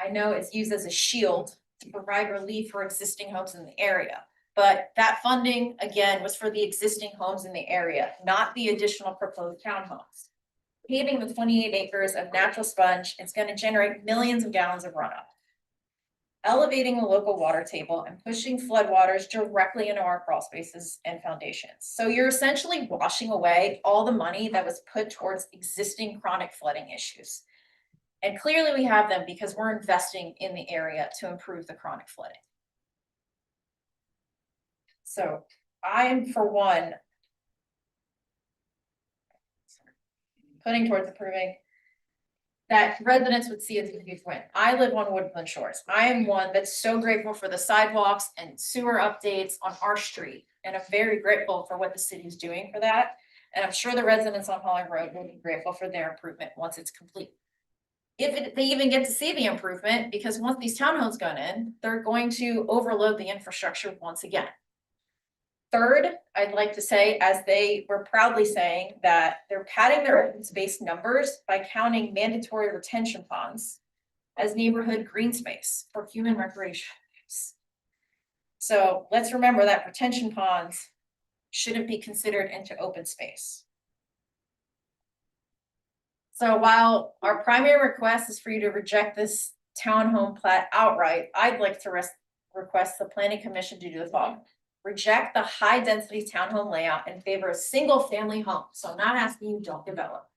I know is used as a shield to provide relief for existing homes in the area. But that funding, again, was for the existing homes in the area, not the additional proposed townhomes. Paving the 28 acres of natural sponge is going to generate millions of gallons of runoff. Elevating the local water table and pushing floodwaters directly into our crawl spaces and foundations. So you're essentially washing away all the money that was put towards existing chronic flooding issues. And clearly we have them because we're investing in the area to improve the chronic flooding. So I am, for one, putting towards approving that residents would see as a huge win. I live on Woodland Shores. I am one that's so grateful for the sidewalks and sewer updates on our street. And I'm very grateful for what the city is doing for that. And I'm sure the residents on Holland Road will be grateful for their improvement once it's complete. They even get to see the improvement, because once these townhomes go in, they're going to overload the infrastructure once again. Third, I'd like to say, as they were proudly saying, that they're padding their open space numbers by counting mandatory retention ponds as neighborhood green space for human recreation use. So let's remember that retention ponds shouldn't be considered into open space. So while our primary request is for you to reject this townhome plat outright, I'd like to request the Planning Commission to do the following. Reject the high density townhome layout in favor of single family homes. So I'm not asking you don't develop.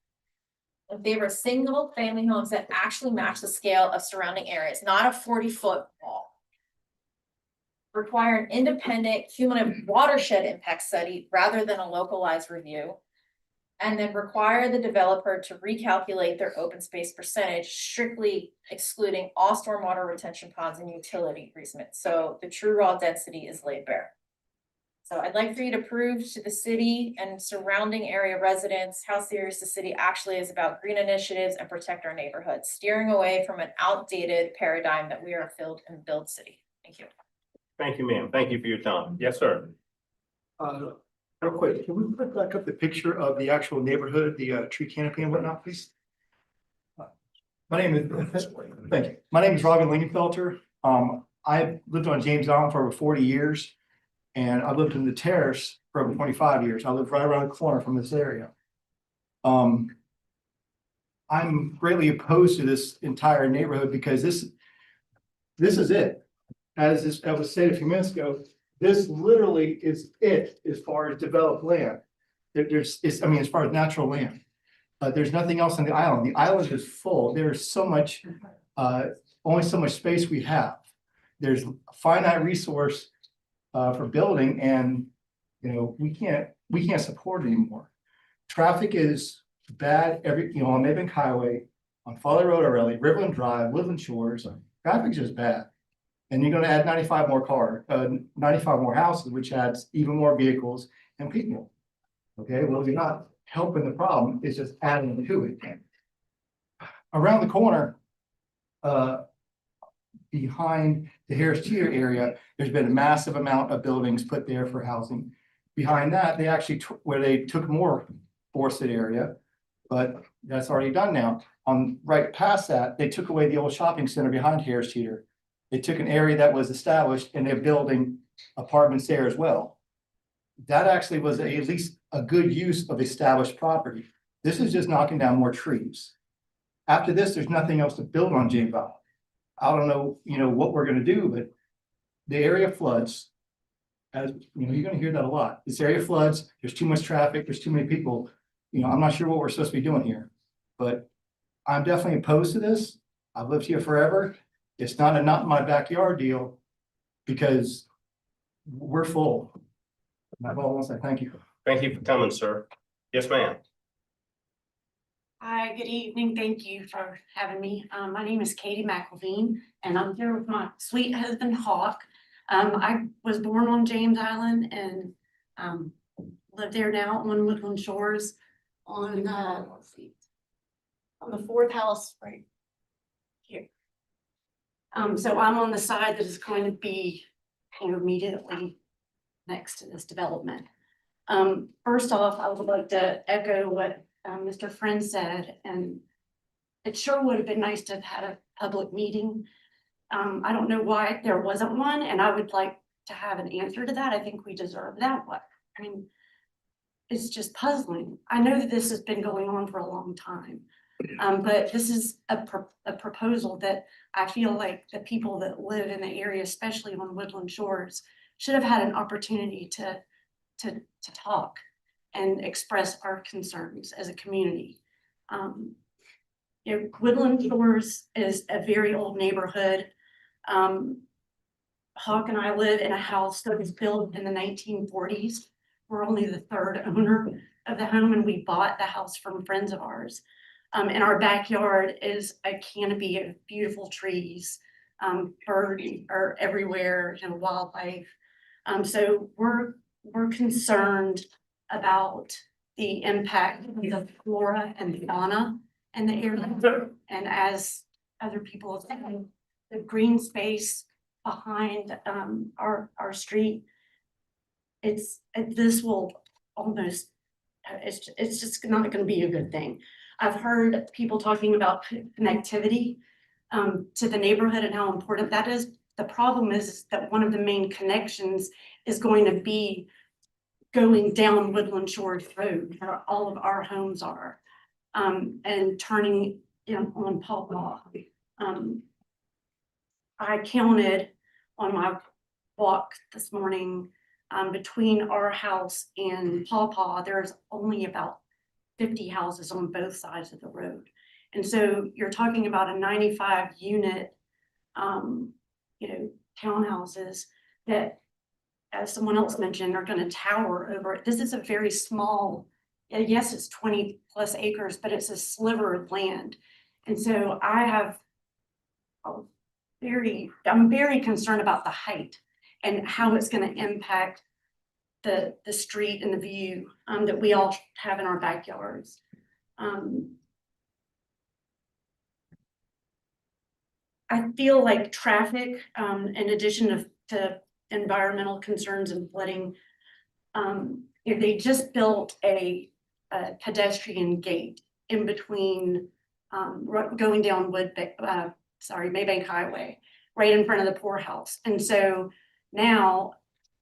In favor of single family homes that actually match the scale of surrounding areas, not a 40-foot wall. Require an independent cumulative watershed impact study rather than a localized review. And then require the developer to recalculate their open space percentage, strictly excluding all stormwater retention ponds and utility easements. So the true raw density is laid bare. So I'd like for you to prove to the city and surrounding area residents how serious the city actually is about green initiatives and protect our neighborhoods, steering away from an outdated paradigm that we are a filled and build city. Thank you. Thank you, ma'am. Thank you for your time. Yes, sir. Real quick, can we put back up the picture of the actual neighborhood, the tree canopy and whatnot, please? My name is, thank you. My name is Robin Lingenfelter. I've lived on James Island for over 40 years. And I've lived in the Terrace for over 25 years. I live right around the corner from this area. I'm greatly opposed to this entire neighborhood because this is it. As I was saying a few minutes ago, this literally is it as far as developed land. As far as natural land. There's nothing else on the island. The island is full. There's so much, only so much space we have. There's a finite resource for building, and we can't support it anymore. Traffic is bad on Maven Highway, on Folly Road already, Riverland Drive, Woodland Shores. Traffic's just bad. And you're gonna add 95 more houses, which adds even more vehicles and people. Okay, well, you're not helping the problem, it's just adding to it. Around the corner, behind the Harris Theater area, there's been a massive amount of buildings put there for housing. Behind that, they actually where they took more forested area, but that's already done now. Right past that, they took away the old shopping center behind Harris Theater. They took an area that was established and they're building apartments there as well. That actually was at least a good use of established property. This is just knocking down more trees. After this, there's nothing else to build on James Island. I don't know, what we're gonna do, but the area floods. As you're gonna hear that a lot. This area floods, there's too much traffic, there's too many people. I'm not sure what we're supposed to be doing here, but I'm definitely opposed to this. I've lived here forever. It's not a not in my backyard deal because we're full. That's all I want to say. Thank you. Thank you for coming, sir. Yes, ma'am. Hi, good evening. Thank you for having me. My name is Katie McElveen, and I'm here with my sweet husband Hawk. I was born on James Island and live there now on Woodland Shores on let's see, on the fourth house right here. So I'm on the side that is going to be, immediately next to this development. First off, I would like to echo what Mr. Friend said, and it sure would have been nice to have had a public meeting. I don't know why there wasn't one, and I would like to have an answer to that. I think we deserve that one. I mean, it's just puzzling. I know that this has been going on for a long time, but this is a proposal that I feel like the people that live in the area, especially on Woodland Shores, should have had an opportunity to talk and express our concerns as a community. Woodland Shores is a very old neighborhood. Hawk and I live in a house that was built in the 1940s. We're only the third owner of the home, and we bought the house from friends of ours. And our backyard is a canopy of beautiful trees. Birds are everywhere, wildlife. So we're concerned about the impact of the flora and fauna in the area. And as other people have said, the green space behind our street, this will almost, it's just not going to be a good thing. I've heard people talking about connectivity to the neighborhood and how important that is. The problem is that one of the main connections is going to be going down Woodland Shores Road, where all of our homes are, and turning on Pawpaw. I counted on my walk this morning, between our house and Pawpaw, there's only about 50 houses on both sides of the road. And so you're talking about a 95 unit, townhouses that, as someone else mentioned, are going to tower over it. This is a very small, yes, it's 20+ acres, but it's a sliver of land. And so I'm very concerned about the height and how it's going to impact the street and the view that we all have in our backyards. I feel like traffic, in addition to environmental concerns and flooding, they just built a pedestrian gate in between going down Maybank Highway, right in front of the poorhouse. And so now,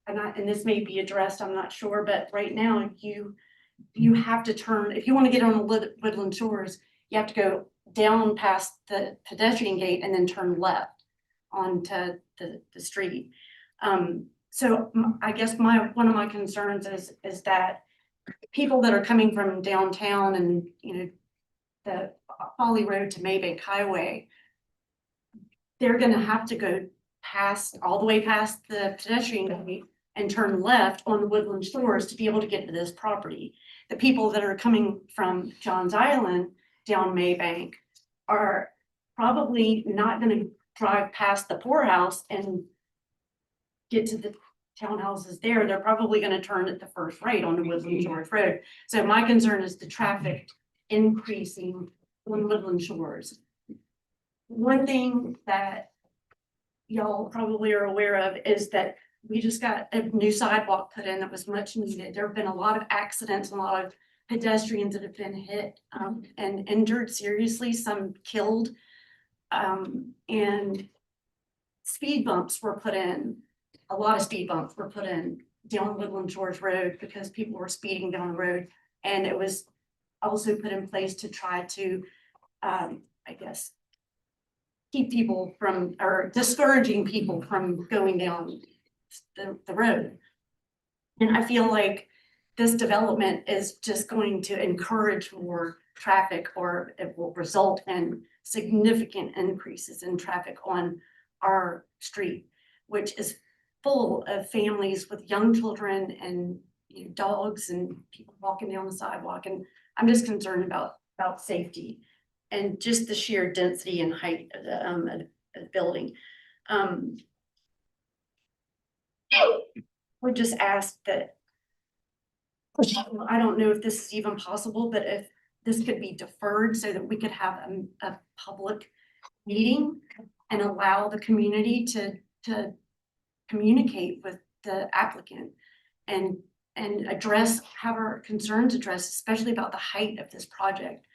and this may be addressed, I'm not sure, but right now you have to turn, if you want to get on the Woodland Shores, you have to go down past the pedestrian gate and then turn left onto the street. So I guess one of my concerns is that people that are coming from downtown and the Folly Road to Maybank Highway, they're going to have to go all the way past the pedestrian gate and turn left on the Woodland Shores to be able to get to this property. The people that are coming from Johns Island down Maybank are probably not going to drive past the poorhouse and get to the townhouses there. They're probably going to turn at the first right on the Woodland Shores Road. So my concern is the traffic increasing on Woodland Shores. One thing that y'all probably are aware of is that we just got a new sidewalk put in that was much needed. There have been a lot of accidents, a lot of pedestrians that have been hit and injured seriously, some killed. And speed bumps were put in. A lot of speed bumps were put in down Woodland Shores Road because people were speeding down the road. And it was also put in place to try to, keep people from, or discouraging people from going down the road. And I feel like this development is just going to encourage more traffic, or it will result in significant increases in traffic on our street, which is full of families with young children and dogs and people walking down the sidewalk. And I'm just concerned about safety and just the sheer density and height of the building. We just ask that, I don't know if this is even possible, but if this could be deferred so that we could have a public meeting and allow the community to communicate with the applicant and have our concerns addressed, especially about the height of this project.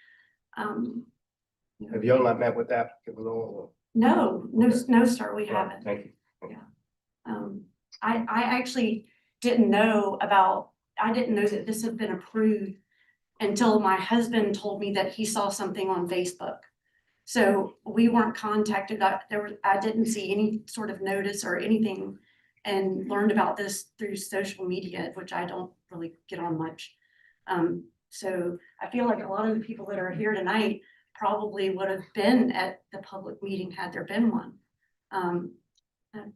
Have y'all not met with the applicant at all? No, sir, we Well, haven't. Thank you. I actually didn't know that this had been approved until my husband told me that he saw something on Facebook. So we weren't contacted. I didn't see any sort of notice or anything, and learned about this through social media, which I don't really get on much. So I feel like a lot of the people that are here tonight probably would have been at the public meeting had there been one.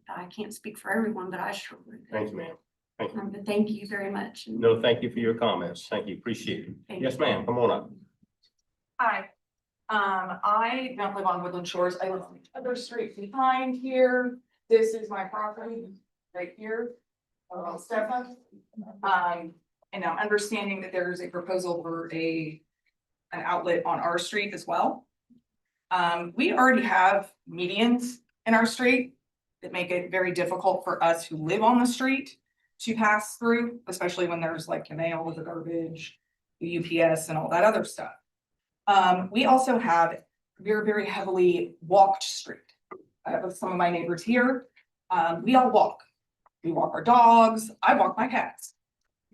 I can't speak for everyone, but I sure would. Thank you, ma'am. Thank you. But thank you very much. No, thank you for your comments. Thank you. Appreciate it. Thank Yes, you. ma'am. Come on up. Hi, I don't live on Woodland Shores. I live on the other street behind here. This is my property right here. On Stefan. And I'm understanding that there's a proposal for an outlet on our street as well. We already have medians in our street that make it very difficult for us who live on the street to pass through, especially when there's like mail, the garbage, the UPS and all that other stuff. We also have very, very heavily walked street. I have some of my neighbors here. We all walk. We walk our dogs. I walk my cats.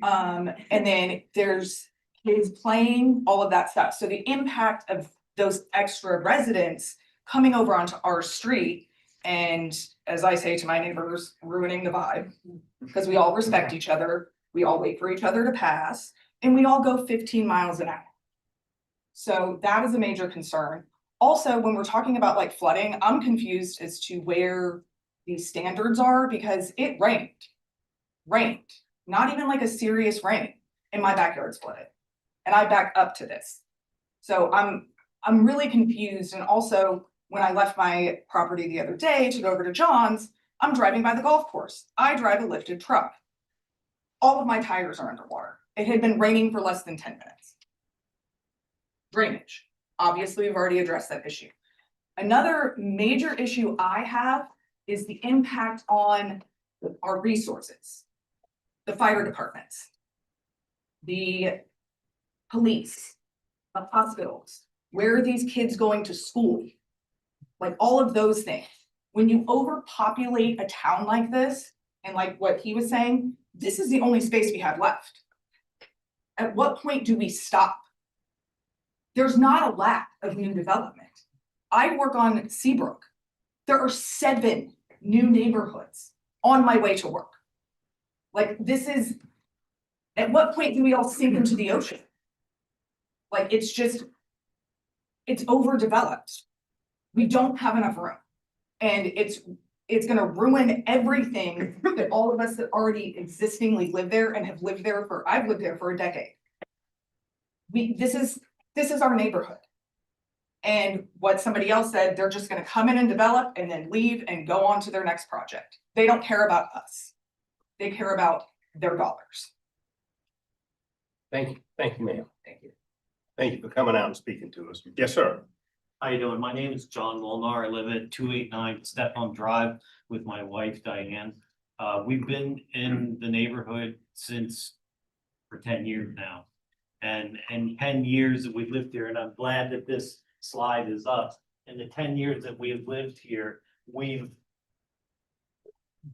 And then there's kids playing, all of that stuff. So the impact of those extra residents coming over onto our street, and as I say to my neighbors, ruining the vibe, because we all respect each other, we all wait for each other to pass, and we all go 15 miles an hour. So that is a major concern. Also, when we're talking about like flooding, I'm confused as to where these standards are, because it rained, not even like a serious rain, and my backyard's flooded. And I back up to this. So I'm really confused. And also, when I left my property the other day to go over to John's, I'm driving by the golf course. I drive a lifted truck. All of my tires are underwater. It had been raining for less than 10 minutes. Drainage. Obviously, we've already addressed that issue. Another major issue I have is the impact on our resources. The fire departments, the police, the hospitals, where are these kids going to school? Like all of those things. When you overpopulate a town like this, and like what he was saying, this is the only space we have left. At what point do we stop? There's not a lack of new development. I work on Seabrook. There are 7 new neighborhoods on my way to work. Like this is, at what point do we all sink into the ocean? Like it's overdeveloped. We don't have enough room. And it's gonna ruin everything that all of us that already existingly live there and have lived there I've lived there for a decade. This is our neighborhood. And what somebody else said, they're just gonna come in and develop and then leave and go on to their next project. They don't care about us. They care about their dollars. Thank you. Thank you, ma'am. Thank you. Thank you for coming out and speaking to us. Yes, sir. How you doing? My name is John Molnar. I live at 289 Stephan Drive with my wife Diane. We've been in the neighborhood for 10 years now. And 10 years that we've lived here, and I'm glad that this slide is up. In the 10 years that we have lived here, we've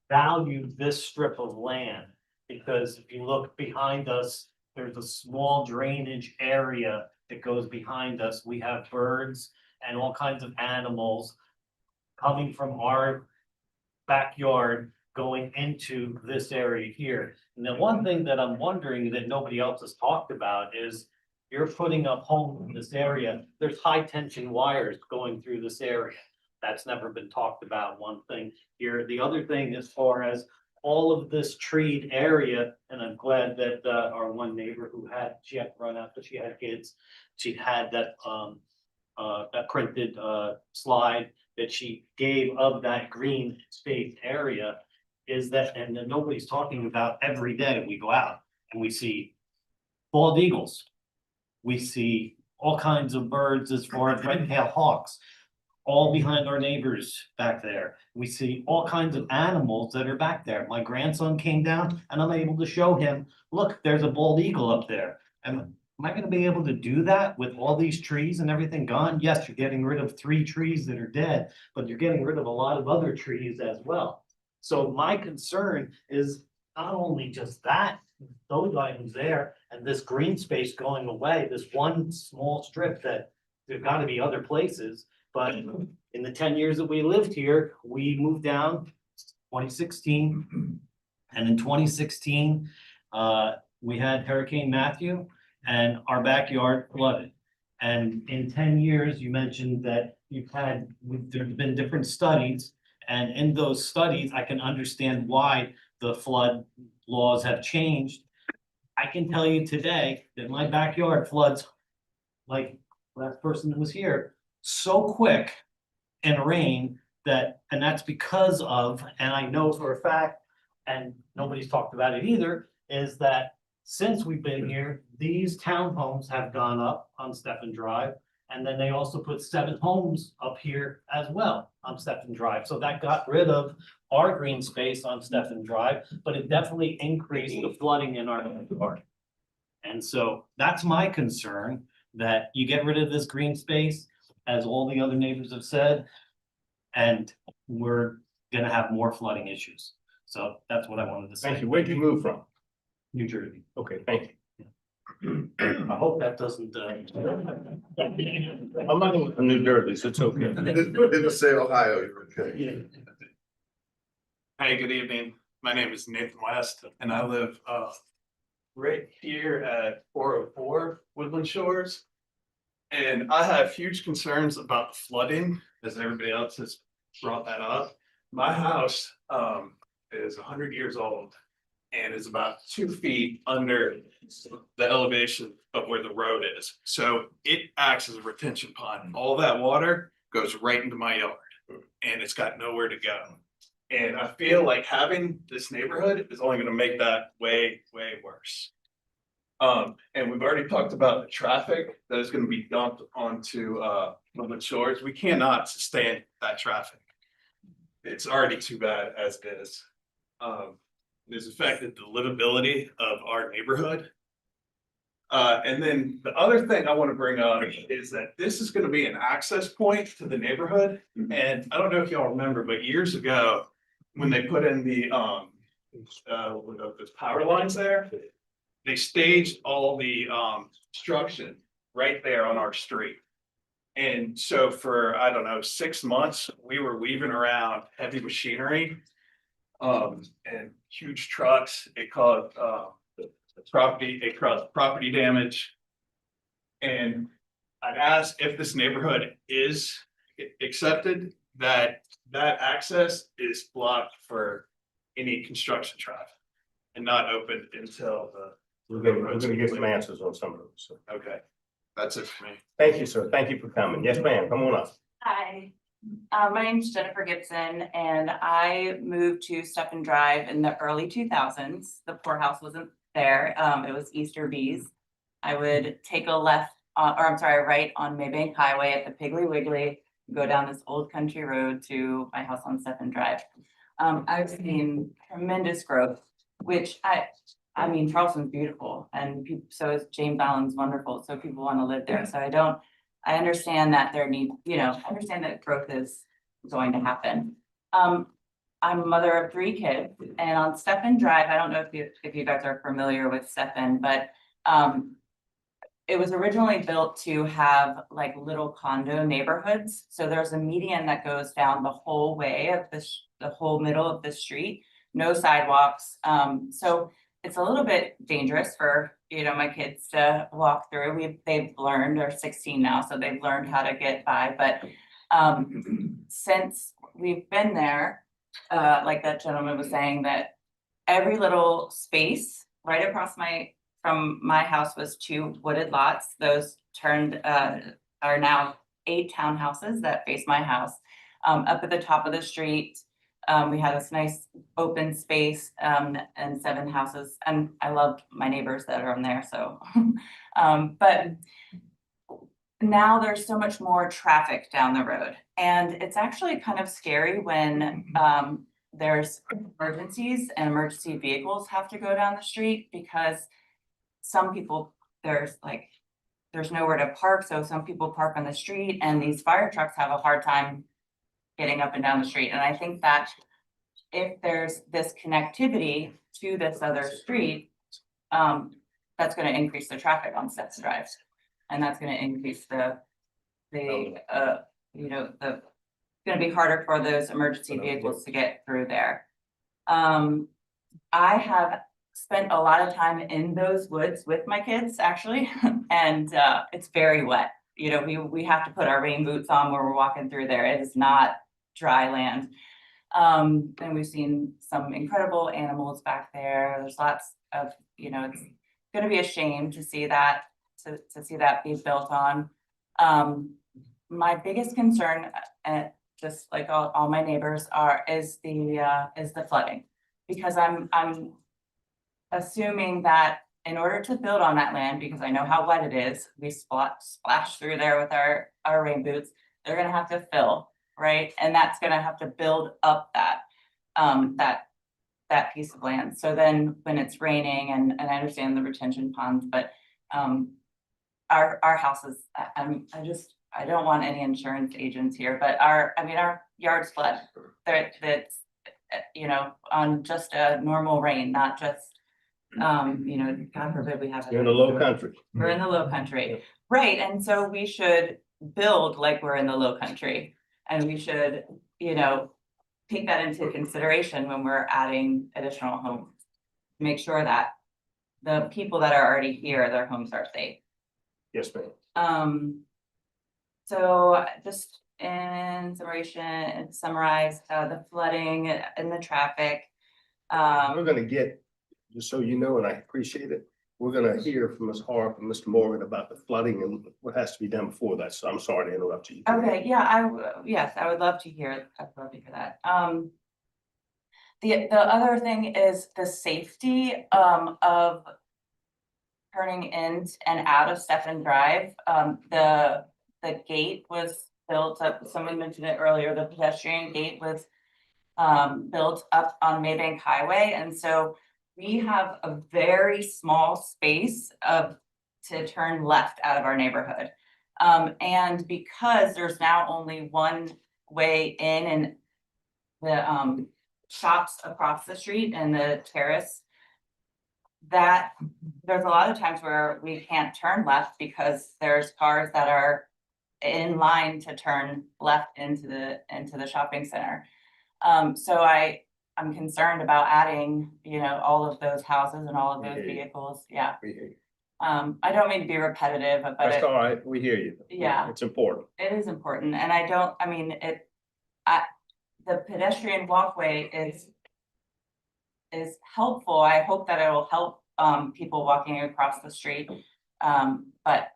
valued this strip of land, because if you look behind us, there's a small drainage area that goes behind us. We have birds and all kinds of animals coming from our backyard going into this area here. And the one thing that I'm wondering that nobody else has talked about is you're putting up homes in this area, there's high tension wires going through this area. That's never been talked about, one thing here. The other thing, as far as all of this treed area, and I'm glad that our one neighbor she had to run out, but she had kids. She had that printed slide that she gave of that green space area, is that, and then nobody's talking about every day we go out and we see bald eagles. We see all kinds of birds as far as red-tailed hawks, all behind our neighbors back there. We see all kinds of animals that are back there. My grandson came down and I'm able to show him, look, there's a bald eagle up there. And am I gonna be able to do that with all these trees and everything gone? Yes, you're getting rid of 3 trees that are dead, but you're getting rid of a lot of other trees as well. So my concern is not only just that, those items there, and this green space going away, this one small strip that there's gotta be other places. But in the 10 years that we lived here, we moved down 2016. And in 2016, we had Hurricane Matthew and our backyard flooded. And in 10 years, you mentioned that there's been different studies. And in those studies, I can understand why the flood laws have changed. I can tell you today that my backyard floods, like last person that was here, so quick in rain and that's because of, and I know for a fact, and nobody's talked about it either, is that since we've been here, these townhomes have gone up on Stephen Drive. And then they also put 7 homes up here as well on Stephen Drive. So that got rid of our green space on Stephen Drive, but it definitely increased the flooding in our backyard. And so that's my concern, that you get rid of this green space, as all the other neighbors have said, and we're gonna have more flooding issues. So that's what I wanted to say. Thank you. Where'd you move from? New Jersey. Okay, thank you. I hope that doesn't. I'm not in New Jersey, so it's okay. Didn't say Ohio, you're okay. Hey, good evening. My name is Nathan West and I live right here at 404 Woodland Shores. And I have huge concerns about the flooding, as everybody else has brought that up. My house is 100 years old and is about 2 feet under the elevation of where the road is. So it acts as a retention pond. All that water goes right into my yard and it's got nowhere to go. And I feel like having this neighborhood is only gonna make that way, way worse. And we've already talked about the traffic that is gonna be dumped onto Woodland Shores. We cannot sustain that traffic. It's already too bad as it is. It has affected the livability of our neighborhood. And then the other thing I want to bring up is that this is going to be an access point to the neighborhood. And I don't know if y'all remember, but years ago, when they put in the those power lines there, they staged all the construction right there on our street. And so for, I don't know, 6 months, we were weaving around heavy machinery and huge trucks. It caused property damage. And I'd ask if this neighborhood is accepted, that access is blocked for any construction traffic and not opened until the. We're gonna get some answers on some of those. So. Okay, that's it for me. Thank you, sir. Thank you for coming. Yes, ma'am. Come on up. Hi, my name's Jennifer Gibson and I moved to Stephen Drive in the early 2000s. The poorhouse wasn't there. It was Easter Bees. I would take a left, right on Maybank Highway at the Piggly Wiggly, go down this old country road to my house on Stephen Drive. I've seen tremendous growth, which I mean, Charleston's beautiful and so is James Island's wonderful. So people want to live there. So I understand that I understand that growth is going to happen. I'm a mother of 3 kids and on Stephen Drive, I don't know if you guys are familiar with Stephen, but it was originally built to have like little condo neighborhoods. So there's a median that goes down the whole way of the whole middle of the street, no sidewalks. So it's a little bit dangerous for my kids to walk through. They've learned, they're 16 now, so they've learned how to get by, but since we've been there, like that gentleman was saying, that every little space right across from my house was 2 wooded lots. Those turned, are now 8 townhouses that face my house. Up at the top of the street, we had this nice open space, and 7 houses, and I love my neighbors that are on there, so. But now there's so much more traffic down the road, and it's actually kind of scary when there's emergencies and emergency vehicles have to go down the street, because some people, there's nowhere to park, so some people park on the street, and these fire trucks have a hard time getting up and down the street. And I think that if there's this connectivity to this other street, that's gonna increase the traffic on Stetson Drive. And that's gonna increase it's gonna be harder for those emergency vehicles to get through there. I have spent a lot of time in those woods with my kids, actually, and it's very wet. We have to put our rain boots on when we're walking through there. It is not dry land. And we've seen some incredible animals back there. There's lots of, it's gonna be a shame to see that, to see that be built on. My biggest concern, just like all my neighbors is the flooding. Because I'm assuming that in order to build on that land, because I know how wet it is, we splash through there with our rain boots, they're gonna have to fill, right? And that's gonna have to build up that piece of land. So then when it's raining, and I understand the retention ponds, but our houses, I don't want any insurance agents here, but our yards flood. That's on just a normal rain, not just God forbid we have. You're in the low country. We're in the low country, right? And so we should build like we're in the low country, and we should, take that into consideration when we're adding additional homes. Make sure that the people that are already here, their homes are safe. Yes, ma'am. So just in summarize the flooding and the traffic. We're gonna get, just so you know, and I appreciate it, we're gonna hear from Ms. Harp and Mr. Morgan about the flooding and what has to be done before that. So I'm sorry to interrupt you. Okay, yeah, yes, I would love to hear, that. The other thing is the safety of turning in and out of Stephen Drive. The gate was built up, someone mentioned it earlier, the pedestrian gate was built up on Maybank Highway, and so we have a very small space to turn left out of our neighborhood. And because there's now only one way in, and the shops across the street and the terrace, that there's a lot of times where we can't turn left because there's cars that are in line to turn left into the shopping center. So I'm concerned about adding, all of those houses and all of those vehicles. Yeah. I don't mean to be repetitive, but That's all right. We hear you. Yeah. It's important. It is important, and the pedestrian walkway is helpful. I hope that it will help people walking across the street. But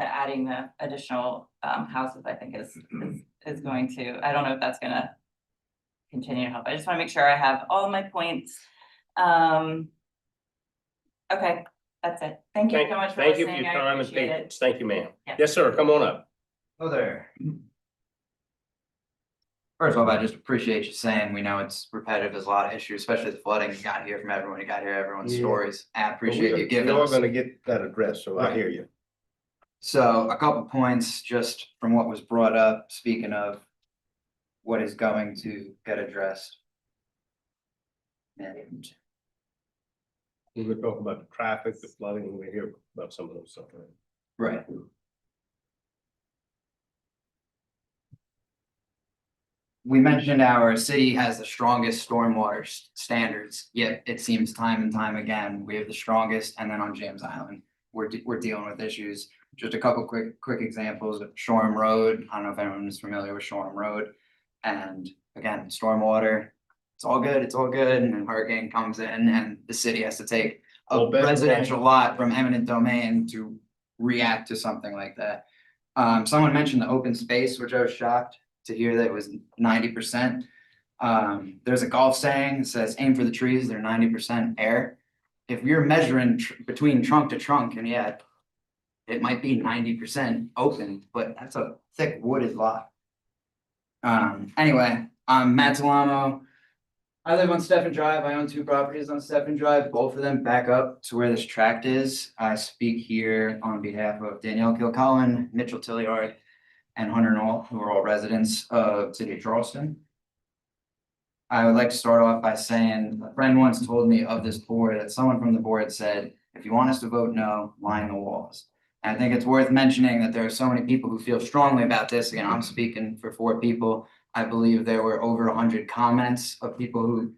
adding the additional houses, I think is going to, I don't know if that's gonna continue to help. I just want to make sure I have all my points. Okay, that's it. Thank you so much for listening. Thank you for your time and appreciate it. patience. Thank you, ma'am. Yeah. Yes, sir. Come on up. Oh, there. First of all, I just appreciate you saying, we know it's repetitive, there's a lot of issues, especially the flooding. You got to hear from everyone, you got to hear everyone's Yeah. stories. I appreciate you giving We're us. gonna get that addressed, so I Right. hear you. So a couple points just from what was brought up, speaking of what is going to get addressed. And We were talking about the traffic, the flooding, and we hear about some of those stuff. right. we mentioned our city has the strongest stormwater standards, yet it seems time and time again, we have the strongest, and then on James Island, we're dealing with issues. Just a couple quick examples of Shoreham Road. I don't know if anyone is familiar with Shoreham Road. And again, stormwater, it's all good, and then hurricane comes in and the city has to take a Well, better residential lot from eminent domain to react to something like that. Someone mentioned the open space, which I was shocked to hear that it was 90%. There's a golf saying that says, aim for the trees, they're 90% air. If you're measuring between trunk to trunk, and yeah, it might be 90% open, but that's a thick wooded lot. Anyway, I'm Matt Talamo. I live on Stephen Drive. I own 2 properties on Stephen Drive. Both of them back up to where this tract is. I speak here on behalf of Danielle Kilcullen, Mitchell Tilliard, and Hunter Knoll, who are all residents of City of Charleston. I would like to start off by saying a friend once told me of this board that someone from the board said, if you want us to vote no, line the walls. And I think it's worth mentioning that there are so many people who feel strongly about this. Again, I'm speaking for 4 people. I believe there were over 100 comments of people who,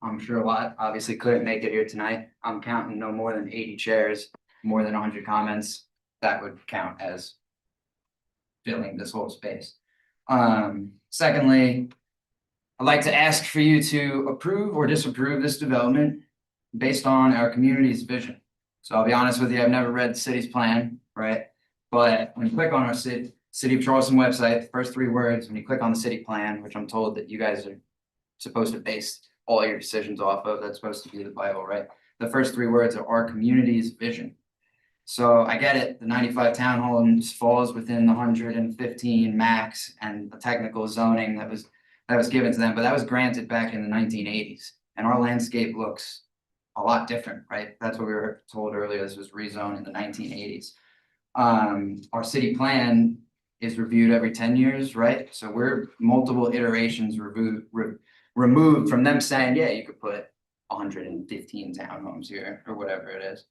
I'm sure a lot obviously couldn't make it here tonight. I'm counting no more than 80 chairs, more than 100 comments. That would count as filling this whole space. Secondly, I'd like to ask for you to approve or disapprove this development based on our community's vision. So I'll be honest with you, I've never read the city's plan, right? But when you click on our City of Charleston website, the first 3 words, when you click on the city plan, which I'm told that you guys are supposed to base all your decisions off of, that's supposed to be the Bible, right? The first 3 words are our community's vision. So I get it, the 95 townhomes falls within the 115 max and the technical zoning that was given to them, but that was granted back in the 1980s. And our landscape looks a lot different, right? That's what we were told earlier. This was rezoned in the 1980s. Our city plan is reviewed every 10 years, right? So we're multiple iterations removed from them saying, yeah, you could put 115 townhomes here or whatever it is.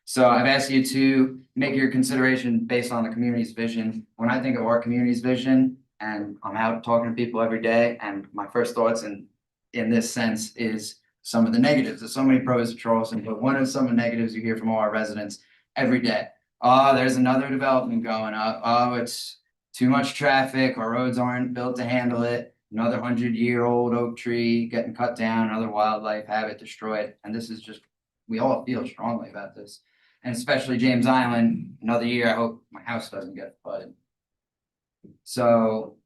So I've asked you to make your consideration based on the community's vision. When I think of our community's vision, and I'm out talking to people every day, and my first thoughts in this sense is some of the negatives. There's so many pros to Charleston, but one of some of the negatives you hear from all our residents every day. Oh, there's another development going up. Oh, it's too much traffic. Our roads aren't built to handle it. Another 100-year-old oak tree getting cut down, another wildlife habitat destroyed. And this is just, we all feel strongly about this. And especially James Island, another year, I hope my house doesn't get flooded. So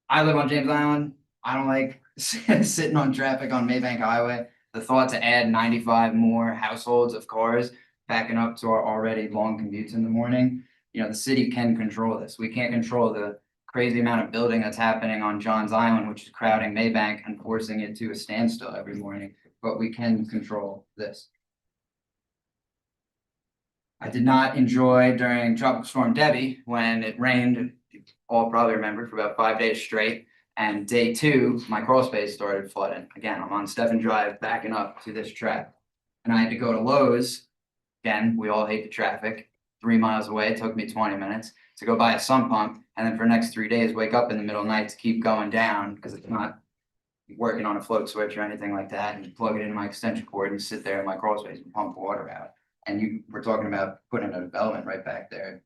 I live on James Island. I don't like sitting on traffic on Maybank Highway. The thought to add 95 more households of cars backing up to our already long commutes in the morning, you know, the city can control this. We can't control the crazy amount of building that's happening on Johns Island, which is crowding Maybank and forcing it to a standstill every morning, but we can control this. I did not enjoy during Tropical Storm Debbie when it rained, you all probably remember, for about 5 days straight. And day 2, my crawl space started flooding. Again, I'm on Stephen Drive backing up to this track. And I had to go to Lowe's. Again, we all hate the traffic. 3 miles away, it took me 20 minutes to go buy a sump pump. And then for the next 3 days, wake up in the middle of the night to keep going down because it's not working on a float switch or anything like that. And you plug it into my extension cord and sit there in my crawl space and pump water out. And we're talking about putting a development right back there.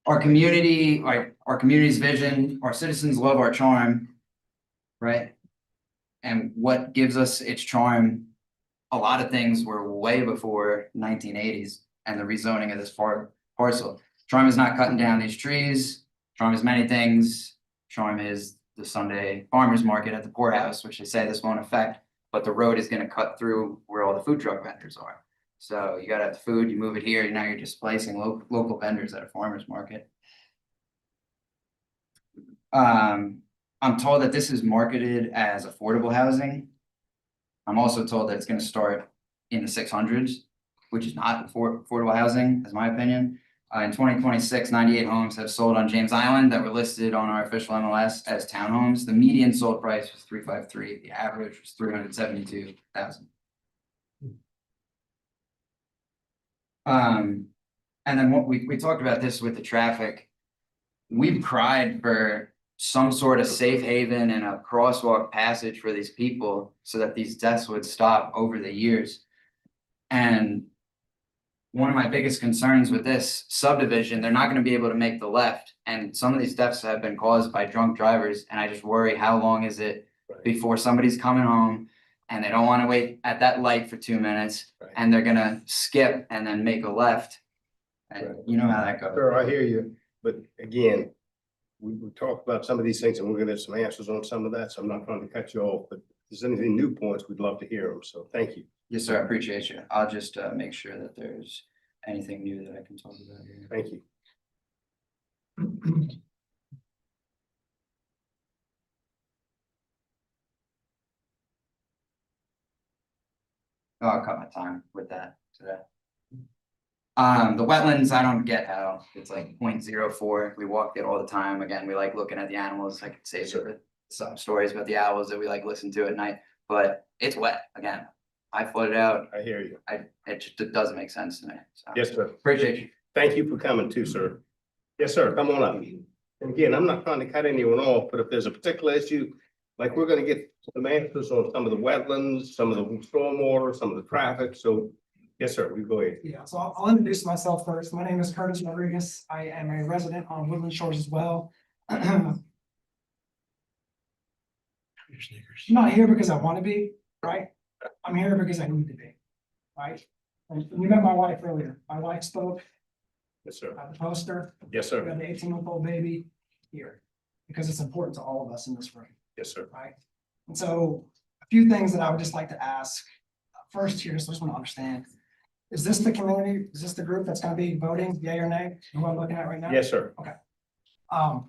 Our community, our community's vision, our citizens love our charm, right? And what gives us its charm, a lot of things were way before 1980s and the rezoning of this parcel. Charm is not cutting down these trees. Charm is many things. Charm is the Sunday farmers market at the poorhouse, which they say this won't affect, but the road is going to cut through where all the food truck vendors are. So you got to have the food, you move it here, now you're displacing local vendors at a farmer's market. I'm told that this is marketed as affordable housing. I'm also told that it's going to start in the 600s, which is not affordable housing, as my opinion. In 2026, 98 homes have sold on James Island that were listed on our official MLS as townhomes. The median sold price was $353,000. The average was $372,000. And then what we talked about this with the traffic. We've cried for some sort of safe haven and a crosswalk passage for these people so that these deaths would stop over the years. And one of my biggest concerns with this subdivision, they're not gonna be able to make the left. And some of these deaths have been caused by drunk drivers, and I just worry, how long is it before somebody's coming home and they don't wanna wait at that light for 2 minutes, and they're gonna skip and then make a left. And you know how that goes. Sure, I hear you, but again, we talked about some of these things and we're gonna get some answers on some of that, so I'm not trying to cut you off, but if there's anything new points, we'd love to hear them, so thank you. Yes, sir, I appreciate you. I'll just make sure that there's anything new that I can talk about here. Thank you. Oh, I'll cut my time with that today. The wetlands, I don't get how it's like 0.04. We walk it all the time. Again, we like looking at the animals. I could say some stories about the owls that we like listen to at night, but it's wet again. I flooded out. I hear you. It doesn't make sense to me. So. Yes, sir. Appreciate you. Thank you for coming too, sir. Yes, sir, come on up. And again, I'm not trying to cut anyone off, but if there's a particular issue, like we're gonna get some answers on some of the wetlands, some of the stormwater, some of the traffic, so. Yes, sir, we go ahead. Yeah, so I'll introduce myself first. My name is Curtis Rodriguez. I am a resident on Woodland Shores as well. I'm not here because I want to be, right? I'm here because I need to be, right? And you met my wife earlier. My wife spoke. Yes, sir. I have a poster. Yes, sir. We have an 18-month-old baby here because it's important to all of us in this room. Yes, sir. Right? And so a few things that I would just like to ask first here, so I just want to understand. Is this the community? Is this the group that's gonna be voting, yay or nay, who I'm looking at right now? Yes, sir. Okay. I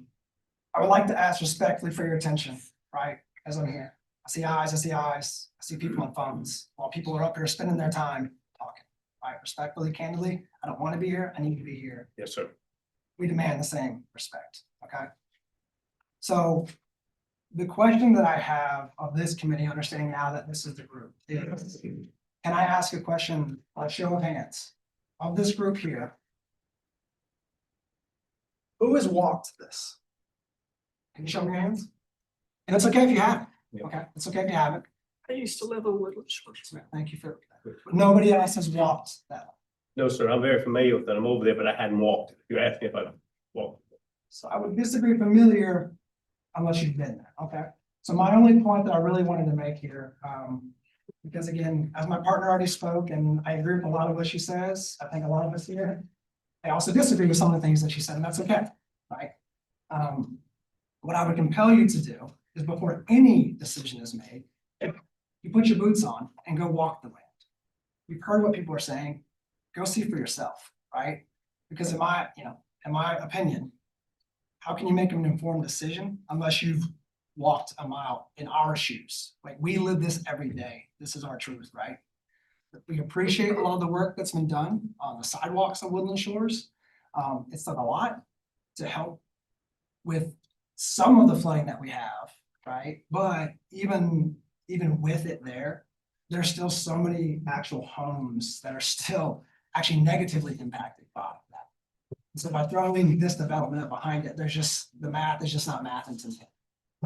would like to ask respectfully for your attention, right, as I'm here. I see eyes, I see eyes, I see people on phones, while people are up here spending their time talking, right, respectfully, candidly, I don't wanna be here, I need to be here. Yes, sir. We demand the same respect, okay? So the question that I have of this committee, understanding now that this is the group, is, can I ask a question, a show of hands, of this group here? Who has walked this? Can you show me your hands? And it's okay if you haven't, okay? It's okay if you haven't. I used to live on Woodland Shores. Thank you for that. Nobody else has walked that. No, sir, I'm very familiar with that. I'm over there, but I hadn't walked it. You asked me if I walked. So I would disagree familiar unless you've been there, okay? So my only point that I really wanted to make here, because again, as my partner already spoke, and I agree with a lot of what she says, I think a lot of us here, I also disagree with some of the things that she said, and that's okay, right? What I would compel you to do is before any decision is made, you put your boots on and go walk the land. You've heard what people are saying, go see for yourself, right? Because in my opinion, how can you make an informed decision unless you've walked a mile in our shoes? Like, we live this every day. This is our truth, right? We appreciate a lot of the work that's been done on the sidewalks of Woodland Shores. It's done a lot to help with some of the flooding that we have, right? But even with it there's still so many actual homes that are still actually negatively impacted by that. So by throwing this development behind it, there's just, the math is just not math to me,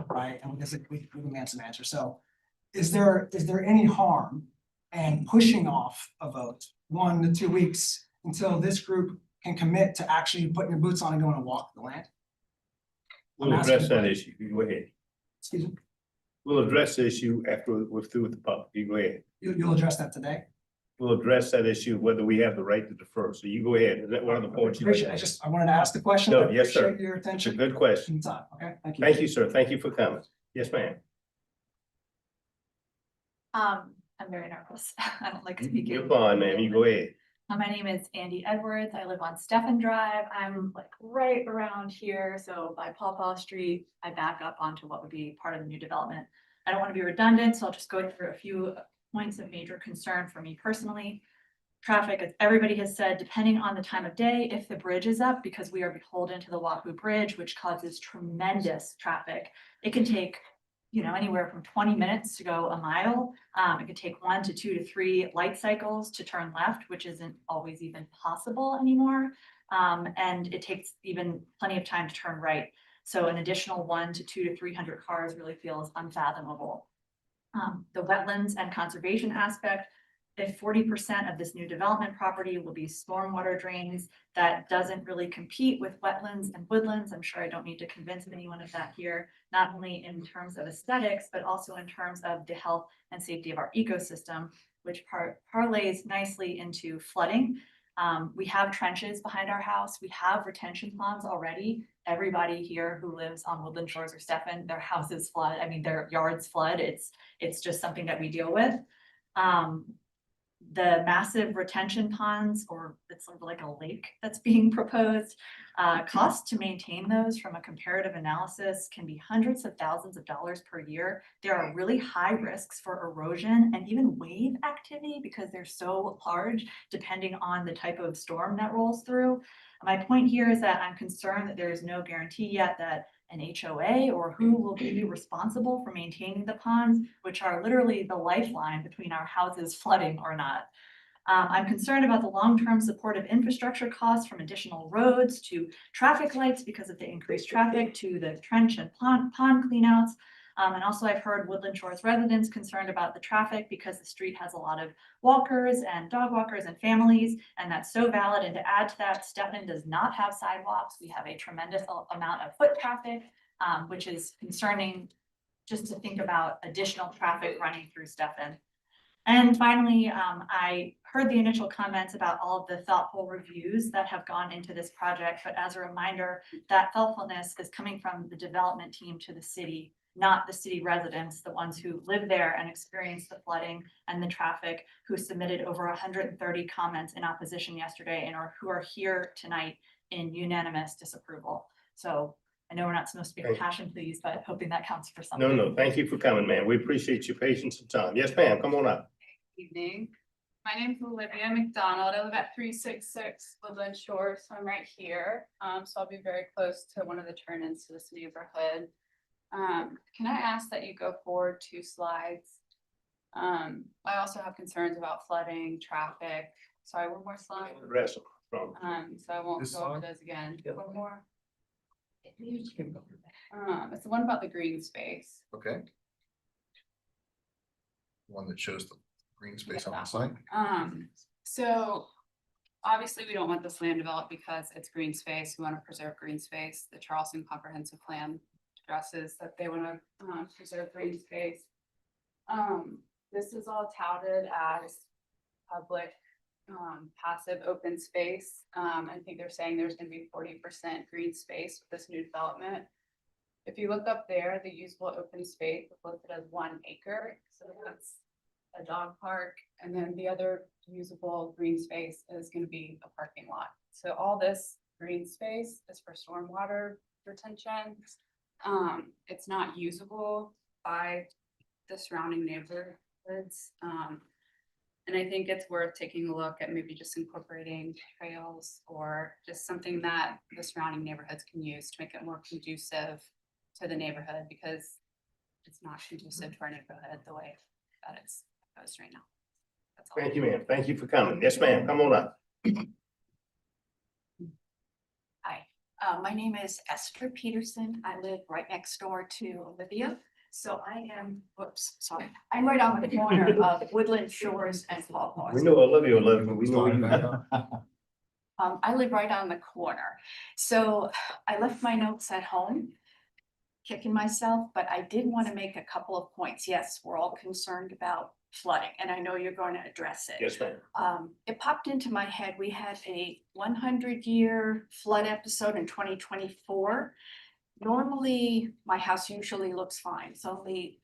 right? And we demand some answers. So is there any harm in pushing off a vote 1 to 2 weeks until this group can commit to actually putting your boots on and going to walk the land? We'll address that issue. You go ahead. Excuse me? We'll address the issue after we're through with the public. You go ahead. You'll address that today? We'll address that issue, whether we have the right to defer. So you go ahead. Is that one of the points? I wanted to ask the question. No, I yes, sir. appreciate your attention. It's a good question. Time. Okay, thank you. Thank you, sir. Thank you for coming. Yes, ma'am. I'm very nervous. I don't like speaking. You're fine, ma'am. You go ahead. My name is Andy Edwards. I live on Stephen Drive. I'm like right around here. So by Paw Paw Street, I back up onto what would be part of the new development. I don't want to be redundant, so I'll just go through a few points of major concern for me personally. Traffic, as everybody has said, depending on the time of day, if the bridge is up, because we are beholden to the Wahoo Bridge, which causes tremendous traffic, it can take anywhere from 20 minutes to go a mile. It could take 1 to 2 to 3 light cycles to turn left, which isn't always even possible anymore. And it takes even plenty of time to turn right. So an additional 1 to 2 to 300 cars really feels unfathomable. The wetlands and conservation aspect, if 40% of this new development property will be stormwater drains, that doesn't really compete with wetlands and woodlands. I'm sure I don't need to convince anyone of that here, not only in terms of aesthetics, but also in terms of the health and safety of our ecosystem, which parlays nicely into flooding. We have trenches behind our house. We have retention ponds already. Everybody here who lives on Woodland Shores or Stephan, their houses flood. I mean, their yards flood. It's just something that we deal with. The massive retention ponds, or it's sort of like a lake that's being proposed, cost to maintain those from a comparative analysis can be hundreds of thousands of dollars per year. There are really high risks for erosion and even wave activity because they're so large, depending on the type of storm that rolls through. My point here is that I'm concerned that there is no guarantee yet that an HOA or who will be responsible for maintaining the ponds, which are literally the lifeline between our houses flooding or not. I'm concerned about the long-term supportive infrastructure costs, from additional roads to traffic lights because of the increased traffic, to the trench and pond cleanouts. And also I've heard Woodland Shores residents concerned about the traffic because the street has a lot of walkers and dog walkers and families, and that's so valid. And to add to that, Stephan does not have sidewalks. We have a tremendous amount of foot traffic, which is concerning just to think about additional traffic running through Stephan. And finally, I heard the initial comments about all of the thoughtful reviews that have gone into this project, but as a reminder, that thoughtfulness is coming from the development team to the city, not the city residents, the ones who live there and experience the flooding and the traffic, who submitted over 130 comments in opposition yesterday and who are here tonight in unanimous disapproval. So I know we're not supposed to be passion pleased, but hoping that counts for something. No, thank you for coming, man. We appreciate your patience and time. Yes, ma'am, come on up. Evening. My name is Olivia McDonald. I live at 366 Woodland Shores, so I'm right here. So I'll be very close to one of the turn-ins to this neighborhood. Can I ask that you go forward 2 slides? I also have concerns about flooding, traffic. Sorry, one more slide. So I won't go over those again. One more. It's the one about the green space. Okay. One that shows the green space on the site. So obviously we don't want this land developed because it's green space. We want to preserve green space. The Charleston Comprehensive Plan addresses that they want to preserve green space. This is all touted as public passive open space. I think they're saying there's going to be 40% green space with this new development. If you look up there, the usable open space is listed as 1 acre. So that's a dog park. And then the other usable green space is going to be a parking lot. So all this green space is for stormwater retention. It's not usable by the surrounding neighborhoods. And I think it's worth taking a look at maybe just incorporating trails or just something that the surrounding neighborhoods can use to make it more conducive to the neighborhood, because it's not conducive to our neighborhood the way that it's proposed right now. That's all. Thank you, ma'am. Thank you for coming. Yes, ma'am, come on up. Hi, my name is Esther Peterson. I live right next door to Olivia. So I am, I'm right on the corner of Woodland Shores and Paul Park. We know Olivia, we know you. I live right on the corner. So I left my notes at home, kicking myself, but I did want to make a couple of points. Yes, we're all concerned about flooding, and I know you're going to address it. Yes, ma'am. It popped into my head. We had a 100-year flood episode in 2024. Normally, my house usually looks fine. It's only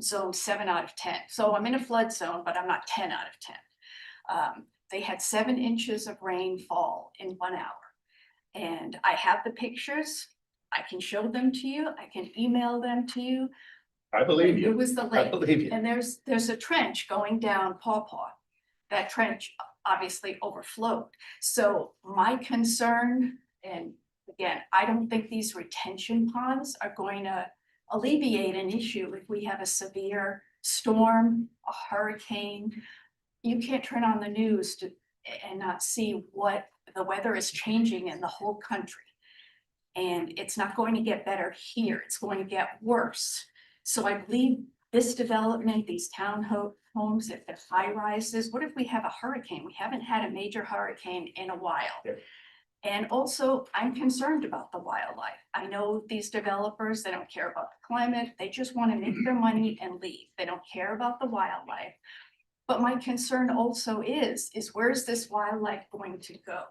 zone 7 out of 10. So I'm in a flood zone, but I'm not 10 out of 10. They had 7 inches of rainfall in 1 hour. And I have the pictures. I can show them to you. I can email them to you. I believe you. It was the lake. I believe you. And there's a trench going down Paw Paw. That trench obviously overflowed. So my concern, and again, I don't think these retention ponds are going to alleviate an issue if we have a severe storm, a hurricane. You can't turn on the news and not see what the weather is changing in the whole country. And it's not going to get better here, it's going to get worse. So I believe this development, these homes, if they're high rises, what if we have a hurricane? We haven't had a major hurricane in a while. Yeah. And also, I'm concerned about the wildlife. I know these developers, they don't care about the climate, they just want to make their money and leave. They don't care about the wildlife. But my concern also is where's this wildlife going to go?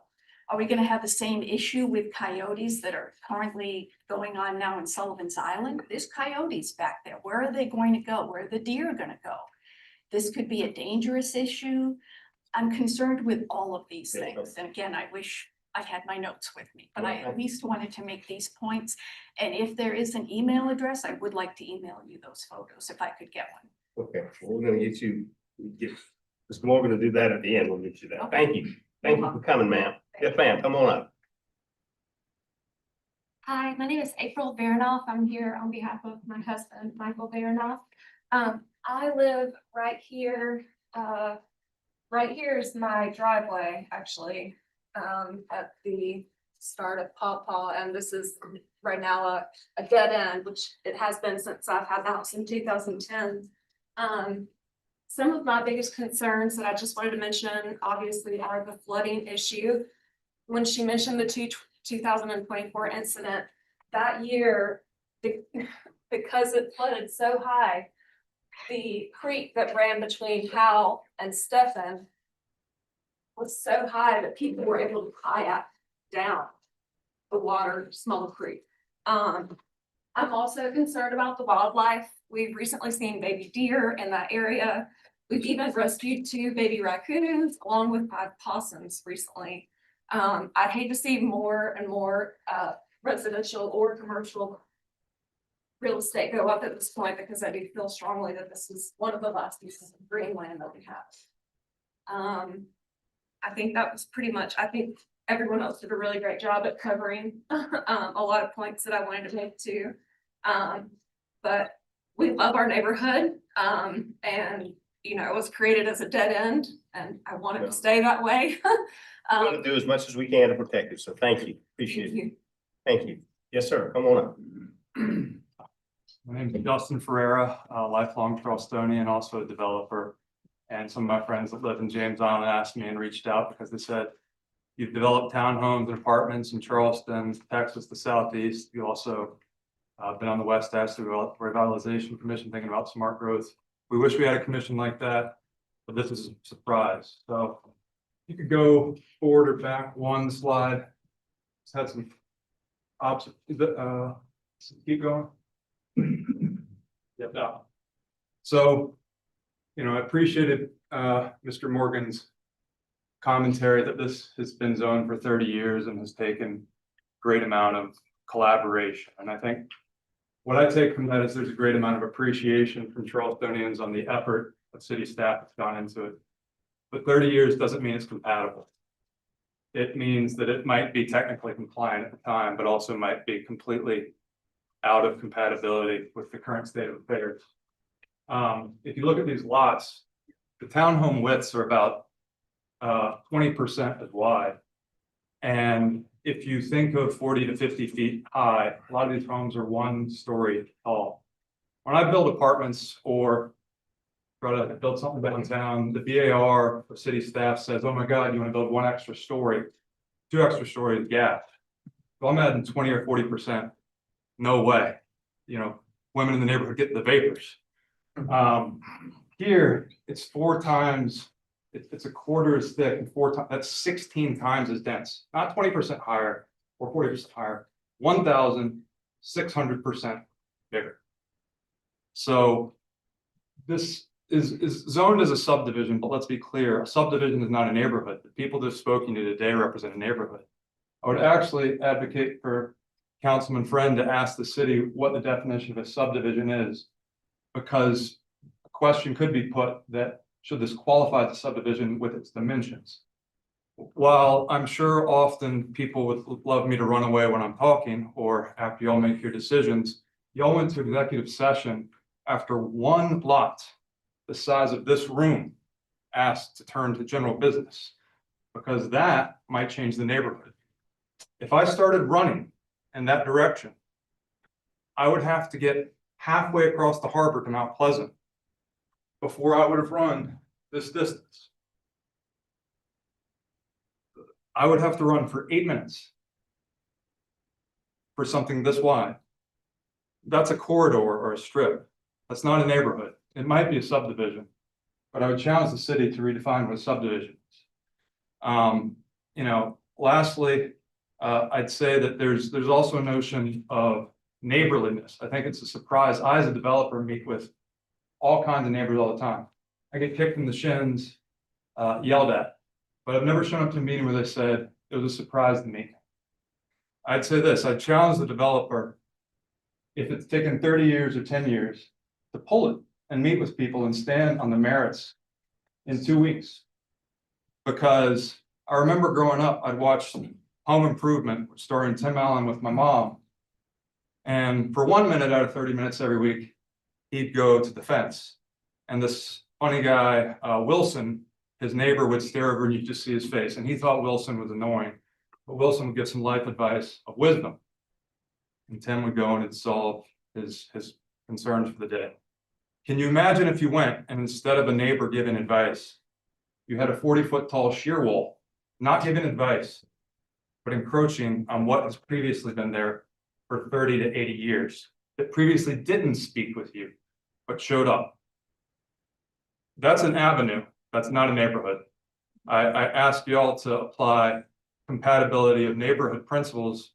Are we gonna have the same issue with coyotes that are currently going on now in Sullivan's Island? There's coyotes back there. Where are they going to go? Where are the deer gonna go? This could be a dangerous issue. I'm concerned with all of these things. And again, I wish I had my notes with me, but I at least wanted to make these points. And if there is an email address, I would like to email you those photos if I could get one. Okay, well, we're gonna get you, Mr. Morgan to do that at the end. We'll get you that. Thank you. Thank you for coming, ma'am. Yes, ma'am, come on up. Hi, my name is April Varanoff. I'm here on behalf of my husband, Michael Varanoff. I live right here. Right here is my driveway, actually, at the start of Paw Paw, and this is right now a dead end, which it has been since I've had the house in 2010. Some of my biggest concerns that I just wanted to mention, obviously, are the flooding issue. When she mentioned the 2024 incident, that year, because it flooded so high, the creek that ran between Howell and Stephen was so high that people were able to kayak down the water, Small Creek. I'm also concerned about the wildlife. We've recently seen baby deer in that area. We've even rescued 2 baby raccoons along with 5 possums recently. I'd hate to see more and more residential or commercial real estate go up at this point, because I do feel strongly that this is one of the last pieces of green land that we have. I think that was pretty much, I think everyone else did a really great job at covering a lot of points that I wanted to make too. But we love our neighborhood, and you know, it was created as a dead end, and I want it to stay that way. We're gonna do as much as we can to protect it, so thank you, appreciate it. Thank you. Yes, sir, come on up. My name is Justin Ferreira, a lifelong Charlestonian, also a developer. And some of my friends that live in James Island asked me and reached out because they said, you've developed townhomes and apartments in Charleston, Texas, the Southeast. You also been on the West Edge through the Revitalization Commission, thinking about smart growth. We wish we had a commission like that, but this is a surprise. So you could go forward or back one slide. Just had some options. Keep going. Yep. No. So, you know, I appreciated Mr. Morgan's commentary that this has been zoned for 30 years and has taken great amount of collaboration. And I think what I take from that is there's a great amount of appreciation from Charlestonians on the effort that city staff has gone into it. But 30 years doesn't mean it's compatible. It means that it might be technically compliant at the time, but also might be completely out of compatibility with the current state of affairs. If you look at these lots, the townhome widths are about 20% as wide. And if you think of 40 to 50 feet high, a lot of these homes are 1 story tall. When I build apartments or try to build something downtown, the BAR or city staff says, oh my God, you want to build 1 extra story, 2 extra stories gap. So I'm adding 20 or 40%. No way. You know, women in the neighborhood get the vapors. Here, it's 4 times, it's a quarter as thick and 4 times, that's 16 times as dense, not 20% higher or 40% higher, 1,600% bigger. So this is zoned as a subdivision, but let's be clear, a subdivision is not a neighborhood. The people that have spoken to today represent a neighborhood. I would actually advocate for Councilman Friend to ask the city what the definition of a subdivision is, because a question could be put that should this qualify as a subdivision with its dimensions? While I'm sure often people would love me to run away when I'm talking or after y'all make your decisions, y'all went to executive session after one lot the size of this room asked to turn to general business, because that might change the neighborhood. If I started running in that direction, I would have to get halfway across the harbor to Mount Pleasant before I would have run this distance. I would have to run for 8 minutes for something this wide. That's a corridor or a strip. That's not a neighborhood. It might be a subdivision, but I would challenge the city to redefine what a subdivision is. You know, lastly, I'd say that there's also a notion of neighborliness. I think it's a surprise. I, as a developer, meet with all kinds of neighbors all the time. I get kicked in the shins, yelled at, but I've never shown up to a meeting where they said it was a surprise to me. I'd say this, I'd challenge the developer, if it's taken 30 years or 10 years, to pull it and meet with people and stand on the merits in 2 weeks. Because I remember growing up, I'd watch Home Improvement starring Tim Allen with my mom. And for 1 minute out of 30 minutes every week, he'd go to the fence. And this funny guy, Wilson, his neighbor, would stare over and you'd just see his face. And he thought Wilson was annoying. But Wilson would give some life advice of wisdom. And Tim would go and it'd solve his concerns for the day. Can you imagine if you went and instead of a neighbor giving advice, you had a 40-foot tall shear wall, not giving advice, but encroaching on what has previously been there for 30 to 80 years, that previously didn't speak with you, but showed up. That's an avenue. That's not a neighborhood. I ask you all to apply compatibility of neighborhood principles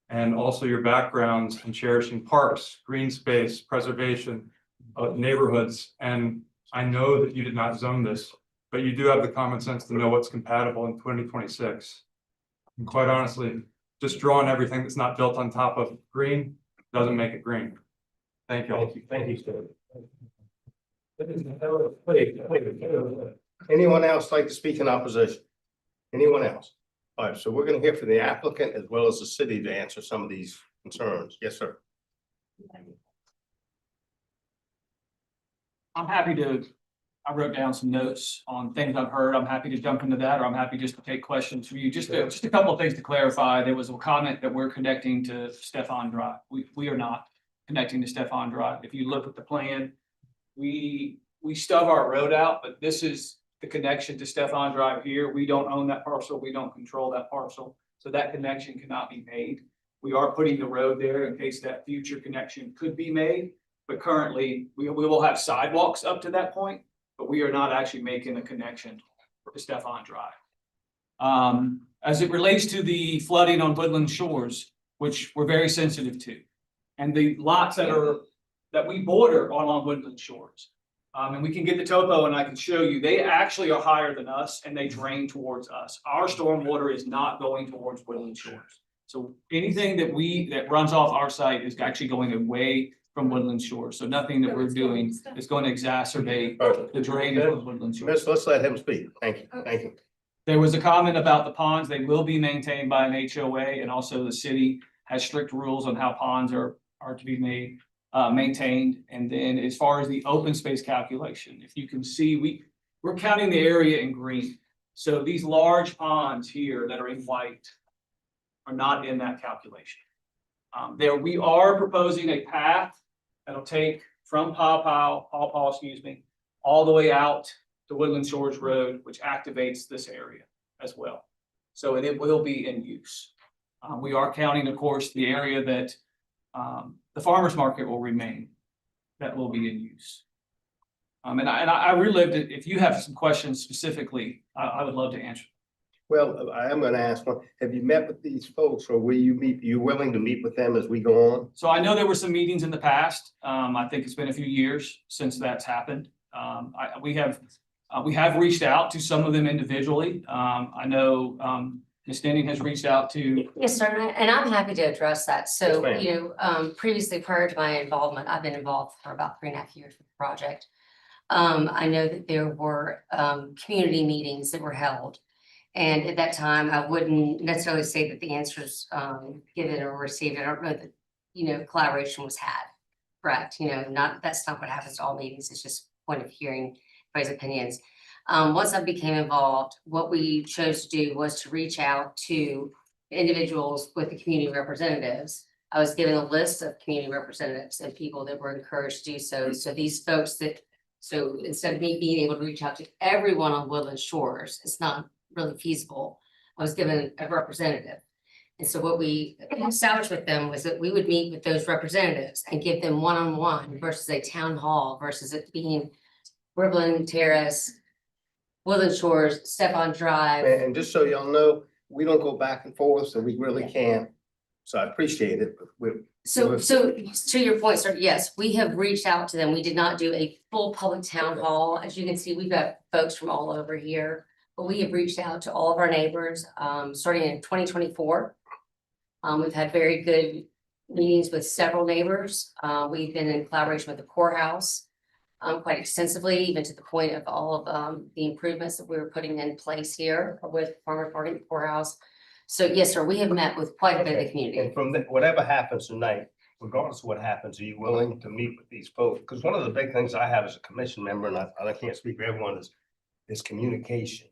and also your backgrounds in cherishing parks, green space, preservation of neighborhoods. And I know that you did not zone this, but you do have the common sense to know what's compatible in 2026. And quite honestly, just drawing everything that's not built on top of green doesn't make it green. Thank you all. Thank you, Steve. Anyone else like to speak in opposition? Anyone else? All right, so we're gonna hear from the applicant as well as the city to answer some of these concerns. Yes, sir. I'm happy to, I wrote down some notes on things I've heard. I'm happy to jump into that, or I'm happy just to take questions from you. Just a couple of things to clarify. There was a comment that we're connecting to Stefan Drive. We are not connecting to Stefan Drive. If you look at the plan, we stub our road out, but this is the connection to Stefan Drive here. We don't own that parcel. We don't control that parcel. So that connection cannot be made. We are putting the road there in case that future connection could be made. But currently, we will have sidewalks up to that point, but we are not actually making a connection to Stefan Drive. As it relates to the flooding on Woodland Shores, which we're very sensitive to, and the lots that we border along Woodland Shores. And we can get the topo and I can show you, they actually are higher than us and they drain towards us. Our stormwater is not going towards Woodland Shores. So anything that runs off our site is actually going away from Woodland Shores. So nothing that we're doing is going to exacerbate the drainage of Woodland Shores. Let's let him speak. Thank you. Thank you. There was a comment about the ponds. They will be maintained by an HOA, and also the city has strict rules on how ponds are to be maintained. And then as far as the open space calculation, if you can see, we're counting the area in green. So these large ponds here that are in white are not in that calculation. We are proposing a path that'll take from Paw, all the way out to Woodland Shores Road, which activates this area as well. So it will be in use. We are counting, of course, the area that the farmer's market will remain, that will be in use. And I relived it. If you have some questions specifically, I would love to answer. Well, I am gonna ask one, have you met with these folks or will you willing to meet with them as we go on? So I know there were some meetings in the past. I think it's been a few years since that's happened. We have reached out to some of them individually. I know Ms. Denning has reached out to. Yes, sir, and I'm happy to address that. So, Yes, ma'am. Previously, prior to my involvement, I've been involved for about 3.5 years with the project. I know that there were community meetings that were held. And at that time, I wouldn't necessarily say that the answers given or received. I don't know that, collaboration was had. correct, that's not what happens to all meetings, it's just point of hearing everybody's opinions. Once I became involved, what we chose to do was to reach out to individuals with the community representatives. I was given a list of community representatives and people that were encouraged to do so. So these folks so instead of me being able to reach out to everyone on Woodland Shores, it's not really feasible. I was given a representative. And so what we established with them was that we would meet with those representatives and give them one-on-one versus a town hall versus it being Woodland Terrace, Woodland Shores, Stephon Drive. And just so y'all know, we don't go back and forth, so we really can't. So I appreciate it, but So to your point, sir, yes, we have reached out to them. We did not do a full public town hall. As you can see, we've got folks from all over here. But we have reached out to all of our neighbors, starting in 2024. We've had very good meetings with several neighbors. We've been in collaboration with the courthouse quite extensively, even to the point of all of the improvements that we were putting in place here with Farmers Market and Courthouse. So yes, sir, we have met with quite a bit of the community. And from whatever happens tonight, regardless of what happens, are you willing to meet with these folks? Because one of the big things I have as a commission member, and I can't speak for everyone, is communication.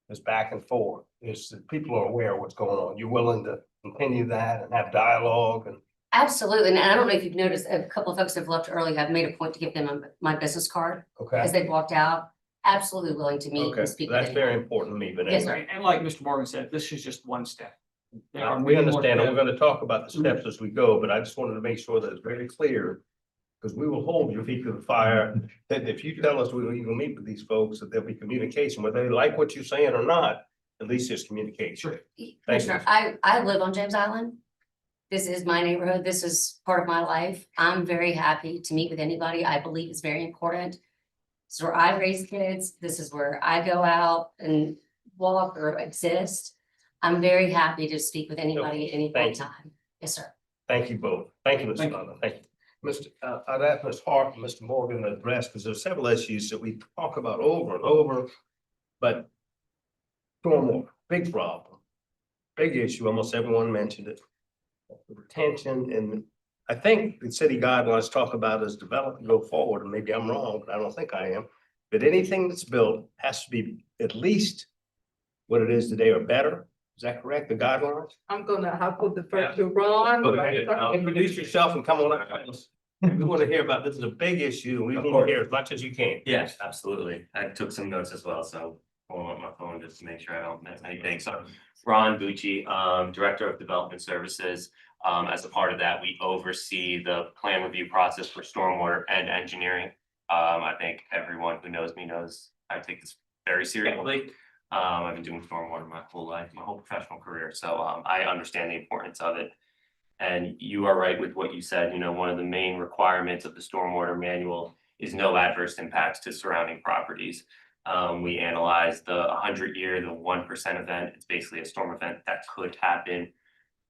Is back and forth, is that people are aware of what's going on. You're willing to continue that and have dialogue and. Absolutely, and I don't know if you've noticed, a couple of folks have left early. I've made a point to give them my business card as they've walked out. Absolutely willing to meet Okay, and speak. that's with very anyone. important to me, but Yes, anyway. And like Mr. Morgan said, this is just one step. There are We many more understand, and we're steps. gonna talk about the steps as we go, but I just wanted to make sure that it's very clear. Because we will hold your feet to the fire, that if you tell us we're gonna meet with these folks, that there'll be communication, whether they like what you're saying or not, at least there's communication. Thank Commissioner, I live on James Island. This is my neighborhood. This is part of my life. I'm very happy to meet with anybody. I believe it's very important. This is where I raise kids. This is where I go out and walk or exist. I'm very happy to speak with anybody at any point in time. Yes, sir. Thank you both. Thank you, Mr. Butler. Thank you. Mr. I'd ask Ms. Hart and Mr. Morgan to address, because there's several issues that we talk about over and over, but stormwater, big problem, big issue. Almost everyone mentioned it. Retention, and I think the city guidelines talk about as develop and go forward, and maybe I'm wrong, but I don't think I am. But anything that's built has to be at least what it is today or better. Is that correct? The guidelines? I'm gonna have to defer to Ron. Introduce yourself and come on up. We want to hear about, this is a big issue. We want to hear as much as you can. Yes, absolutely. I took some notes as well, so hold on my phone just to make sure I don't miss anything. So Ron Bucci, Director of Development Services. As a part of that, we oversee the plan review process for stormwater and engineering. I think everyone who knows me knows I take this very seriously. I've been doing stormwater my whole life, my whole professional career, so I understand the importance of it. And you are right with what you said. One of the main requirements of the stormwater manual is no adverse impacts to surrounding properties. We analyzed the 100-year, the 1% event. It's basically a storm event that could happen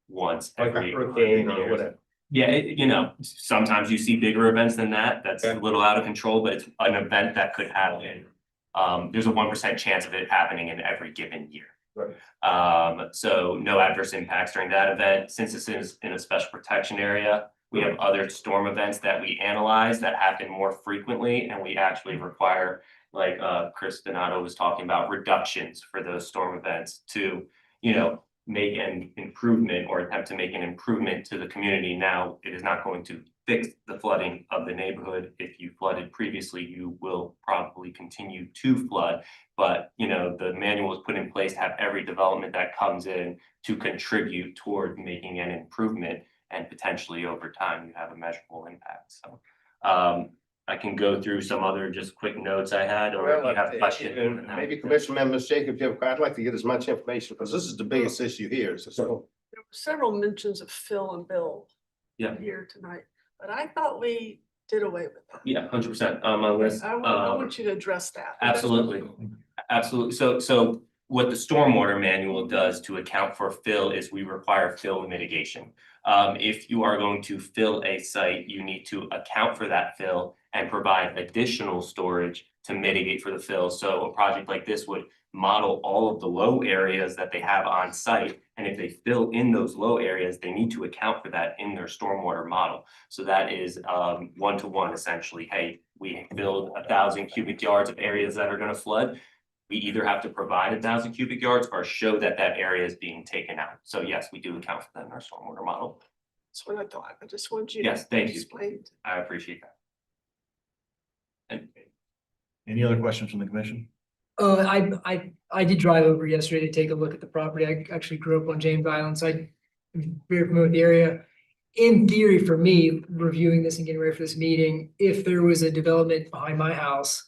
once every hurricane or whatever. Yeah, sometimes you see bigger events than that. That's a little out of control, but it's an event that could happen. There's a 1% chance of it happening in every given year. Right. So no adverse impacts during that event. Since this is in a special protection area, we have other storm events that we analyze that happen more frequently, and we actually require, like Chris Donato was talking about, reductions for those storm events to, make an improvement or attempt to make an improvement to the community. Now, it is not going to fix the flooding of the neighborhood. If you flooded previously, you will probably continue to flood. But, the manual is put in place to have every development that comes in to contribute toward making an improvement, and potentially over time, you have a measurable impact. So I can go through some other just quick notes I had, or if you have questions. Maybe Commissioner Members Jacob, I'd like to get as much information, because this is the biggest issue here. So There were several mentions of fill and build Yeah. here tonight, but I thought we did away with that. Yeah, 100% on my list. I want you to address that. Absolutely. Absolutely. So what the stormwater manual does to account for fill is we require fill mitigation. If you are going to fill a site, you need to account for that fill and provide additional storage to mitigate for the fill. So a project like this would model all of the low areas that they have on site. And if they fill in those low areas, they need to account for that in their stormwater model. So that is one-to-one essentially. Hey, we filled 1,000 cubic yards of areas that are gonna flood. We either have to provide 1,000 cubic yards or show that that area is being taken out. So yes, we do account for that in our stormwater model. That's what I thought. I just want you. Yes, thank you. Explain. I appreciate that. And Any other questions from the commission? I did drive over yesterday to take a look at the property. I actually grew up on James Island, so I'm very familiar with the area. In theory, for me, reviewing this and getting ready for this meeting, if there was a development behind my house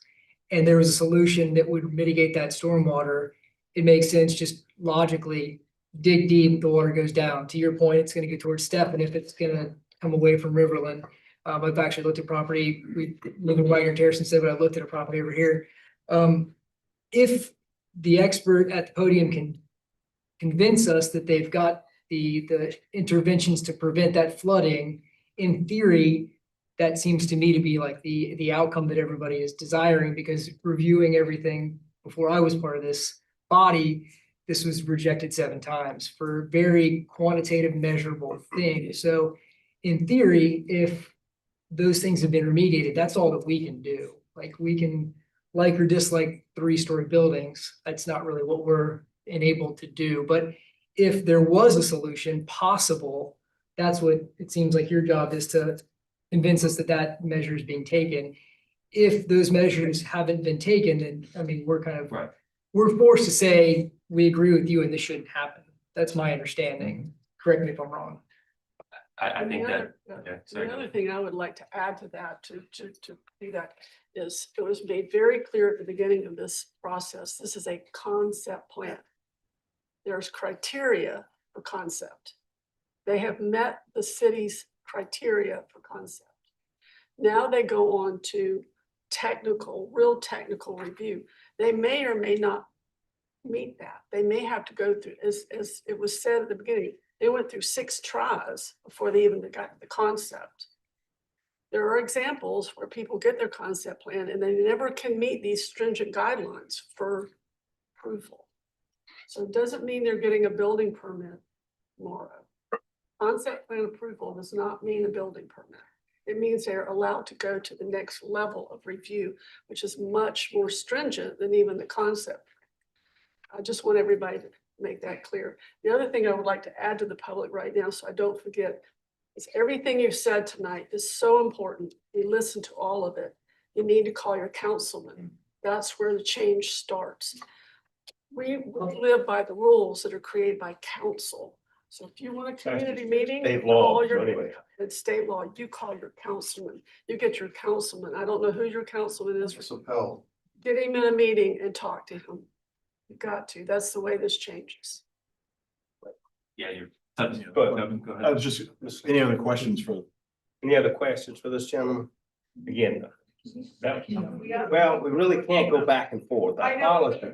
and there was a solution that would mitigate that stormwater, it makes sense just logically, dig deep, the water goes down. To your point, it's gonna get towards Stephen if it's gonna come away from Riverland. I've actually looked at property, we live in Wagner Terrace instead, but I looked at a property over here. If the expert at the podium can convince us that they've got the interventions to prevent that flooding, in theory, that seems to me to be like the outcome that everybody is desiring, because reviewing everything before I was part of this body, this was rejected 7 times for very quantitative measurable things. So in theory, if those things have been remediated, that's all that we can do. Like we can like or dislike 3-story buildings. That's not really what we're enabled to do. But if there was a solution possible, that's what it seems like your job is, to convince us that that measure is being taken. If those measures haven't been taken, then I mean, we're kind of, we're forced to say, we agree with you and this shouldn't happen. That's my understanding. Correct me if I'm wrong. I think that, The other thing I would like to add to that, to do that, is it was made very clear at the beginning of this process, this is a concept plan. There's criteria for concept. They have met the city's criteria for concept. Now they go on to real technical review. They may or may not meet that. They may have to go through, as it was said at the beginning, they went through 6 tries before they even got the concept. There are examples where people get their concept plan and they never can meet these stringent guidelines for approval. So it doesn't mean they're getting a building permit tomorrow. Concept plan approval does not mean a building permit. It means they're allowed to go to the next level of review, which is much more stringent than even the concept. I just want everybody to make that clear. The other thing I would like to add to the public right now, so I don't forget, is everything you've said tonight is so important. You listen to all of it. You need to call your councilman. That's where the change starts. We live by the rules that are created by council. So if you want a community meeting, State law, call your, anyway. it's state law, you call your councilman. You get your councilman. I don't know who your councilman is. Get him in a meeting and talk to him. You got to. That's the way this changes. yeah, you're. Go I was just, any other questions for? Any other questions for this gentleman? Again, well, we really can't go back and forth. I apologize.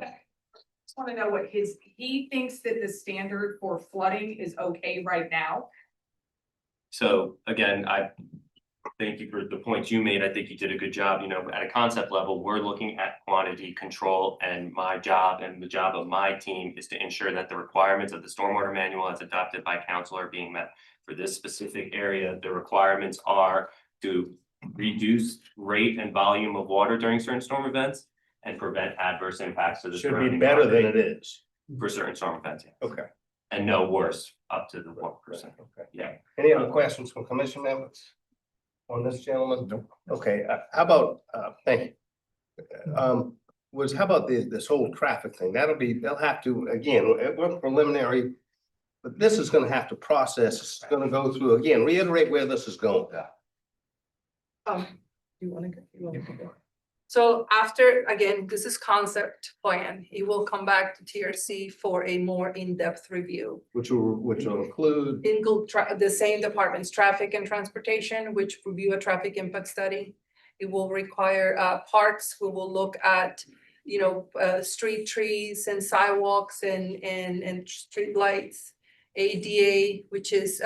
Just want to know what he thinks that the standard for flooding is okay right now. So again, I thank you for the points you made. I think you did a good job. You know, at a concept level, we're looking at quantity control, and my job and the job of my team is to ensure that the requirements of the stormwater manual as adopted by council are being met. For this specific area, the requirements are to reduce rate and volume of water during certain storm events and prevent adverse impacts to the. Should be better than it is. For certain storm events, yeah. Okay. And no worse up to the 1%. Okay. Yeah. Any other questions from commission members on this gentleman? No. Okay, how about, thank you. How about this whole traffic thing? They'll have to, again, we're preliminary, but this is gonna have to process, it's gonna go through, again, reiterate where this is going. You want to go? So after, again, this is concept plan, it will come back to TRC for a more in-depth review. Which will include. The same departments, traffic and transportation, which review a traffic impact study. It will require parks, we will look at, street trees and sidewalks and street lights. ADA, which is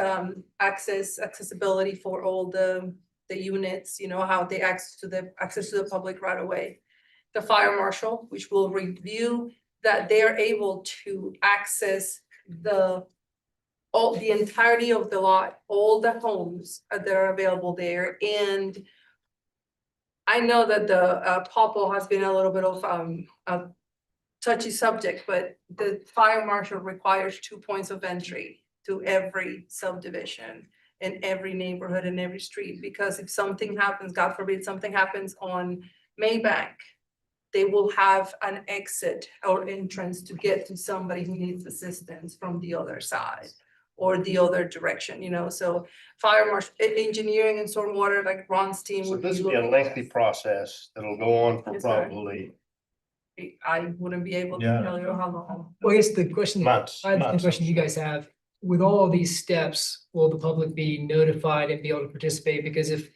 accessibility for all the units, you know, how they access to the public right away. The fire marshal, which will review that they are able to access the entirety of the lot, all the homes that are available there. And I know that the Popple has been a little bit of a touchy subject, but the fire marshal requires 2 points of entry to every subdivision in every neighborhood and every street, because if something happens, God forbid, something happens on Maybank, they will have an exit or entrance to get to somebody who needs assistance from the other side or the other direction, you know, so fire marshal, engineering and stormwater, like Ron's team So would be this will be a looking at lengthy process that'll go on for Yes, sir. probably I wouldn't be able to Yeah. tell you how long. Well, I guess the question, months. the months. question you guys have, with all of these steps, will the public be notified and be able to participate? Because if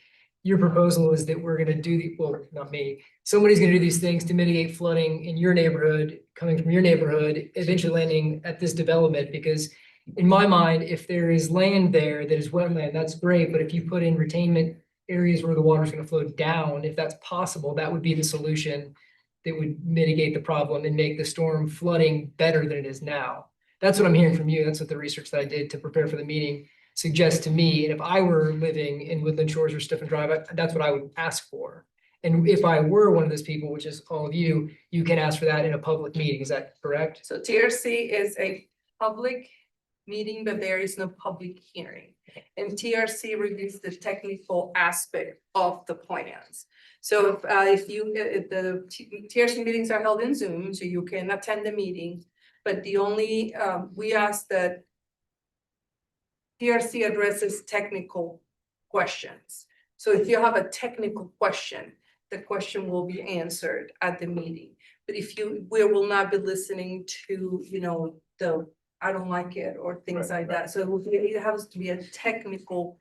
your proposal is that we're gonna do the, well, not me, somebody's gonna do these things to mitigate flooding in your neighborhood, coming from your neighborhood, eventually landing at this development, because in my mind, if there is land there that is wetland, that's great, but if you put in retainment areas where the water's gonna flow down, if that's possible, that would be the solution that would mitigate the problem and make the storm flooding better than it is now. That's what I'm hearing from you. That's what the research that I did to prepare for the meeting suggests to me. And if I were living in Woodland Shores or Stiffen Drive, that's what I would ask for. And if I were one of those people, which is all of you, you can ask for that in a public meeting. Is that correct? So TRC is a public meeting, but there is no public hearing. And TRC reviews the technical aspect of the plans. So if the TRC meetings are held in Zoom, so you can attend the meeting, but the only, we ask that TRC addresses technical questions. So if you have a technical question, the question will be answered at the meeting. But we will not be listening to, you know, I don't like it or things like that. So it has to be a technical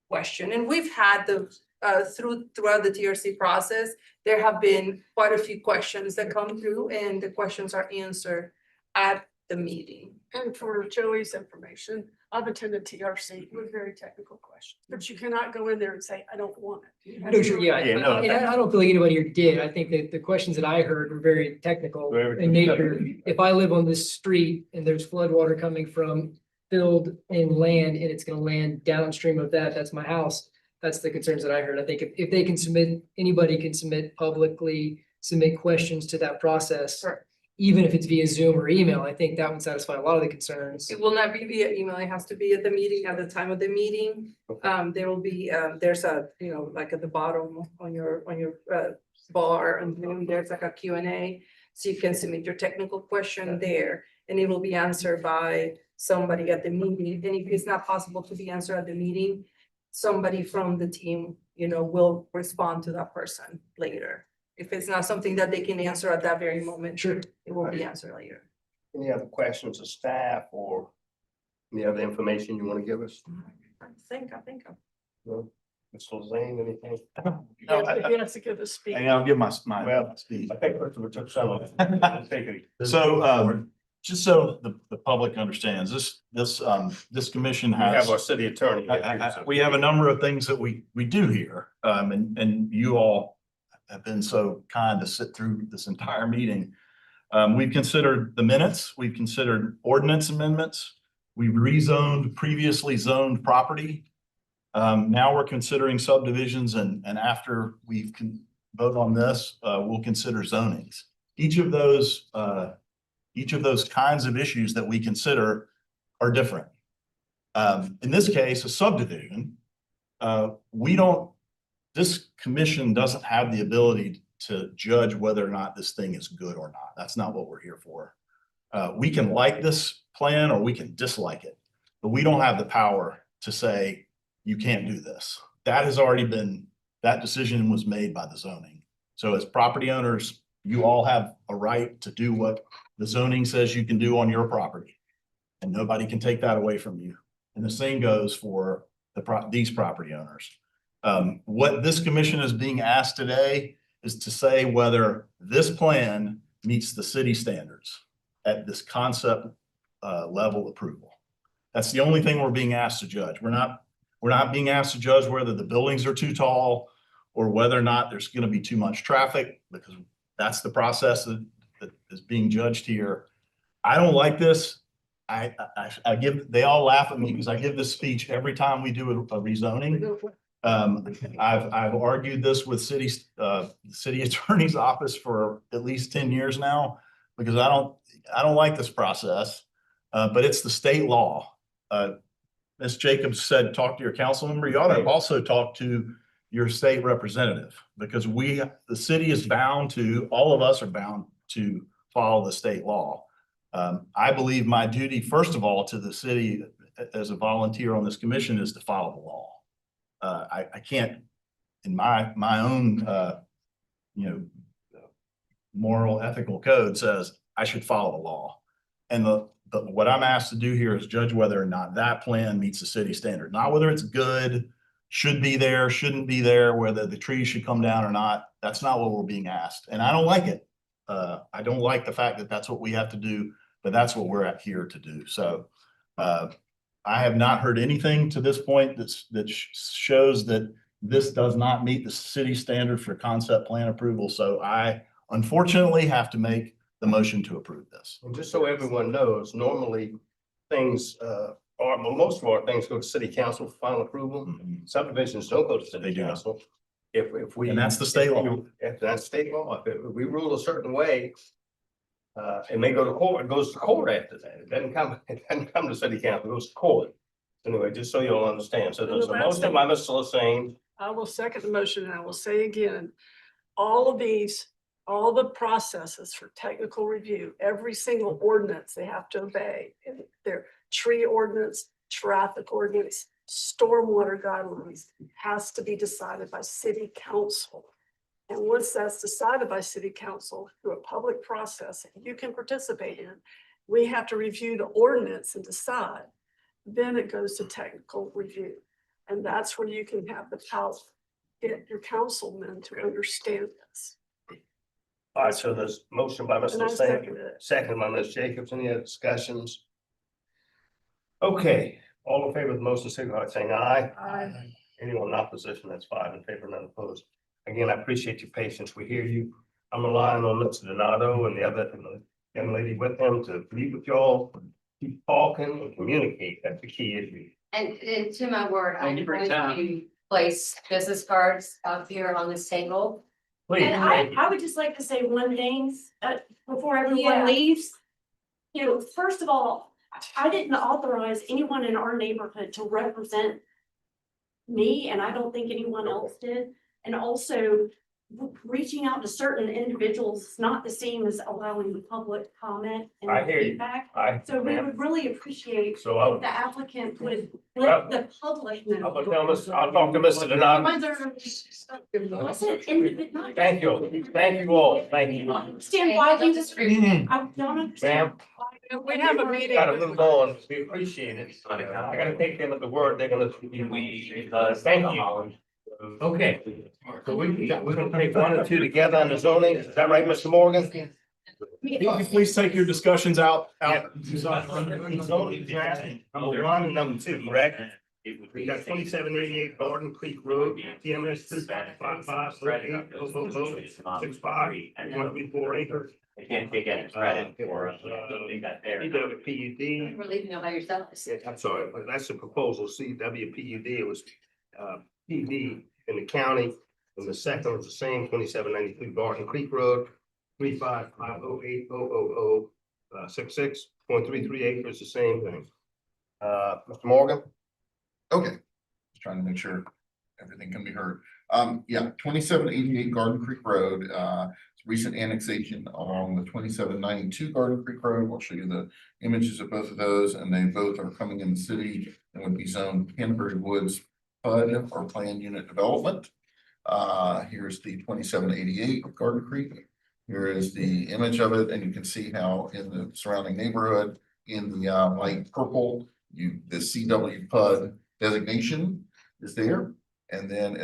question. And we've had throughout the TRC process, there have been quite a few questions that come through and the questions are answered at the meeting. And for Joey's information, I've attended TRC with very technical questions, but you cannot go in there and say, I don't want it. You have No, to sure, go- yeah. Yeah, no. And I don't feel like anybody here did. I think that the questions that I heard were very technical Very in nature. technical. If I live on this street and there's flood water coming from filled in land and it's gonna land downstream of that, that's my house. That's the concerns that I heard. I think if they can submit, anybody can submit publicly, submit questions to that process. Sure. Even if it's via Zoom or email, I think that would satisfy a lot of the concerns. It will not be via email. It has to be at the meeting, at the time of the meeting. There will be, there's a, you know, like at the bottom on your bar, and then there's like a Q&A. So you can submit your technical question there and it will be answered by somebody at the meeting. And if it's not possible to be answered at the meeting, somebody from the team, you know, will respond to that person later. If it's not something that they can answer at that very moment, Sure. it will be answered later. Any other questions of staff or any other information you want to give us? I think. No? Mr. Zane, anything? He has to give a speech. And I'll give my Well, speech. I think Christopher took some of it. Take it. So, just so the public understands, this commission We have has, our city attorney. here, so- we have a number of things that we do here. And you all have been so kind to sit through this entire meeting. We've considered the minutes, we've considered ordinance amendments, we've rezoned previously zoned property. Now we're considering subdivisions and after we can vote on this, we'll consider zonings. Each of those kinds of issues that we consider are different. In this case, a subdivision, this commission doesn't have the ability to judge whether or not this thing is good or not. That's not what we're here for. We can like this plan or we can dislike it, but we don't have the power to say, you can't do this. That decision was made by the zoning. So as property owners, you all have a right to do what the zoning says you can do on your property. And nobody can take that away from you. And the same goes for these property owners. What this commission is being asked today is to say whether this plan meets the city standards at this concept level approval. That's the only thing we're being asked to judge. We're not being asked to judge whether the buildings are too tall or whether or not there's gonna be too much traffic, because that's the process that is being judged here. I don't like this. They all laugh at me because I give this speech every time we do a rezoning. I've argued this with the city attorney's office for at least 10 years now, because I don't like this process, but it's the state law. Ms. Jacobs said, talk to your council member. You ought to also talk to your state representative, because the city is bound to, all of us are bound to follow the state law. I believe my duty, first of all, to the city as a volunteer on this commission is to follow the law. I can't, in my own, moral, ethical code says I should follow the law. And what I'm asked to do here is judge whether or not that plan meets the city standard, not whether it's good, should be there, shouldn't be there, whether the trees should come down or not. That's not what we're being asked. And I don't like it. I don't like the fact that that's what we have to do, but that's what we're here to do. So I have not heard anything to this point that shows that this does not meet the city standard for concept plan approval. So I unfortunately have to make the motion to approve this. And just so everyone knows, normally things, most of our things go to city council for final approval. Subdivisions don't go to city council. If we. And that's the state law. If that's state law, if we rule a certain way, it may go to court, it goes to court after that. It doesn't come to city council, it goes to court. Anyway, just so you'll understand. So there's a motion by Mr. Lassane. I will second the motion, and I will say again, all the processes for technical review, every single ordinance they have to obey, and their tree ordinance, traffic ordinance, stormwater guidelines, has to be decided by city council. And once that's decided by city council through a public process that you can participate in, we have to review the ordinance and decide. Then it goes to technical review. And that's where you can have the power, get your councilmen to understand this. All right, so there's motion by Mr. And I Lassane, second it. second by Ms. Jacobs. Any other discussions? Okay, all in favor of the motion, signify by saying aye. Aye. Anyone in opposition, that's 5 in favor, none opposed. Again, I appreciate your patience. We hear you. I'm relying on Mr. Donato and the other young lady with him to meet with y'all, keep talking and communicate. That's the key issue. And to my word, I'm Thank you for your going to place business cards up here on this table. Please. And I would just like to say one thing, before everyone leaves. You know, first of all, I didn't authorize anyone in our neighborhood to represent me, and I don't think anyone else did. And also, reaching out to certain individuals is not the same as allowing the public comment and I hear you. feedback. I- So we would really appreciate So I'll- if the applicant would Well, let the public know. I'll talk to Mr. Donato. I said individual. Thank you. Thank you all. Thank you. Understand why we disagree. I don't understand. Ma'am, We have a meeting. gotta move on. We appreciate it. I gotta take them at the word. They're gonna, thank you. Okay, so we're gonna take 1 and 2 together on the zoning. Is that right, Mr. Morgan? Please take your discussions out. Zoning draft, number 1 and number 2, correct? We got 2788 Garden Creek Road, TMS 255 acres. I can't take any credit for something that there. CWPUD. We're leaving it by yourself. I'm sorry, but that's the proposal, CWPUD, it was PD in the county, and the second was the same, 2793 Barton Creek Road, 35508000066, 0.33 acres, the same thing. Mr. Morgan? Okay, just trying to make sure everything can be heard. Yeah, 2788 Garden Creek Road, recent annexation along the 2792 Garden Creek Road. I'll show you the images of both of those, and they both are coming in the city and would be zoned Canterbury Woods PUD or planned unit development. Here's the 2788 Garden Creek. Here is the image of it, and you can see how in the surrounding neighborhood in the light purple, the CW PUD designation is there. And then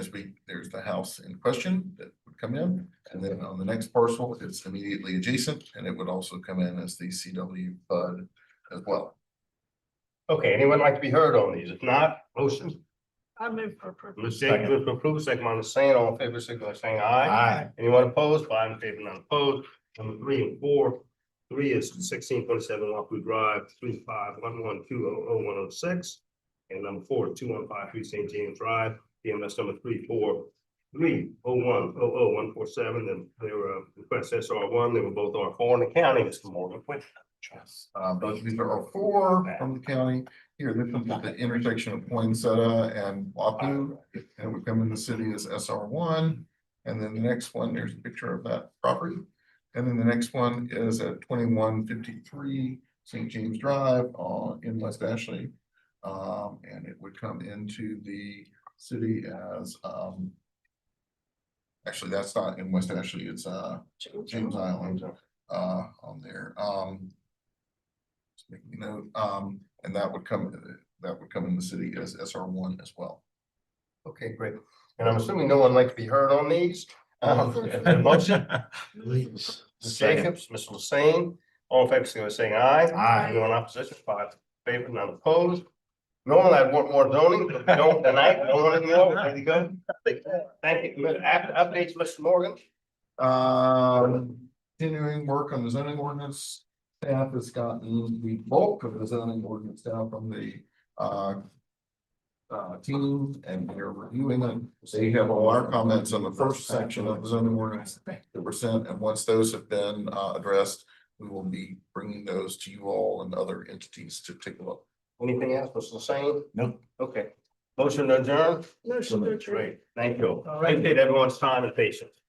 there's the house in question that would come in. And then on the next parcel, it's immediately adjacent, and it would also come in as the CW PUD as well. Okay, anyone like to be heard on these? If not, motion. I move for approval. Ms. Jacobs, approve, second by Ms. Sand, all in favor, signify by saying aye. Aye. Anyone opposed? 5 in favor, none opposed. Number 3 and 4. 3 is 1627 Walkthrough Drive, 3511200106. And number 4 is 2153 St. James Drive, PMS number 34301000147. And their request SR1, they were both R4 in the county, Mr. Morgan. Both of these are four from the county. Here, this is at the intersection of Poinsettia and Wapu, and we come in the city as SR1. And then the next one, there's a picture of that property. And then the next one is at 2153 St. James Drive in West Ashley. And it would come into the city as, actually, that's not in West Ashley, it's James Island on there. Just making a note, and that would come in the city as SR1 as well. Okay, great. And I'm assuming no one like to be heard on these. Motion. Ms. Jacobs, Ms. Lassane, all in favor, signify by saying aye. Aye. Anyone in opposition, 5 in favor, none opposed. Normally I'd want more zoning, but we don't tonight, don't want to know, ready to go. Thank you. Updates, Mr. Morgan. Continuing work on the zoning ordinance. Staff has gotten the bulk of the zoning ordinance down from the team, and they're reviewing them. They have all our comments on the first section of the zoning ordinance that were sent, and once those have been addressed, we will be bringing those to you all and other entities to take a look. Anything else, Mr. Lassane? Nope. Okay. Motion to adjourn? Motion to adjourn. Great, thank you. All right. Appreciate everyone's time and patience.